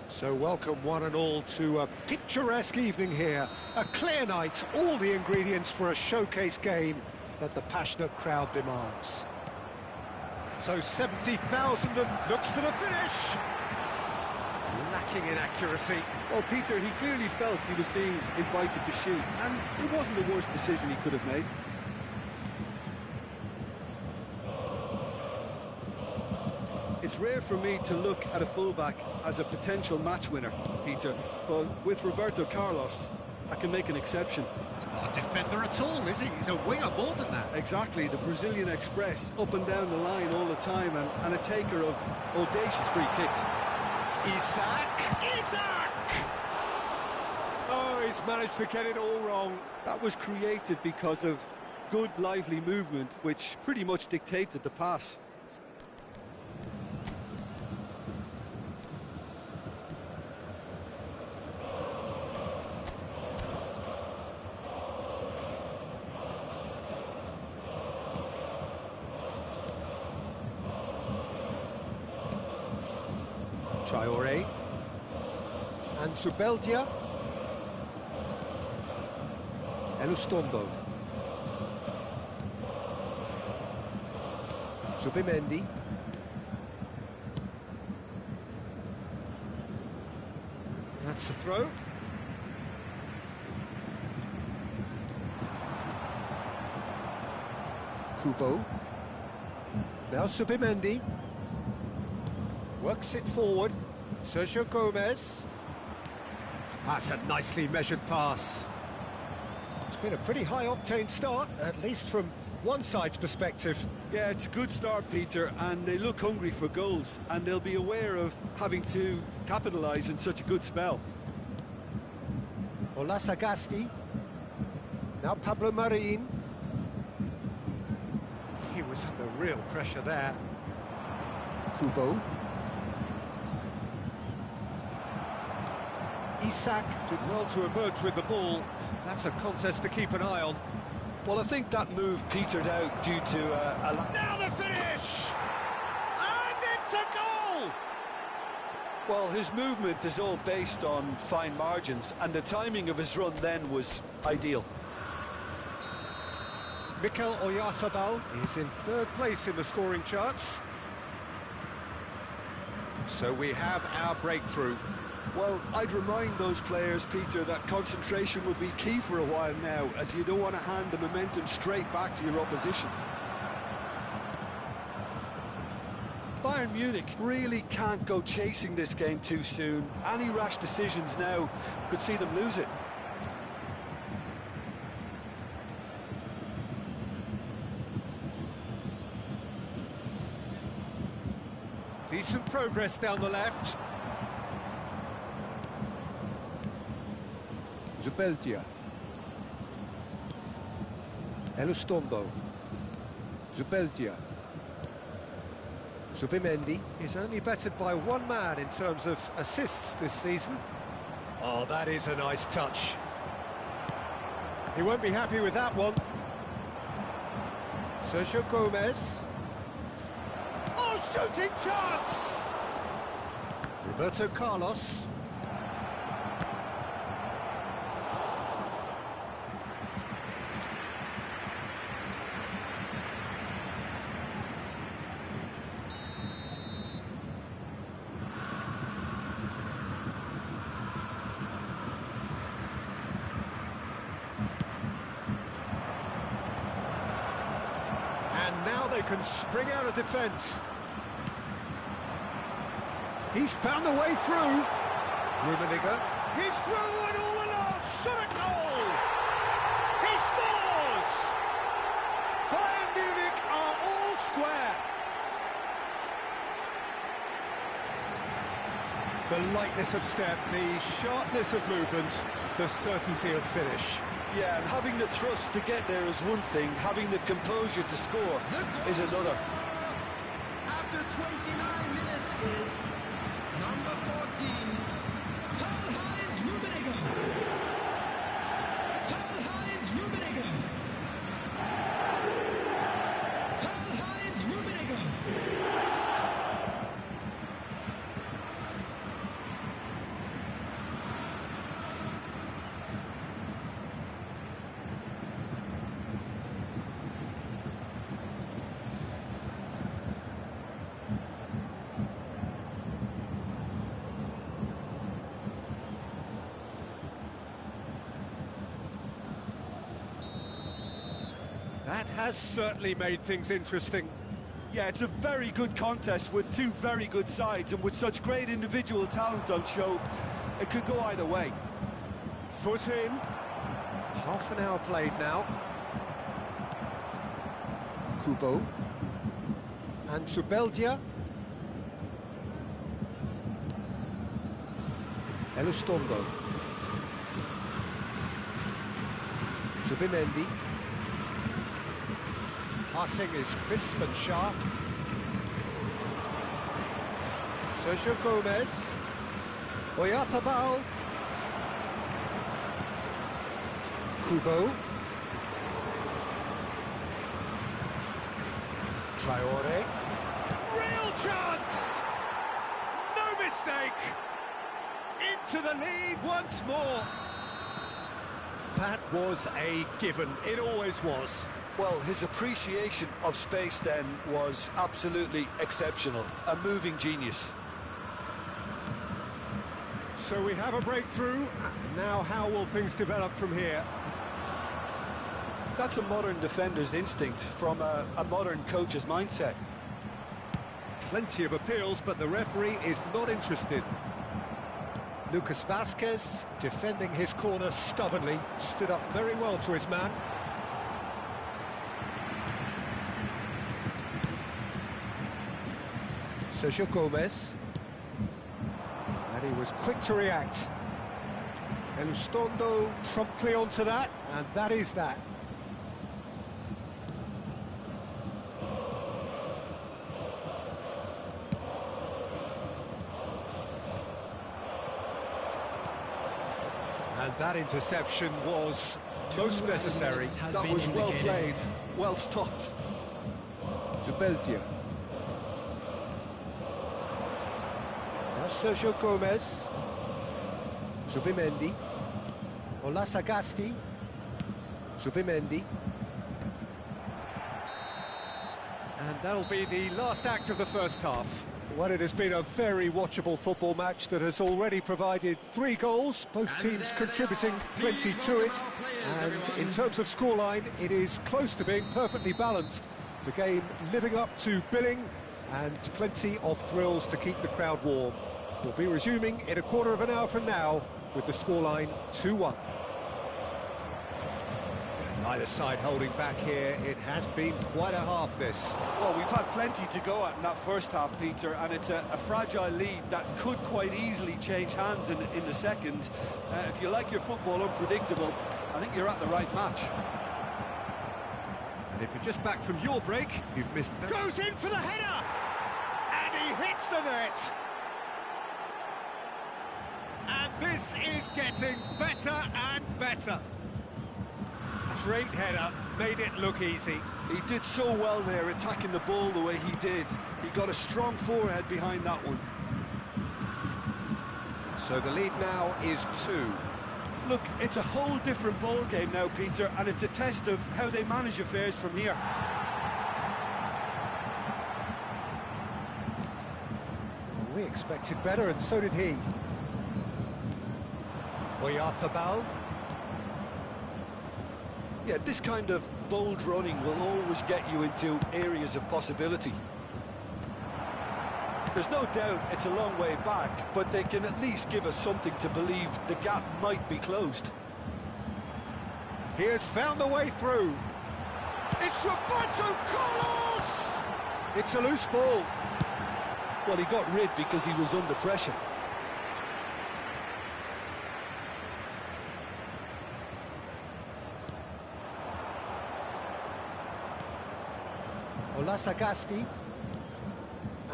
So welcome one and all to a picturesque evening here. A clear night, all the ingredients for a showcase game that the passionate crowd demands. So 70,000 and looks for the finish. Lacking in accuracy. Well, Peter, he clearly felt he was being invited to shoot, and it wasn't the worst decision he could have made. It's rare for me to look at a fullback as a potential match winner, Peter, but with Roberto Carlos, I can make an exception. He's not a defender at all, is he? He's a winger more than that. Exactly, the Brazilian Express, up and down the line all the time, and a taker of audacious free kicks. Isak! Oh, he's managed to get it all wrong. That was created because of good, lively movement, which pretty much dictated the pass. Traoré and Zubeldia. Elustombo. Zubimendi. That's the throw. Kubo. Now Zubimendi. Works it forward. Sergio Gomez. That's a nicely measured pass. It's been a pretty high-octane start, at least from one side's perspective. Yeah, it's a good start, Peter, and they look hungry for goals, and they'll be aware of having to capitalise in such a good spell. Ola Sagasti. Now Pablo Marin. He was under real pressure there. Kubo. Isak did well to emerge with the ball. That's a contest to keep an eye on. Well, I think that move petered out due to Now the finish! And it's a goal! Well, his movement is all based on fine margins, and the timing of his run then was ideal. Mikel Oyarzabal is in third place in the scoring charts. So we have our breakthrough. Well, I'd remind those players, Peter, that concentration will be key for a while now, as you don't want to hand the momentum straight back to your opposition. Bayern Munich really can't go chasing this game too soon. Any rash decisions now could see them lose it. Decent progress down the left. Zubeldia. Elustondo. Zubeldia. Zubimendi is only bettered by one man in terms of assists this season. Oh, that is a nice touch. He won't be happy with that one. Sergio Gomez. Oh, shooting chance! Roberto Carlos. And now they can spring out of defence. He's found a way through. Rummenigge. He's through and all alone. Shot at goal. He scores. Bayern Munich are all square. The lightness of step, the sharpness of movement, the certainty of finish. Yeah, and having the thrust to get there is one thing, having the composure to score is another. After 29 minutes is number 14, Karl-Heinz Rummenigge. Karl-Heinz Rummenigge. Karl-Heinz Rummenigge. That has certainly made things interesting. Yeah, it's a very good contest with two very good sides, and with such great individual talent on show, it could go either way. Foot in. Half an hour played now. Kubo. And Zubeldia. Elustondo. Zubimendi. Passing is crisp and sharp. Sergio Gomez. Oyarzabal. Kubo. Traore. Real chance! No mistake! Into the lead once more. That was a given. It always was. Well, his appreciation of space then was absolutely exceptional. A moving genius. So we have a breakthrough. Now how will things develop from here? That's a modern defender's instinct from a modern coach's mindset. Plenty of appeals, but the referee is not interested. Lucas Vazquez, defending his corner stubbornly, stood up very well to his man. Sergio Gomez. And he was quick to react. Elustondo promptly onto that, and that is that. And that interception was most necessary. That was well played, well stopped. Zubeldia. Now Sergio Gomez. Zubimendi. Olasagasti. Zubimendi. And that'll be the last act of the first half. Well, it has been a very watchable football match that has already provided 3 goals, both teams contributing plenty to it. And in terms of scoreline, it is close to being perfectly balanced. The game living up to billing and plenty of thrills to keep the crowd warm. We'll be resuming in a quarter of an hour from now with the scoreline 2-1. Neither side holding back here. It has been quite a half, this. Well, we've had plenty to go at in that first half, Peter, and it's a fragile lead that could quite easily change hands in the second. If you like your football unpredictable, I think you're at the right match. And if you're just back from your break, you've missed... Goes in for the header! And he hits the net! And this is getting better and better. Great header, made it look easy. He did so well there, attacking the ball the way he did. He got a strong forehead behind that one. So the lead now is 2. Look, it's a whole different ball game now, Peter, and it's a test of how they manage affairs from here. We expected better, and so did he. Oyarthabal. Yeah, this kind of bold running will always get you into areas of possibility. There's no doubt it's a long way back, but they can at least give us something to believe the gap might be closed. He has found the way through. It's Roberto Carlos! It's a loose ball. Well, he got rid because he was under pressure. Olasagasti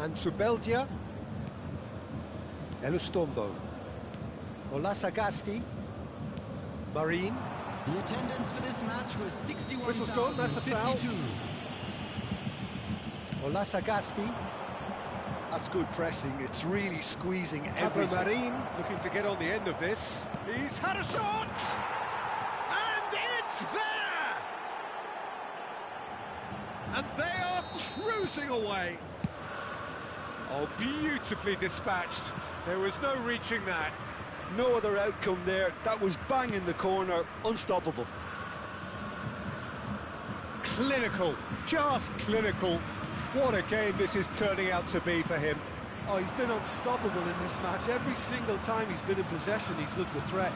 and Subeldia. Elustombo. Olasagasti. Marine. The attendance for this match was 61,052. Whistle's gone, that's a foul. Olasagasti. That's good pressing, it's really squeezing everything. Marine. Looking to get on the end of this. He's had a shot! And it's there! And they are cruising away. Oh, beautifully dispatched. There was no reaching that. No other outcome there. That was bang in the corner, unstoppable. Clinical, just clinical. What a game this is turning out to be for him. Oh, he's been unstoppable in this match. Every single time he's been in possession, he's looked a threat.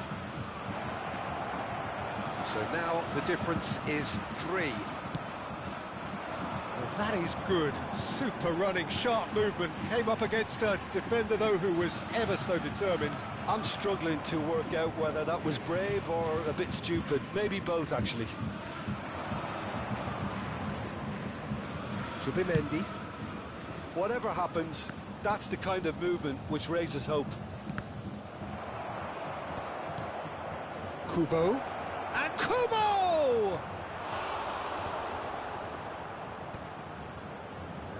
So now the difference is 3. Well, that is good. Super running, sharp movement. Came up against a defender, though, who was ever so determined. I'm struggling to work out whether that was brave or a bit stupid. Maybe both, actually. Subimendi. Whatever happens, that's the kind of movement which raises hope. Kubo. And Kubo!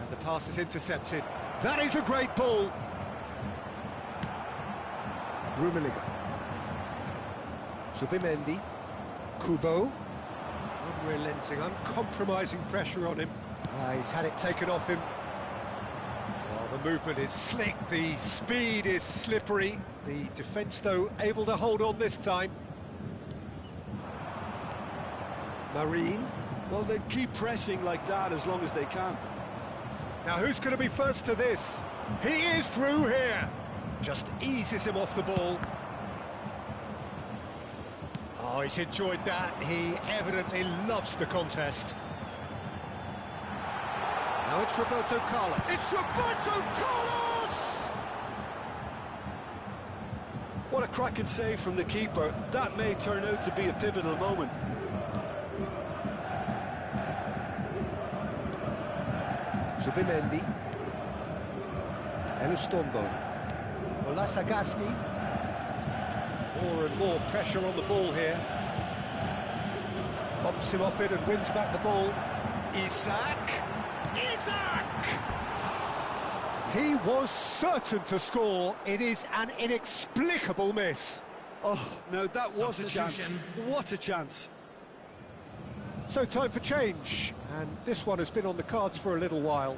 And the pass is intercepted. That is a great ball. Rumeliga. Subimendi. Kubo. Unrelenting, uncompromising pressure on him. He's had it taken off him. Oh, the movement is slick, the speed is slippery. The defence, though, able to hold on this time. Marine. Well, they keep pressing like that as long as they can. Now, who's going to be first to this? He is through here. Just eases him off the ball. Oh, he's enjoyed that. He evidently loves the contest. Now it's Roberto Carlos. It's Roberto Carlos! What a cracking save from the keeper. That may turn out to be a pivotal moment. Subimendi. Elustombo. Olasagasti. More and more pressure on the ball here. Bumps him off it and wins back the ball. Isaac. He was certain to score. It is an inexplicable miss. Oh, no, that was a chance. What a chance. So time for change, and this one has been on the cards for a little while.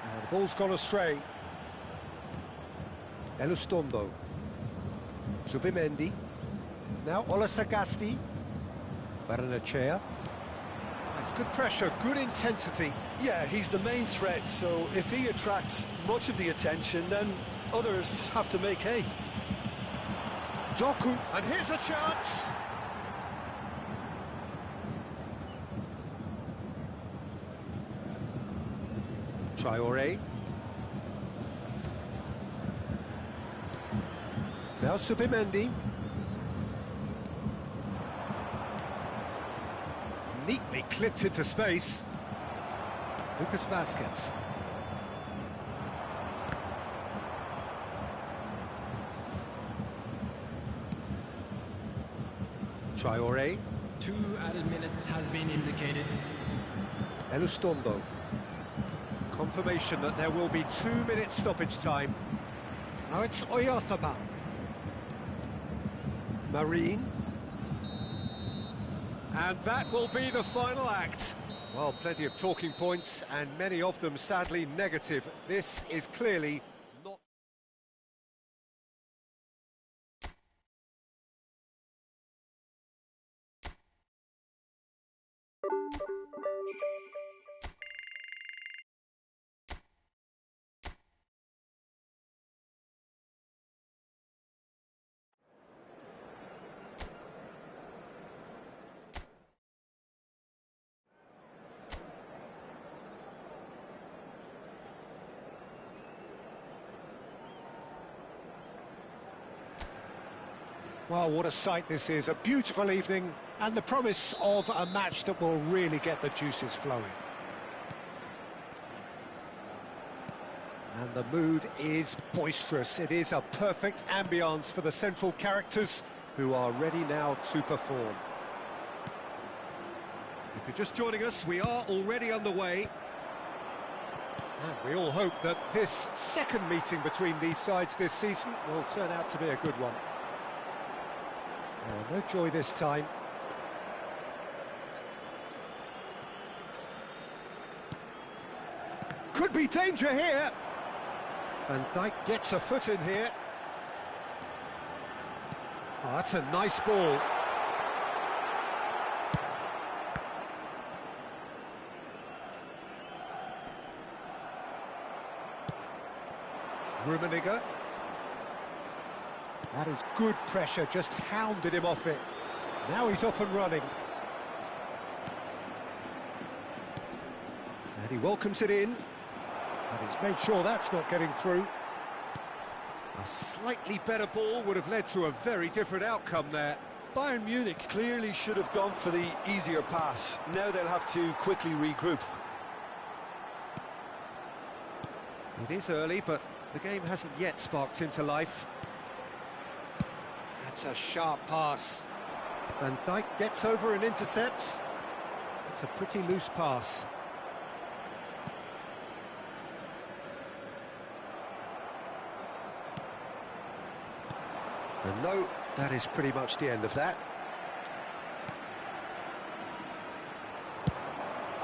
Now the ball's gone astray. Elustondo. Zubimendi. Now Olasagasti. Baranachea. That's good pressure, good intensity. Yeah, he's the main threat, so if he attracts much of the attention, then others have to make hay. Doku, and here's a chance. Traore. Now Zubimendi. Neatly clipped into space. Lucas Vazquez. Traore. 2 added minutes has been indicated. Elustondo. Confirmation that there will be 2 minutes stoppage time. Now it's Oyarzabal. Marine. And that will be the final act. Well, plenty of talking points, and many of them sadly negative. This is clearly not... Well, what a sight this is, a beautiful evening, and the promise of a match that will really get the juices flowing. And the mood is boisterous. It is a perfect ambience for the central characters who are ready now to perform. If you're just joining us, we are already underway. And we all hope that this second meeting between these sides this season will turn out to be a good one. No joy this time. Could be danger here. Van Dijk gets a foot in here. Oh, that's a nice ball. Rummenigge. That is good pressure, just hounded him off it. Now he's off and running. And he welcomes it in. And he's made sure that's not getting through. A slightly better ball would have led to a very different outcome there. Bayern Munich clearly should have gone for the easier pass. Now they'll have to quickly regroup. It is early, but the game hasn't yet sparked into life. That's a sharp pass. Van Dijk gets over and intercepts. It's a pretty loose pass. And no, that is pretty much the end of that.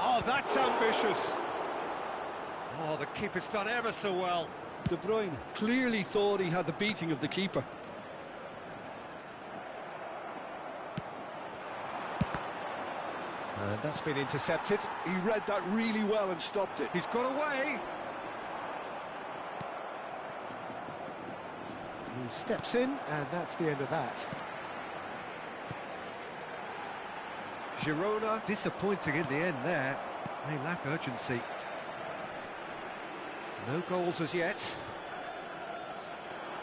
Oh, that's ambitious. Oh, the keeper's done ever so well. De Bruyne clearly thought he had the beating of the keeper. And that's been intercepted. He read that really well and stopped it. He's got away. He steps in, and that's the end of that. Girona disappointing in the end there. They lack urgency. No goals as yet.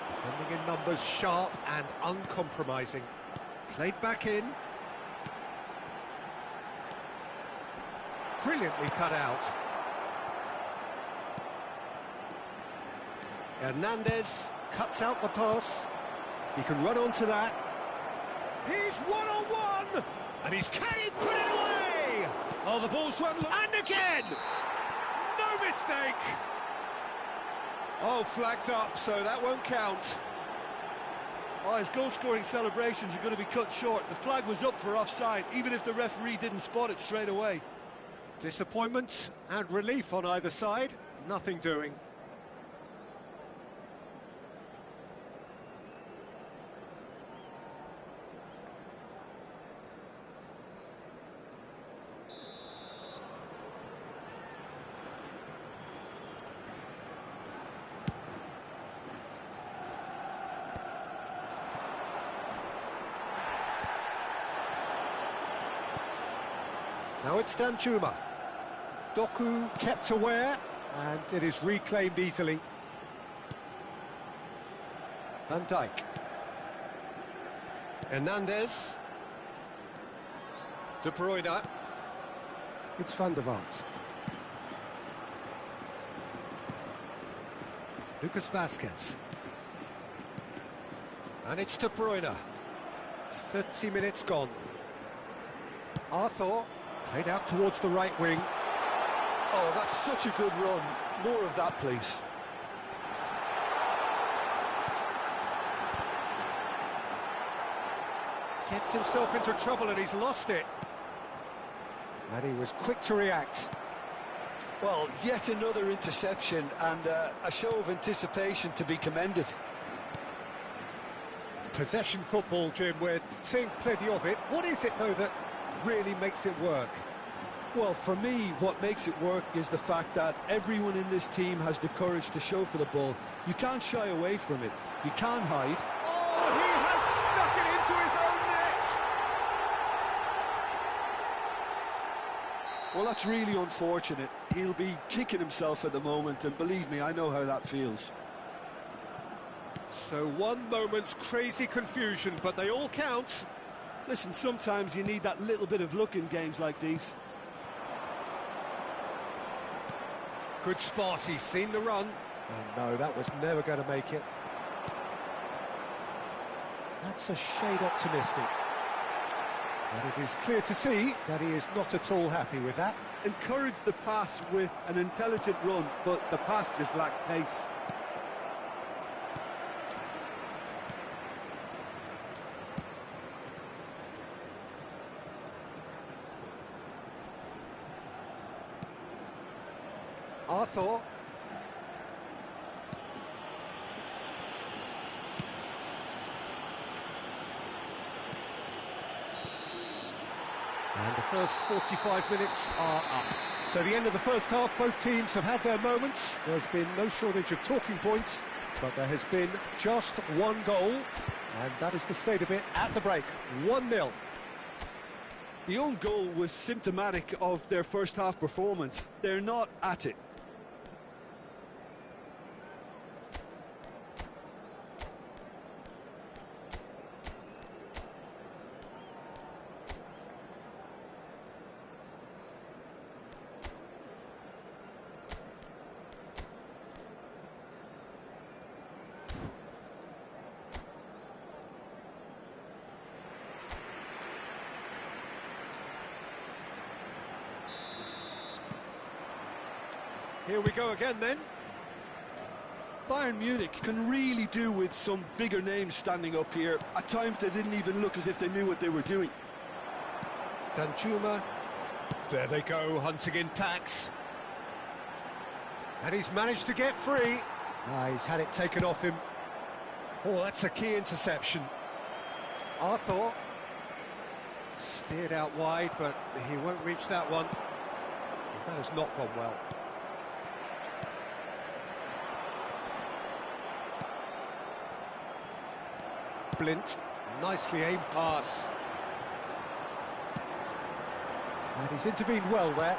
Defending in numbers, sharp and uncompromising. Played back in. Brilliantly cut out. Hernandez cuts out the pass. He can run onto that. He's one-on-one! And he's carried, put it away! Oh, the ball's run, and again! No mistake! Oh, flags up, so that won't count. Oh, his goal-scoring celebrations are going to be cut short. The flag was up for offside, even if the referee didn't spot it straight away. Disappointment and relief on either side, nothing doing. Now it's Danjuma. Doku kept aware, and it is reclaimed easily. Van Dijk. Hernandez. De Bruyne. It's Van der Vaart. Lucas Vazquez. And it's De Bruyne. 30 minutes gone. Arthur. Played out towards the right wing. Oh, that's such a good run. More of that, please. Gets himself into trouble and he's lost it. And he was quick to react. Well, yet another interception and a show of anticipation to be commended. Possession football, Jim, we're seeing plenty of it. What is it, though, that really makes it work? Well, for me, what makes it work is the fact that everyone in this team has the courage to show for the ball. You can't shy away from it. You can't hide. Oh, he has stuck it into his own net! Well, that's really unfortunate. He'll be kicking himself at the moment, and believe me, I know how that feels. So one moment's crazy confusion, but they all count. Listen, sometimes you need that little bit of luck in games like these. Good spot, he's seen the run. And no, that was never going to make it. That's a shade optimistic. But it is clear to see that he is not at all happy with that. Encourage the pass with an intelligent run, but the pass just lacked pace. Arthur. And the first 45 minutes are up. So the end of the first half, both teams have had their moments. There's been no shortage of talking points, but there has been just one goal, and that is the state of it at the break. 1-0. The own goal was symptomatic of their first half performance. They're not at it. Here we go again then. Bayern Munich can really do with some bigger names standing up here. At times they didn't even look as if they knew what they were doing. Danjuma. There they go, hunting in tacks. And he's managed to get free. He's had it taken off him. Oh, that's a key interception. Arthur. Steered out wide, but he won't reach that one. That has not gone well. Blint, nicely aimed pass. And he's intervened well there.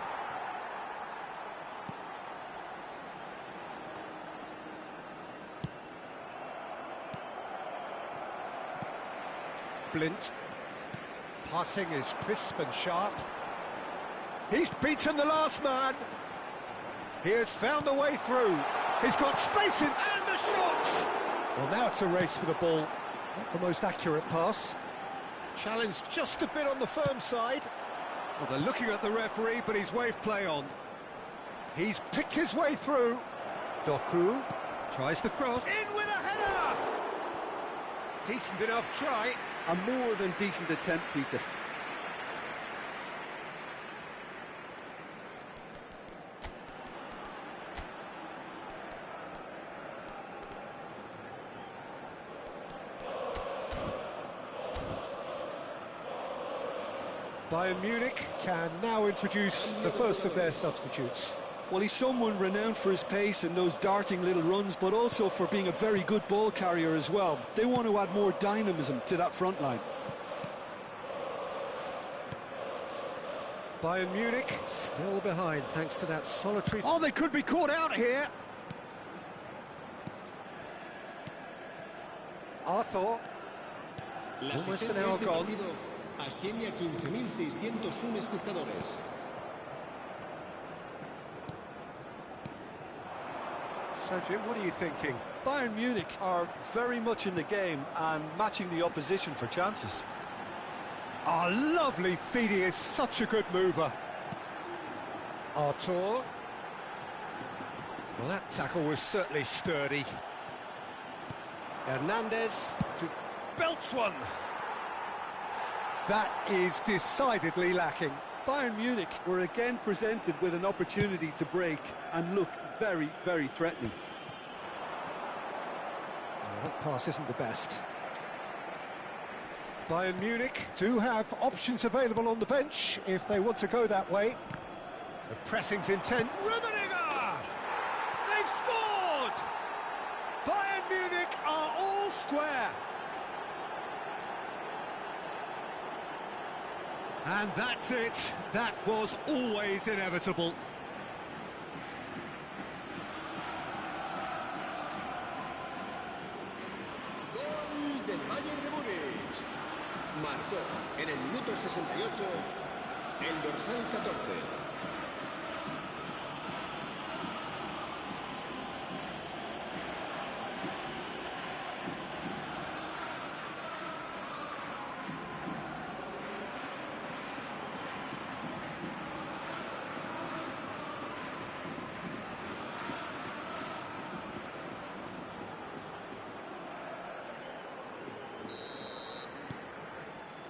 Blint. Passing is crisp and sharp. He's beaten the last man. He has found a way through. He's got space in, and the shot! Well, now it's a race for the ball. Not the most accurate pass. Challenged just a bit on the firm side. Well, they're looking at the referee, but he's waved play on. He's picked his way through. Doku tries the cross. In with a header! Decent enough try. A more than decent attempt, Peter. Bayern Munich can now introduce the first of their substitutes. Well, he's someone renowned for his pace and those darting little runs, but also for being a very good ball carrier as well. They want to add more dynamism to that front line. Bayern Munich still behind thanks to that solitary... Oh, they could be caught out here. Arthur. Almost an hour gone. Asciende a 15.601 espectadores. So, Jim, what are you thinking? Bayern Munich are very much in the game and matching the opposition for chances. Oh, lovely feed. He is such a good mover. Arthur. Well, that tackle was certainly sturdy. Hernandez to belts one. That is decidedly lacking. Bayern Munich were again presented with an opportunity to break and look very, very threatening. Well, that pass isn't the best. Bayern Munich do have options available on the bench if they want to go that way. The pressing's intent. Rummenigge! They've scored! Bayern Munich are all square. And that's it. That was always inevitable. Gol del Bayern de Múnich. Marcó en el minuto 68 el dorsal 14.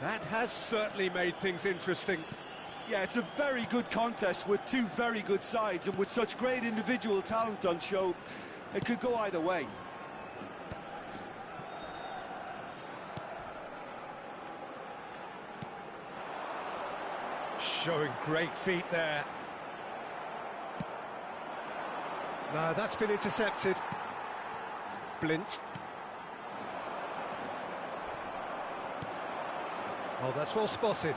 That has certainly made things interesting. Yeah, it's a very good contest with two very good sides, and with such great individual talent on show, it could go either way. Showing great feet there. No, that's been intercepted. Blint. Oh, that's well spotted.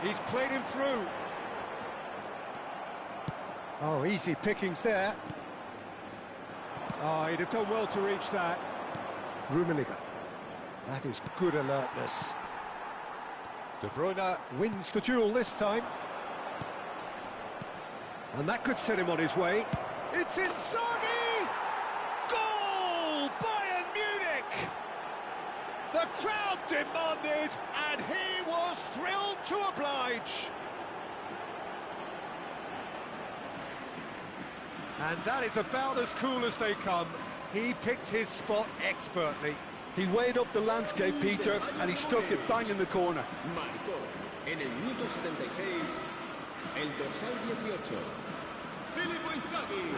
He's played him through. Oh, easy pickings there. Oh, he'd have done well to reach that. Rummenigge. That is good alertness. De Bruyne wins the duel this time. And that could set him on his way. It's Inzaghi! Goal! Bayern Munich! The crowd demanded, and he was thrilled to oblige. And that is about as cool as they come. He picked his spot expertly. He weighed up the landscape, Peter, and he stuck it bang in the corner. Marcó en el minuto 76 el dorsal 18. Filippo Inzaghi.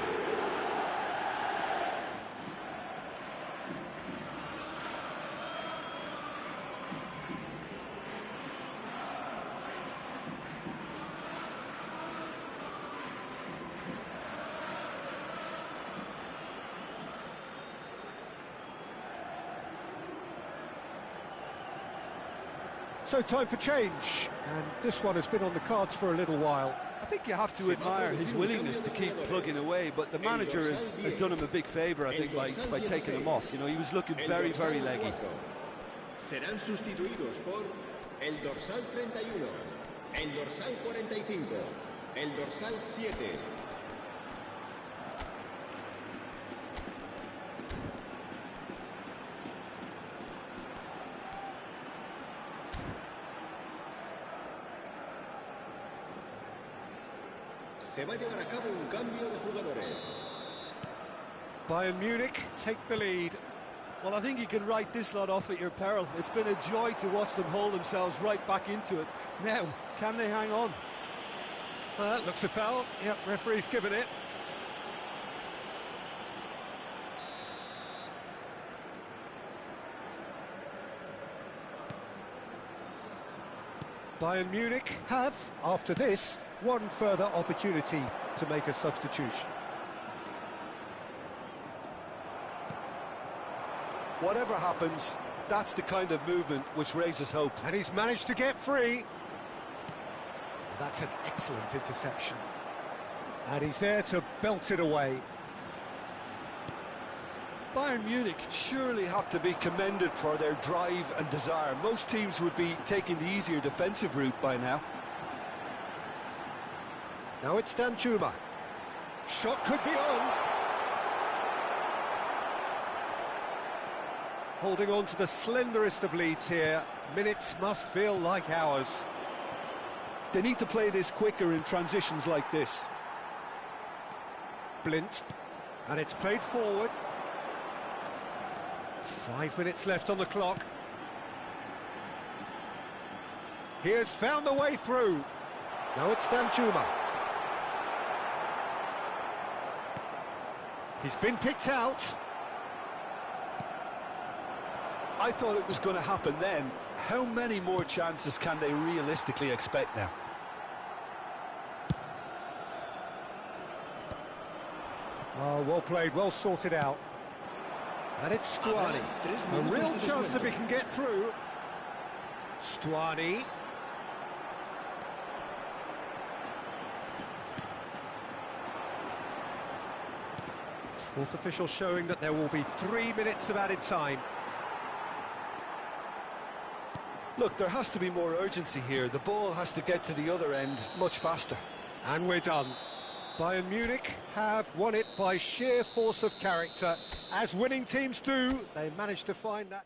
So time for change, and this one has been on the cards for a little while. I think you have to admire his willingness to keep plugging away, but the manager has done him a big favour, I think, by taking him off. You know, he was looking very, very leggy. Serán sustituidos por el dorsal 31, el dorsal 45, el dorsal 7. Se va a llevar a cabo un cambio de jugadores. Bayern Munich take the lead. Well, I think you can write this lot off at your peril. It's been a joy to watch them hold themselves right back into it. Now, can they hang on? Looks a foul. Yep, referee's given it. Bayern Munich have, after this, one further opportunity to make a substitution. Whatever happens, that's the kind of movement which raises hope. And he's managed to get free. That's an excellent interception. And he's there to belt it away. Bayern Munich surely have to be commended for their drive and desire. Most teams would be taking the easier defensive route by now. Now it's Danjuma. Shot could be on. Holding on to the slenderest of leads here. Minutes must feel like hours. They need to play this quicker in transitions like this. Blint. And it's played forward. 5 minutes left on the clock. He has found the way through. Now it's Danjuma. He's been picked out. I thought it was going to happen then. How many more chances can they realistically expect now? Oh, well played, well sorted out. And it's Stuani. A real chance if he can get through. Stuani. Fourth official showing that there will be 3 minutes of added time. Look, there has to be more urgency here. The ball has to get to the other end much faster. And we're done. Bayern Munich have won it by sheer force of character. As winning teams do, they managed to find that...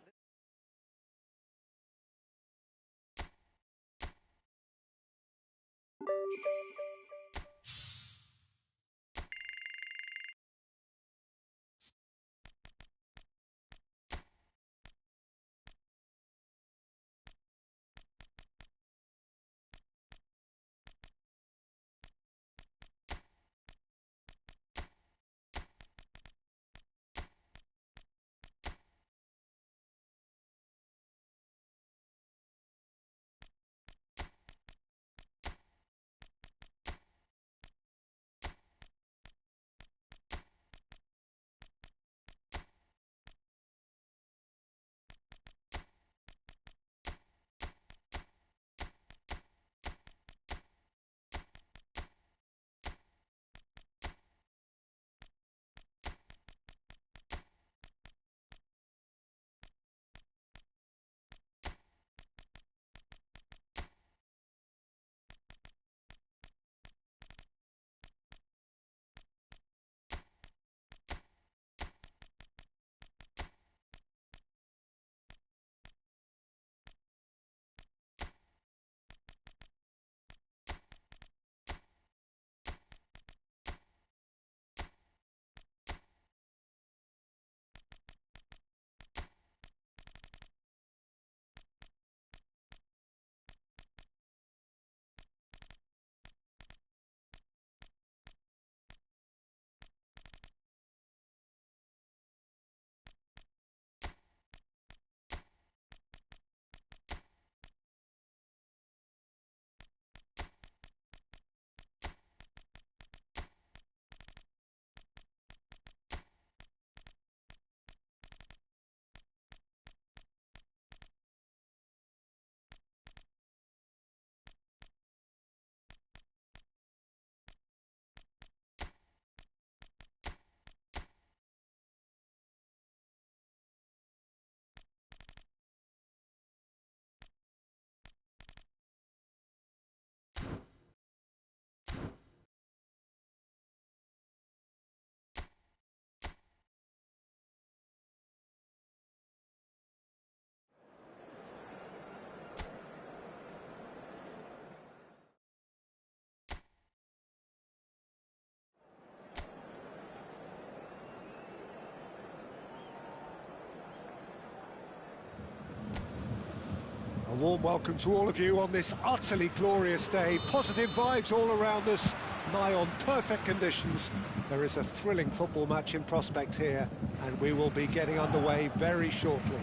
warm welcome to all of you on this utterly glorious day. Positive vibes all around us, nigh on perfect conditions. There is a thrilling football match in prospect here, and we will be getting underway very shortly.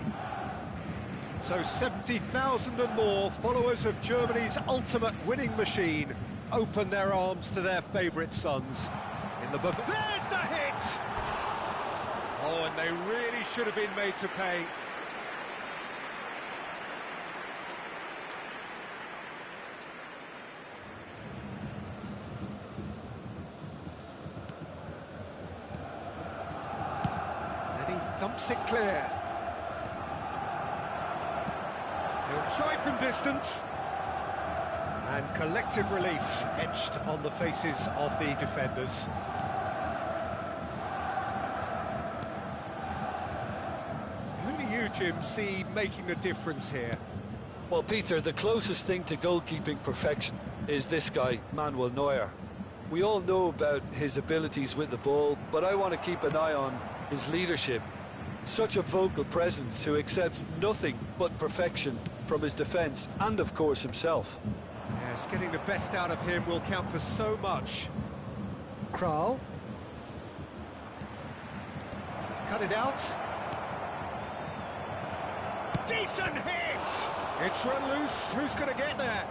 So 70,000 and more followers of Germany's ultimate winning machine open their arms to their favourite sons. In the buffet. There's the hit! Oh, and they really should have been made to pay. And he thumps it clear. He'll try from distance. And collective relief etched on the faces of the defenders. Who do you, Jim, see making the difference here? Well, Peter, the closest thing to goalkeeping perfection is this guy, Manuel Neuer. We all know about his abilities with the ball, but I want to keep an eye on his leadership. Such a vocal presence who accepts nothing but perfection from his defence and, of course, himself. Yes, getting the best out of him will count for so much. Kral. He's cut it out. Decent hit! It's run loose. Who's going to get there?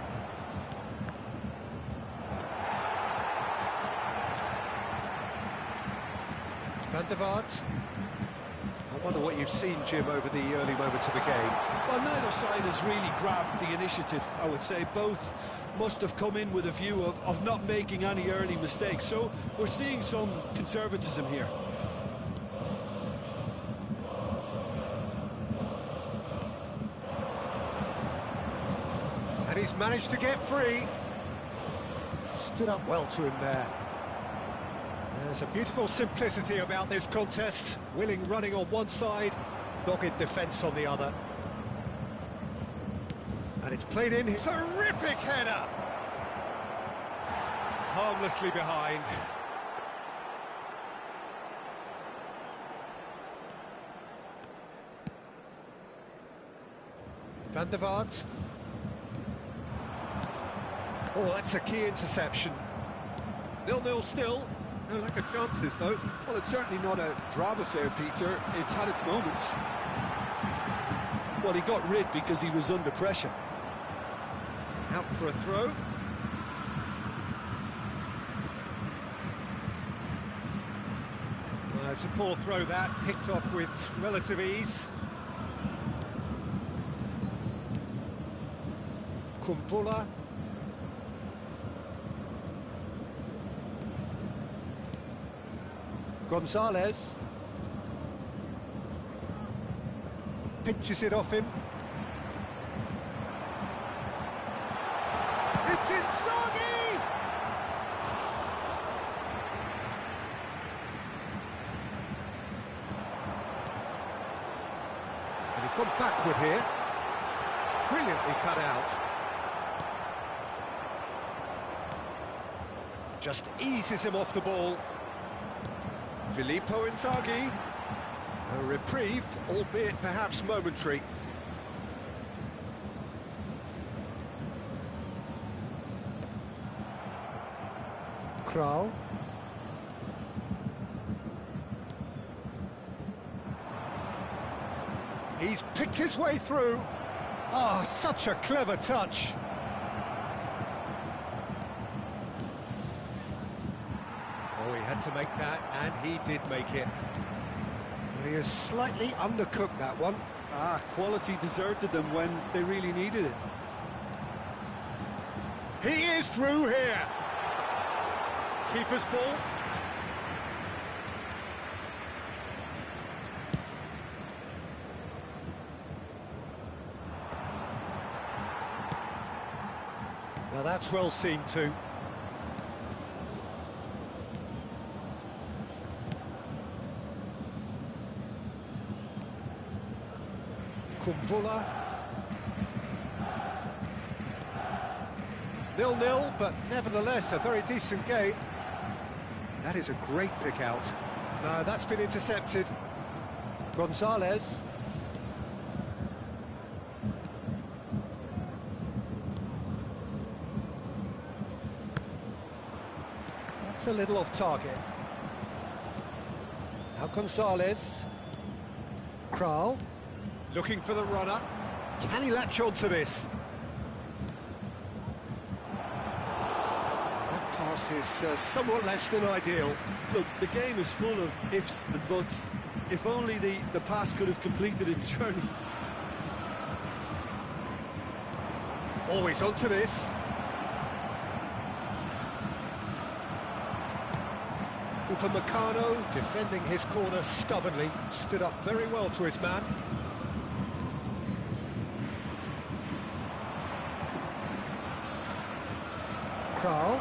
Van der Vaart. I wonder what you've seen, Jim, over the early moments of the game. Well, neither side has really grabbed the initiative, I would say. Both must have come in with a view of not making any early mistakes. So we're seeing some conservatism here. And he's managed to get free. Stood up well to him there. There's a beautiful simplicity about this contest. Willing running on one side, dogged defence on the other. And it's played in. Terrific header! Harmlessly behind. Van der Vaart. Oh, that's a key interception. 0-0 still. No lack of chances, though. Well, it's certainly not a drab affair, Peter. It's had its moments. Well, he got rid because he was under pressure. Out for a throw. It's a poor throw, that. Picked off with relative ease. Kumpula. Gonzalez pinches it off him. It's Inzaghi! And he's gone backward here. Brilliantly cut out. Just eases him off the ball. Filippo Inzaghi, a reprieve, albeit perhaps momentary. Kral. He's picked his way through. Ah, such a clever touch. Oh, he had to make that, and he did make it. Well, he has slightly undercooked that one. Quality deserted them when they really needed it. He is through here. Keeper's ball. Now that's well seen too. Kumpula. 0-0, but nevertheless a very decent game. That is a great pick out. No, that's been intercepted. Gonzalez. It's a little off target. Now Gonzalez. Kral. Looking for the runner. Can he latch on to this? That pass is somewhat less than ideal. Look, the game is full of ifs and buts. If only the pass could have completed its journey. Always onto this. Upamecano defending his corner stubbornly, stood up very well to his man. Kral.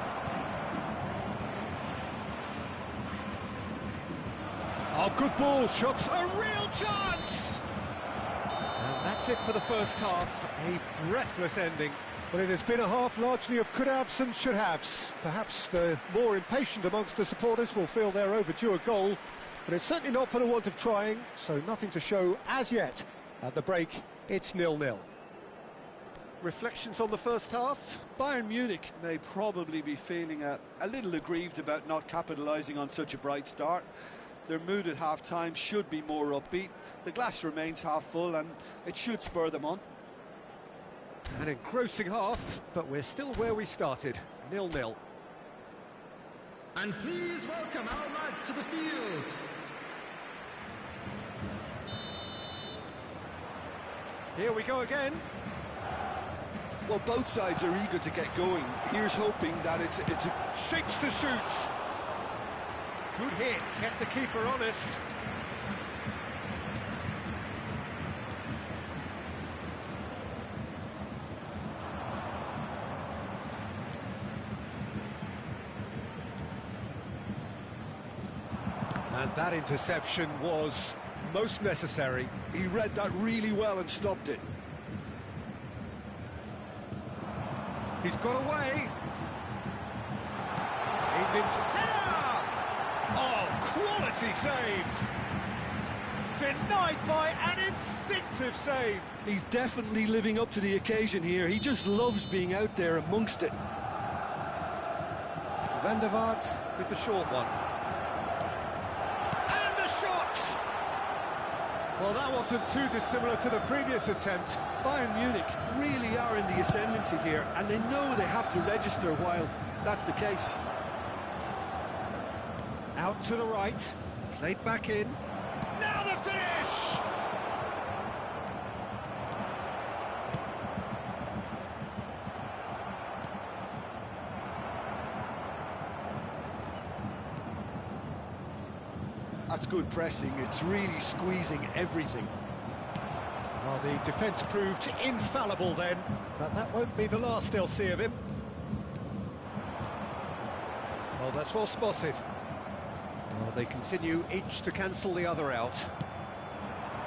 Oh, good ball, shots, a real chance! And that's it for the first half, a breathless ending. Well, it has been a half largely of could-haves and should-haves. Perhaps the more impatient amongst the supporters will feel they're overdue a goal, but it's certainly not for the want of trying, so nothing to show as yet. At the break, it's 0-0. Reflections on the first half? Bayern Munich may probably be feeling a little aggrieved about not capitalising on such a bright start. Their mood at half-time should be more upbeat. The glass remains half full and it should spur them on. An engrossing half, but we're still where we started, 0-0. And please welcome our lads to the field. Here we go again. Well, both sides are eager to get going. Here's hoping that it's a... Shapes to shoot. Good hit, kept the keeper honest. And that interception was most necessary. He read that really well and stopped it. He's got away. Aimed into header! Oh, quality save! Denied by an instinctive save. He's definitely living up to the occasion here. He just loves being out there amongst it. Van der Vaart with the short one. Well, that wasn't too dissimilar to the previous attempt. Bayern Munich really are in the ascendancy here, and they know they have to register while that's the case. Out to the right, played back in. Now the finish! That's good pressing. It's really squeezing everything. Well, the defence proved infallible then, but that won't be the last they'll see of him. Well, that's well spotted. Well, they continue each to cancel the other out.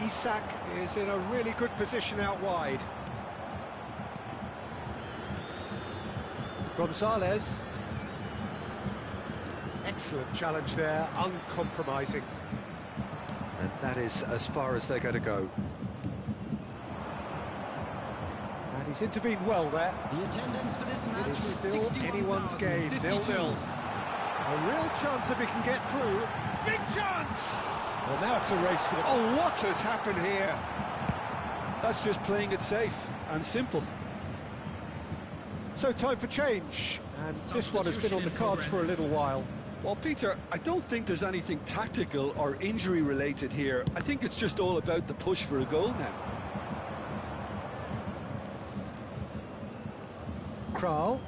Isak is in a really good position out wide. Gonzalez. Excellent challenge there, uncompromising. And that is as far as they're going to go. And he's intervened well there. The attendance for this match It is was still anyone's game, 0-0. A real chance if he can get through. Big chance! Well, now it's a race for the... Oh, what has happened here? That's just playing it safe and simple. So time for change. And this one has been on the cards for a little while. Well, Peter, I don't think there's anything tactical or injury-related here. I think it's just all about the push for a goal now. Kral.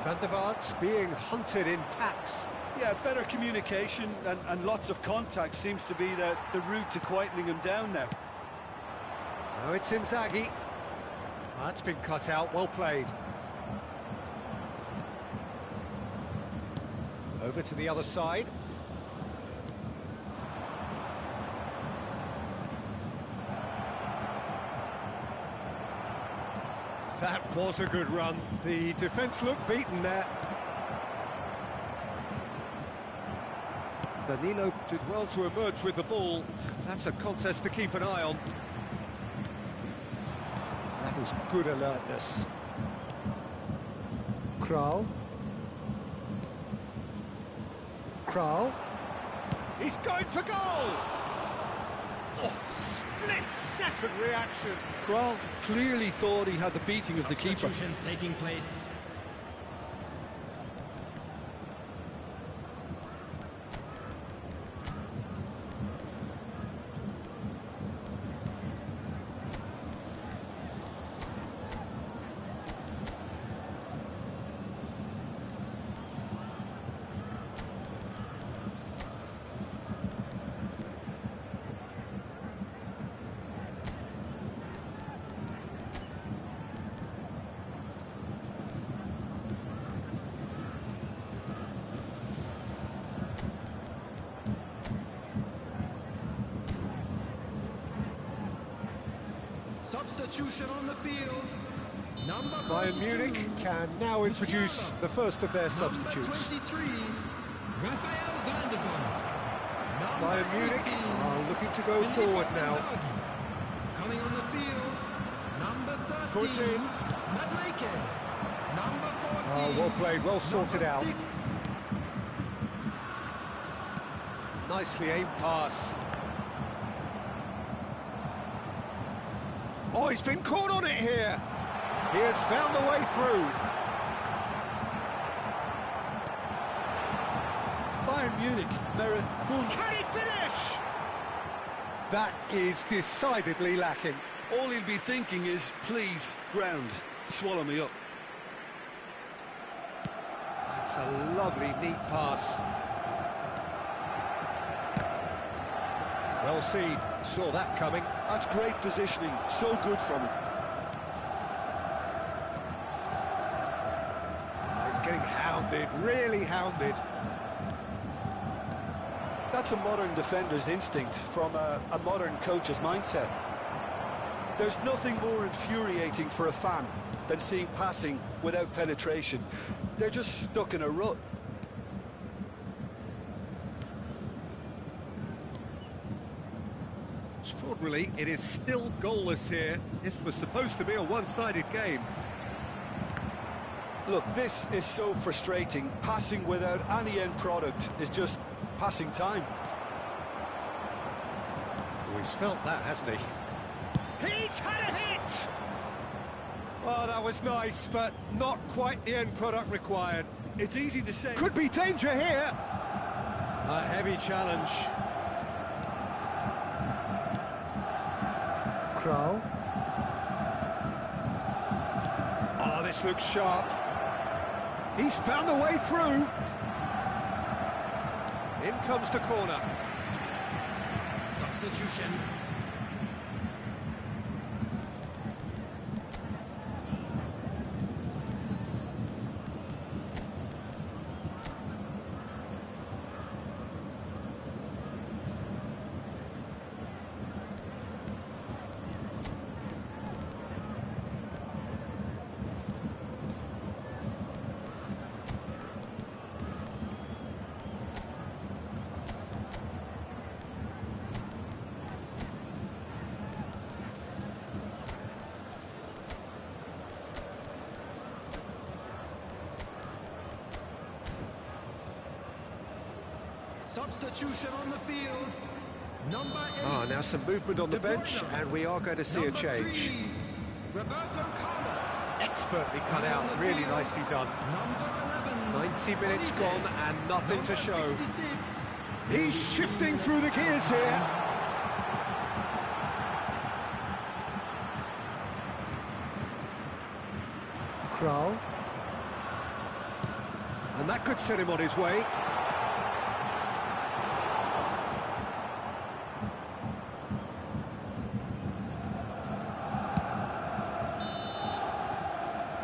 Van der Vaart being hunted in packs. Yeah, better communication and lots of contact seems to be the route to quietening him down now. Now it's Inzaghi. That's been cut out, well played. Over to the other side. That was a good run. The defence looked beaten there. Danilo did well to emerge with the ball. That's a contest to keep an eye on. That is good alertness. Kral. Kral. He's going for goal! Oh, split-second reaction. Kral clearly thought he had the beating of the keeper. Substitutions taking place. Substitution on the field. Number Bayern 32, Munich can now introduce the first of their substitutes. Number 23, Raphael van der Vaart. Bayern Munich are looking to go forward now. Coming on the field, number 13, Foot in. Madlake. Number 14. Oh, well played, well sorted out. 6. Nicely aimed pass. Oh, he's been caught on it here. He has found the way through. Bayern Munich merit full... Can he finish? That is decidedly lacking. All he'll be thinking is, please, ground, swallow me up. That's a lovely, neat pass. Well seen, saw that coming. That's great positioning, so good from him. Oh, he's getting hounded, really hounded. That's a modern defender's instinct from a modern coach's mindset. There's nothing more infuriating for a fan than seeing passing without penetration. They're just stuck in a rut. Extraordinarily, it is still goalless here. This was supposed to be a one-sided game. Look, this is so frustrating. Passing without any end product is just passing time. Oh, he's felt that, hasn't he? He's had a hit! Oh, that was nice, but not quite the end product required. It's easy to say. Could be danger here. A heavy challenge. Kral. Oh, this looks sharp. He's found the way through. In comes the corner. Substitution. Substitution on the field. Number 8. Ah, now some movement on the bench, and we are going to see a change. 3, Roberto Carlos. Expertly cut out, really nicely done. Number 11. 90 minutes gone and nothing to show. 66. He's shifting through the gears here. Kral. And that could set him on his way.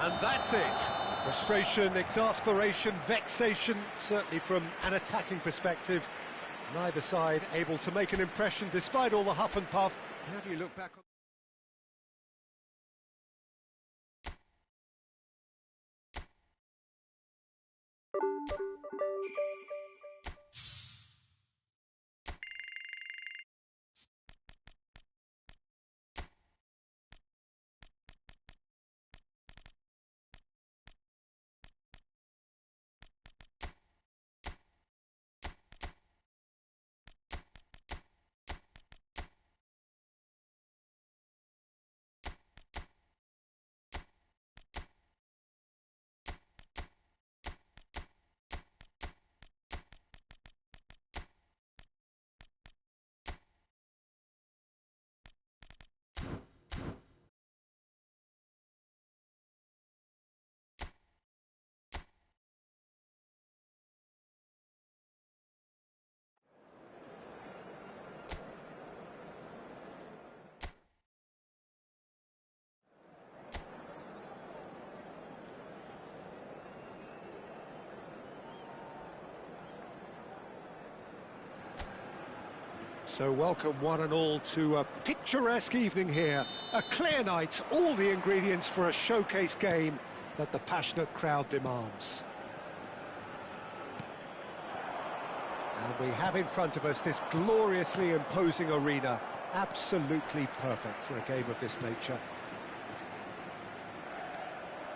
And that's it. Frustration, exasperation, vexation, certainly from an attacking perspective. Neither side able to make an impression despite all the huff and puff. How do you look back on... So welcome one and all to a picturesque evening here. A clear night, all the ingredients for a showcase game that the passionate crowd demands. And we have in front of us this gloriously imposing arena. Absolutely perfect for a game of this nature.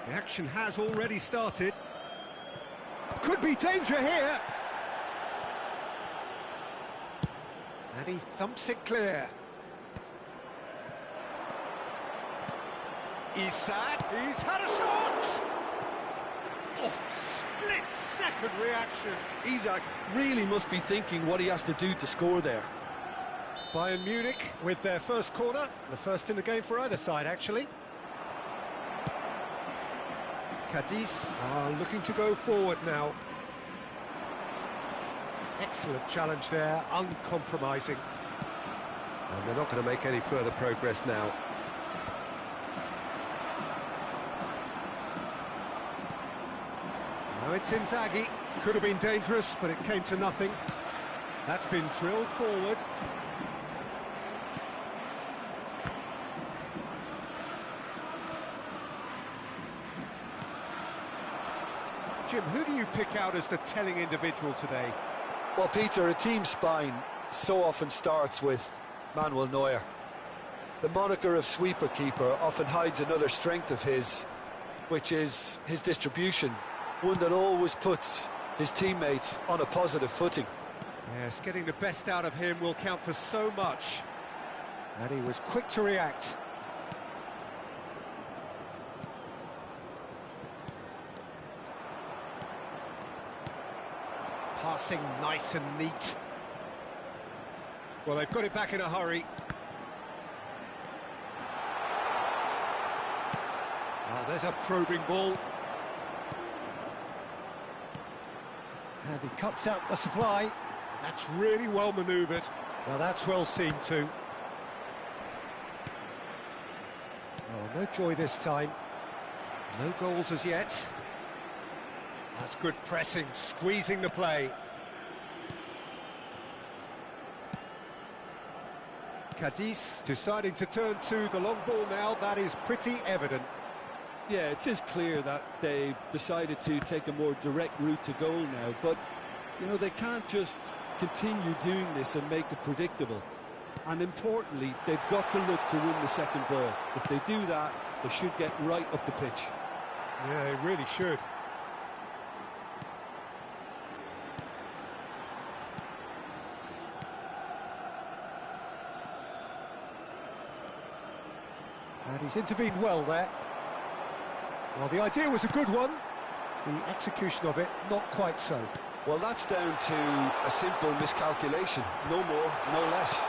The action has already started. Could be danger here. And he thumps it clear. Isak, he's had a shot! Oh, split-second reaction. Isak really must be thinking what he has to do to score there. Bayern Munich with their first corner, the first in the game for either side, actually. Cadiz are looking to go forward now. Excellent challenge there, uncompromising. And they're not going to make any further progress now. Now it's Inzaghi. Could have been dangerous, but it came to nothing. That's been drilled forward. Jim, who do you pick out as the telling individual today? Well, Peter, a team's spine so often starts with Manuel Neuer. The moniker of sweeper keeper often hides another strength of his, which is his distribution, one that always puts his teammates on a positive footing. Yes, getting the best out of him will count for so much. And he was quick to react. Passing nice and neat. Well, they've got it back in a hurry. Oh, there's a probing ball. And he cuts out the supply. That's really well manoeuvred. Well, that's well seen too. Oh, no joy this time. No goals as yet. That's good pressing, squeezing the play. Cadiz deciding to turn to the long ball now, that is pretty evident. Yeah, it is clear that they've decided to take a more direct route to goal now, but, you know, they can't just continue doing this and make it predictable. And importantly, they've got to look to win the second ball. If they do that, they should get right up the pitch. Yeah, they really should. And he's intervened well there. Well, the idea was a good one. The execution of it, not quite so. Well, that's down to a simple miscalculation. No more, no less.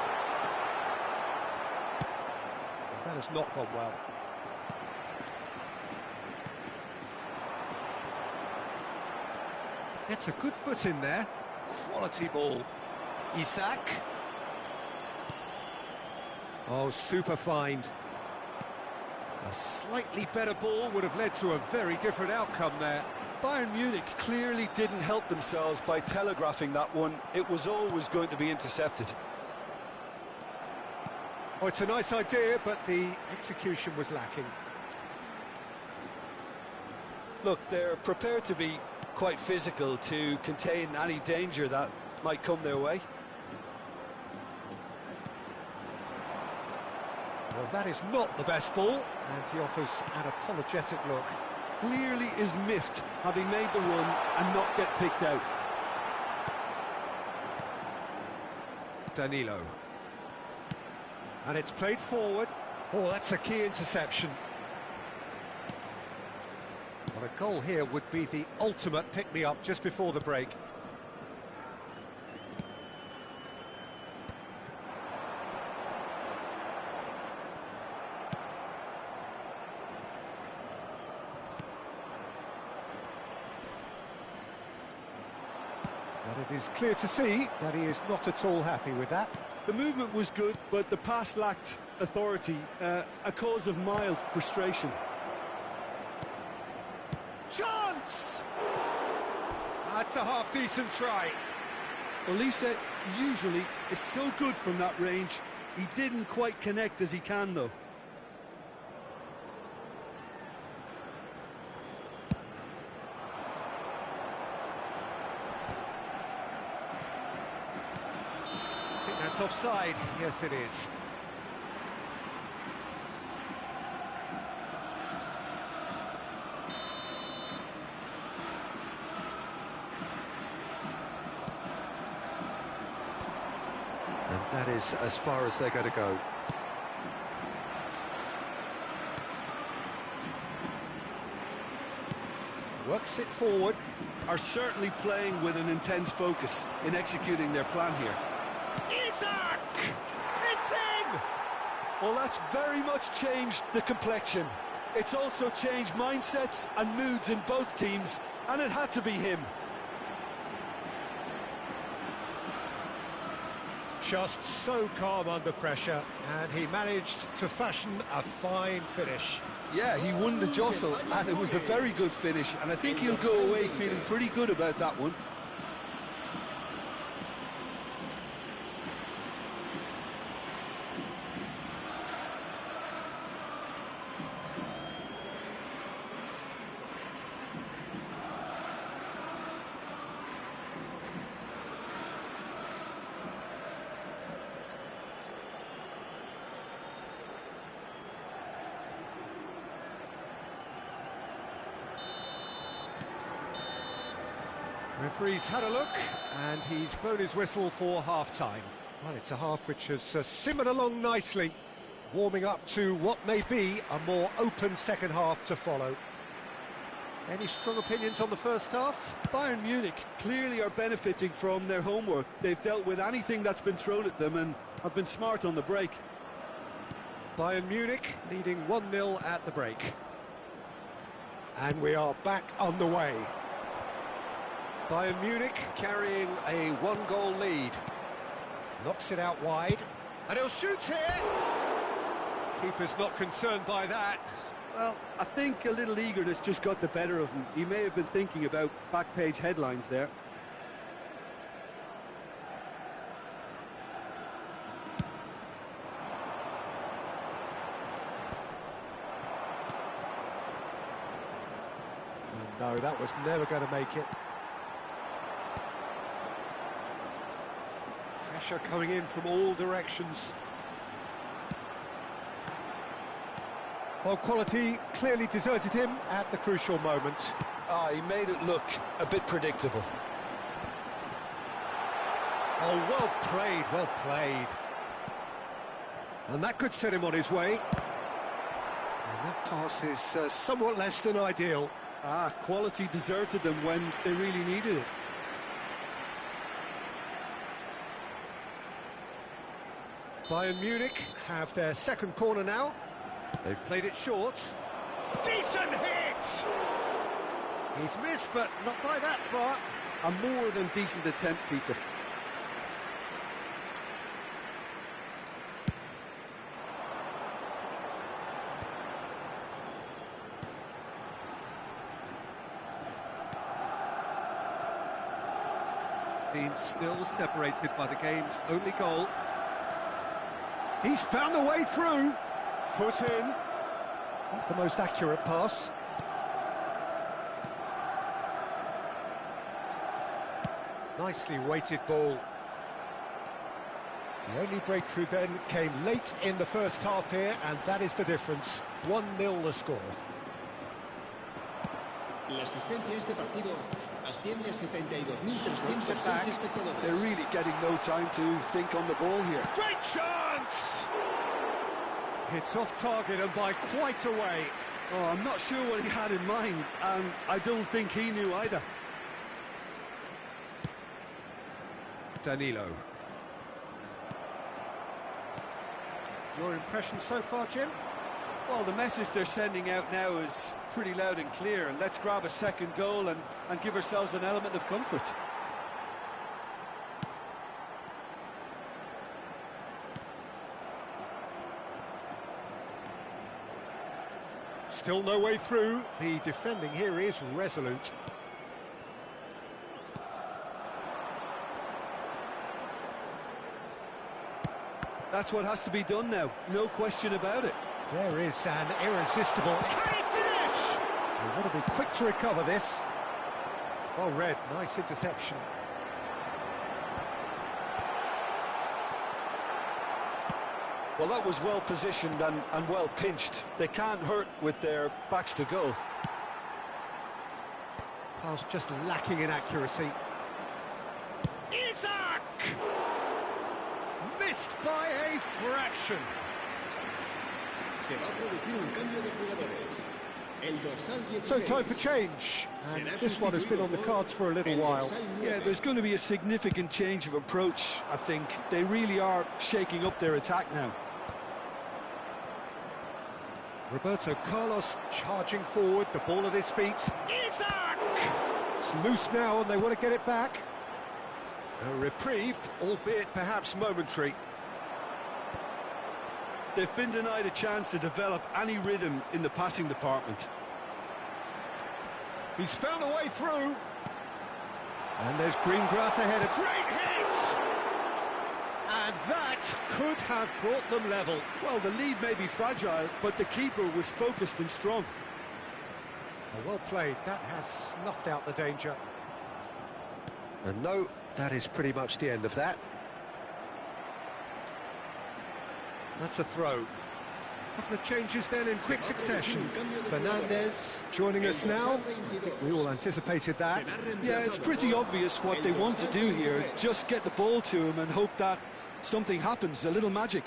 That has not gone well. Gets a good foot in there. Quality ball. Isak. Oh, super find. A slightly better ball would have led to a very different outcome there. Bayern Munich clearly didn't help themselves by telegraphing that one. It was always going to be intercepted. Oh, it's a nice idea, but the execution was lacking. Look, they're prepared to be quite physical to contain any danger that might come their way. Well, that is not the best ball, and he offers an apologetic look. Clearly is miffed, having made the run and not get picked out. Danilo. And it's played forward. Oh, that's a key interception. Well, a goal here would be the ultimate pick-me-up just before the break. But it is clear to see that he is not at all happy with that. The movement was good, but the pass lacked authority, a cause of mild frustration. Chance! That's a half-decent try. Well, Lisa, usually is so good from that range. He didn't quite connect as he can, though. I think that's offside. Yes, it is. And that is as far as they're going to go. Works it forward. Are certainly playing with an intense focus in executing their plan here. Isak! It's in! Well, that's very much changed the complexion. It's also changed mindsets and moods in both teams, and it had to be him. Just so calm under pressure, and he managed to fashion a fine finish. Yeah, he won the jostle, and it was a very good finish, and I think he'll go away feeling pretty good about that one. Referee's had a look, and he's blown his whistle for half-time. Well, it's a half which has simmered along nicely, warming up to what may be a more open second half to follow. Any strong opinions on the first half? Bayern Munich clearly are benefiting from their homework. They've dealt with anything that's been thrown at them and have been smart on the break. Bayern Munich leading 1-0 at the break. And we are back on the way. Bayern Munich carrying a one-goal lead. Knocks it out wide. And he'll shoot here! Keeper's not concerned by that. Well, I think a little eagerness just got the better of him. He may have been thinking about back-page headlines there. No, that was never going to make it. Pressure coming in from all directions. Well, quality clearly deserted him at the crucial moment. He made it look a bit predictable. Oh, well played, well played. And that could set him on his way. And that pass is somewhat less than ideal. Quality deserted them when they really needed it. Bayern Munich have their second corner now. They've played it short. Decent hit! He's missed, but not by that far. A more than decent attempt, Peter. Team still separated by the game's only goal. He's found the way through. Foot in. Not the most accurate pass. Nicely weighted ball. The only breakthrough then came late in the first half here, and that is the difference. 1-0 the score. La asistencia a este partido asciende a 72.306 espectadores. They're really getting no time to think on the ball here. Great chance! It's off target and by quite a way. Oh, I'm not sure what he had in mind, and I don't think he knew either. Danilo. Your impression so far, Jim? Well, the message they're sending out now is pretty loud and clear. Let's grab a second goal and give ourselves an element of comfort. Still no way through. The defending here is resolute. That's what has to be done now, no question about it. There is an irresistible... Can he finish? They want to be quick to recover this. Well read, nice interception. Well, that was well positioned and well pinched. They can't hurt with their backs to goal. Pass just lacking in accuracy. Isaac! Missed by a fraction. Se va a producir un cambio de jugadores. El dorsal 16. So time for change. And this one has been on the cards for a little while. Yeah, there's going to be a significant change of approach, I think. They really are shaking up their attack now. Roberto Carlos charging forward, the ball at his feet. Isaac! It's loose now and they want to get it back. A reprieve, albeit perhaps momentary. They've been denied a chance to develop any rhythm in the passing department. He's found a way through. And there's green grass ahead, a great hit! And that could have brought them level. Well, the lead may be fragile, but the keeper was focused and strong. Well played, that has snuffed out the danger. And no, that is pretty much the end of that. That's a throw. Couple of changes then in quick succession. Fernandez joining us now. I think we all anticipated that. Yeah, it's pretty obvious what they want to do here. Just get the ball to him and hope that something happens, a little magic.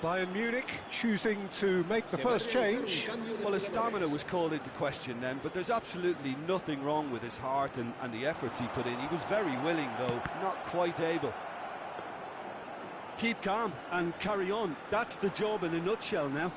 Bayern Munich choosing to make the first change. Well, his stamina was called into question then, but there's absolutely nothing wrong with his heart and the efforts he put in. He was very willing, though, not quite able. Keep calm and carry on. That's the job in a nutshell now.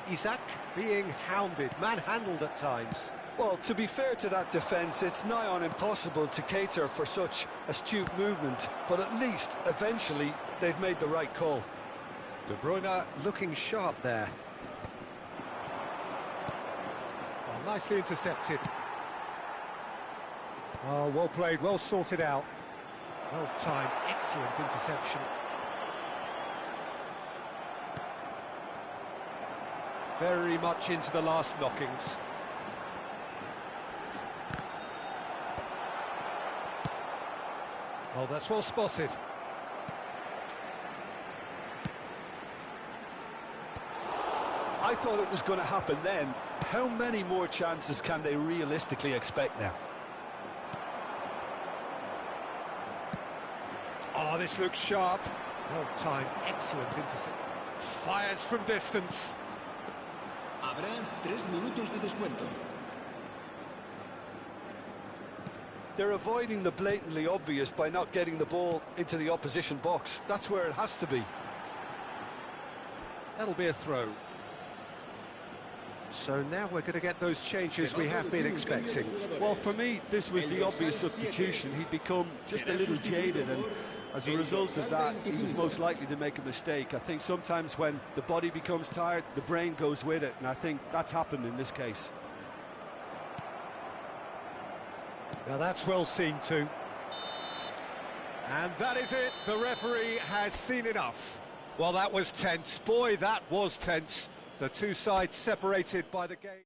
Isaac being hounded, manhandled at times. Well, to be fair to that defence, it's nigh on impossible to cater for such astute movement, but at least, eventually, they've made the right call. De Bruyne looking sharp there. Oh, nicely intercepted. Oh, well played, well sorted out. Well timed, excellent interception. Very much into the last knockings. Oh, that's well spotted. I thought it was going to happen then. How many more chances can they realistically expect now? Oh, this looks sharp. Well timed, excellent intercept. Fires from distance. Habrá 3 minutos de descuento. They're avoiding the blatantly obvious by not getting the ball into the opposition box. That's where it has to be. That'll be a throw. So now we're going to get those changes we have been expecting. Well, for me, this was the obvious substitution. He'd become just a little jaded, and as a result of that, he was most likely to make a mistake. I think sometimes when the body becomes tired, the brain goes with it, and I think that's happened in this case. Now that's well seen too. And that is it. The referee has seen enough. Well, that was tense. Boy, that was tense. The two sides separated by the gate.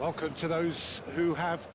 Welcome to those who have